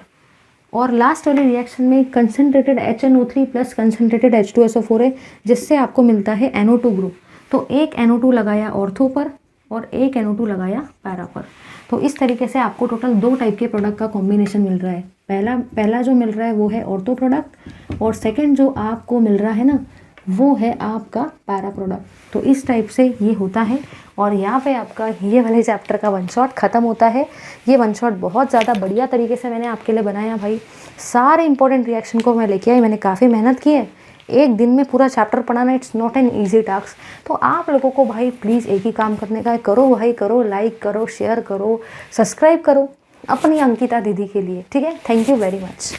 और लास्ट वाली रिएक्शन में concentrated HNO3 plus concentrated H2SO4 है, जिससे आपको मिलता है NO2 ग्रुप, तो एक NO2 लगाया ऑर्थो पर और एक NO2 लगाया पैरा पर। तो इस तरीके से आपको टोटल 2 टाइप के प्रोडक्ट का कॉम्बिनेशन मिल रहा है। पहला जो मिल रहा है वो है ऑर्थो प्रोडक्ट, और सेकंड जो आपको मिल रहा है ना वो है आपका पैरा प्रोडक्ट। तो इस टाइप से ये होता है, और यहाँ पे आपका ये वाले चैप्टर का 1 शॉट ख़त्म होता है। ये 1 शॉट बहुत ज़्यादा बढ़िया तरीके से मैंने आपके लिए बनाया भाई, सारे इंपॉर्टेंट रिएक्शन को मैं लेके आई, मैंने काफ़ी मेहनत की है। एक दिन में पूरा चैप्टर पढ़ाना it's not an easy task. तो आप लोगों को भाई प्लीज़ एक ही काम करने का है, करो भाई करो, लाइक करो, शेयर करो, सब्सक्राइब करो अपनी अंकिता दीदी के लिए। ठीक है, थैंक यू वेरी मच।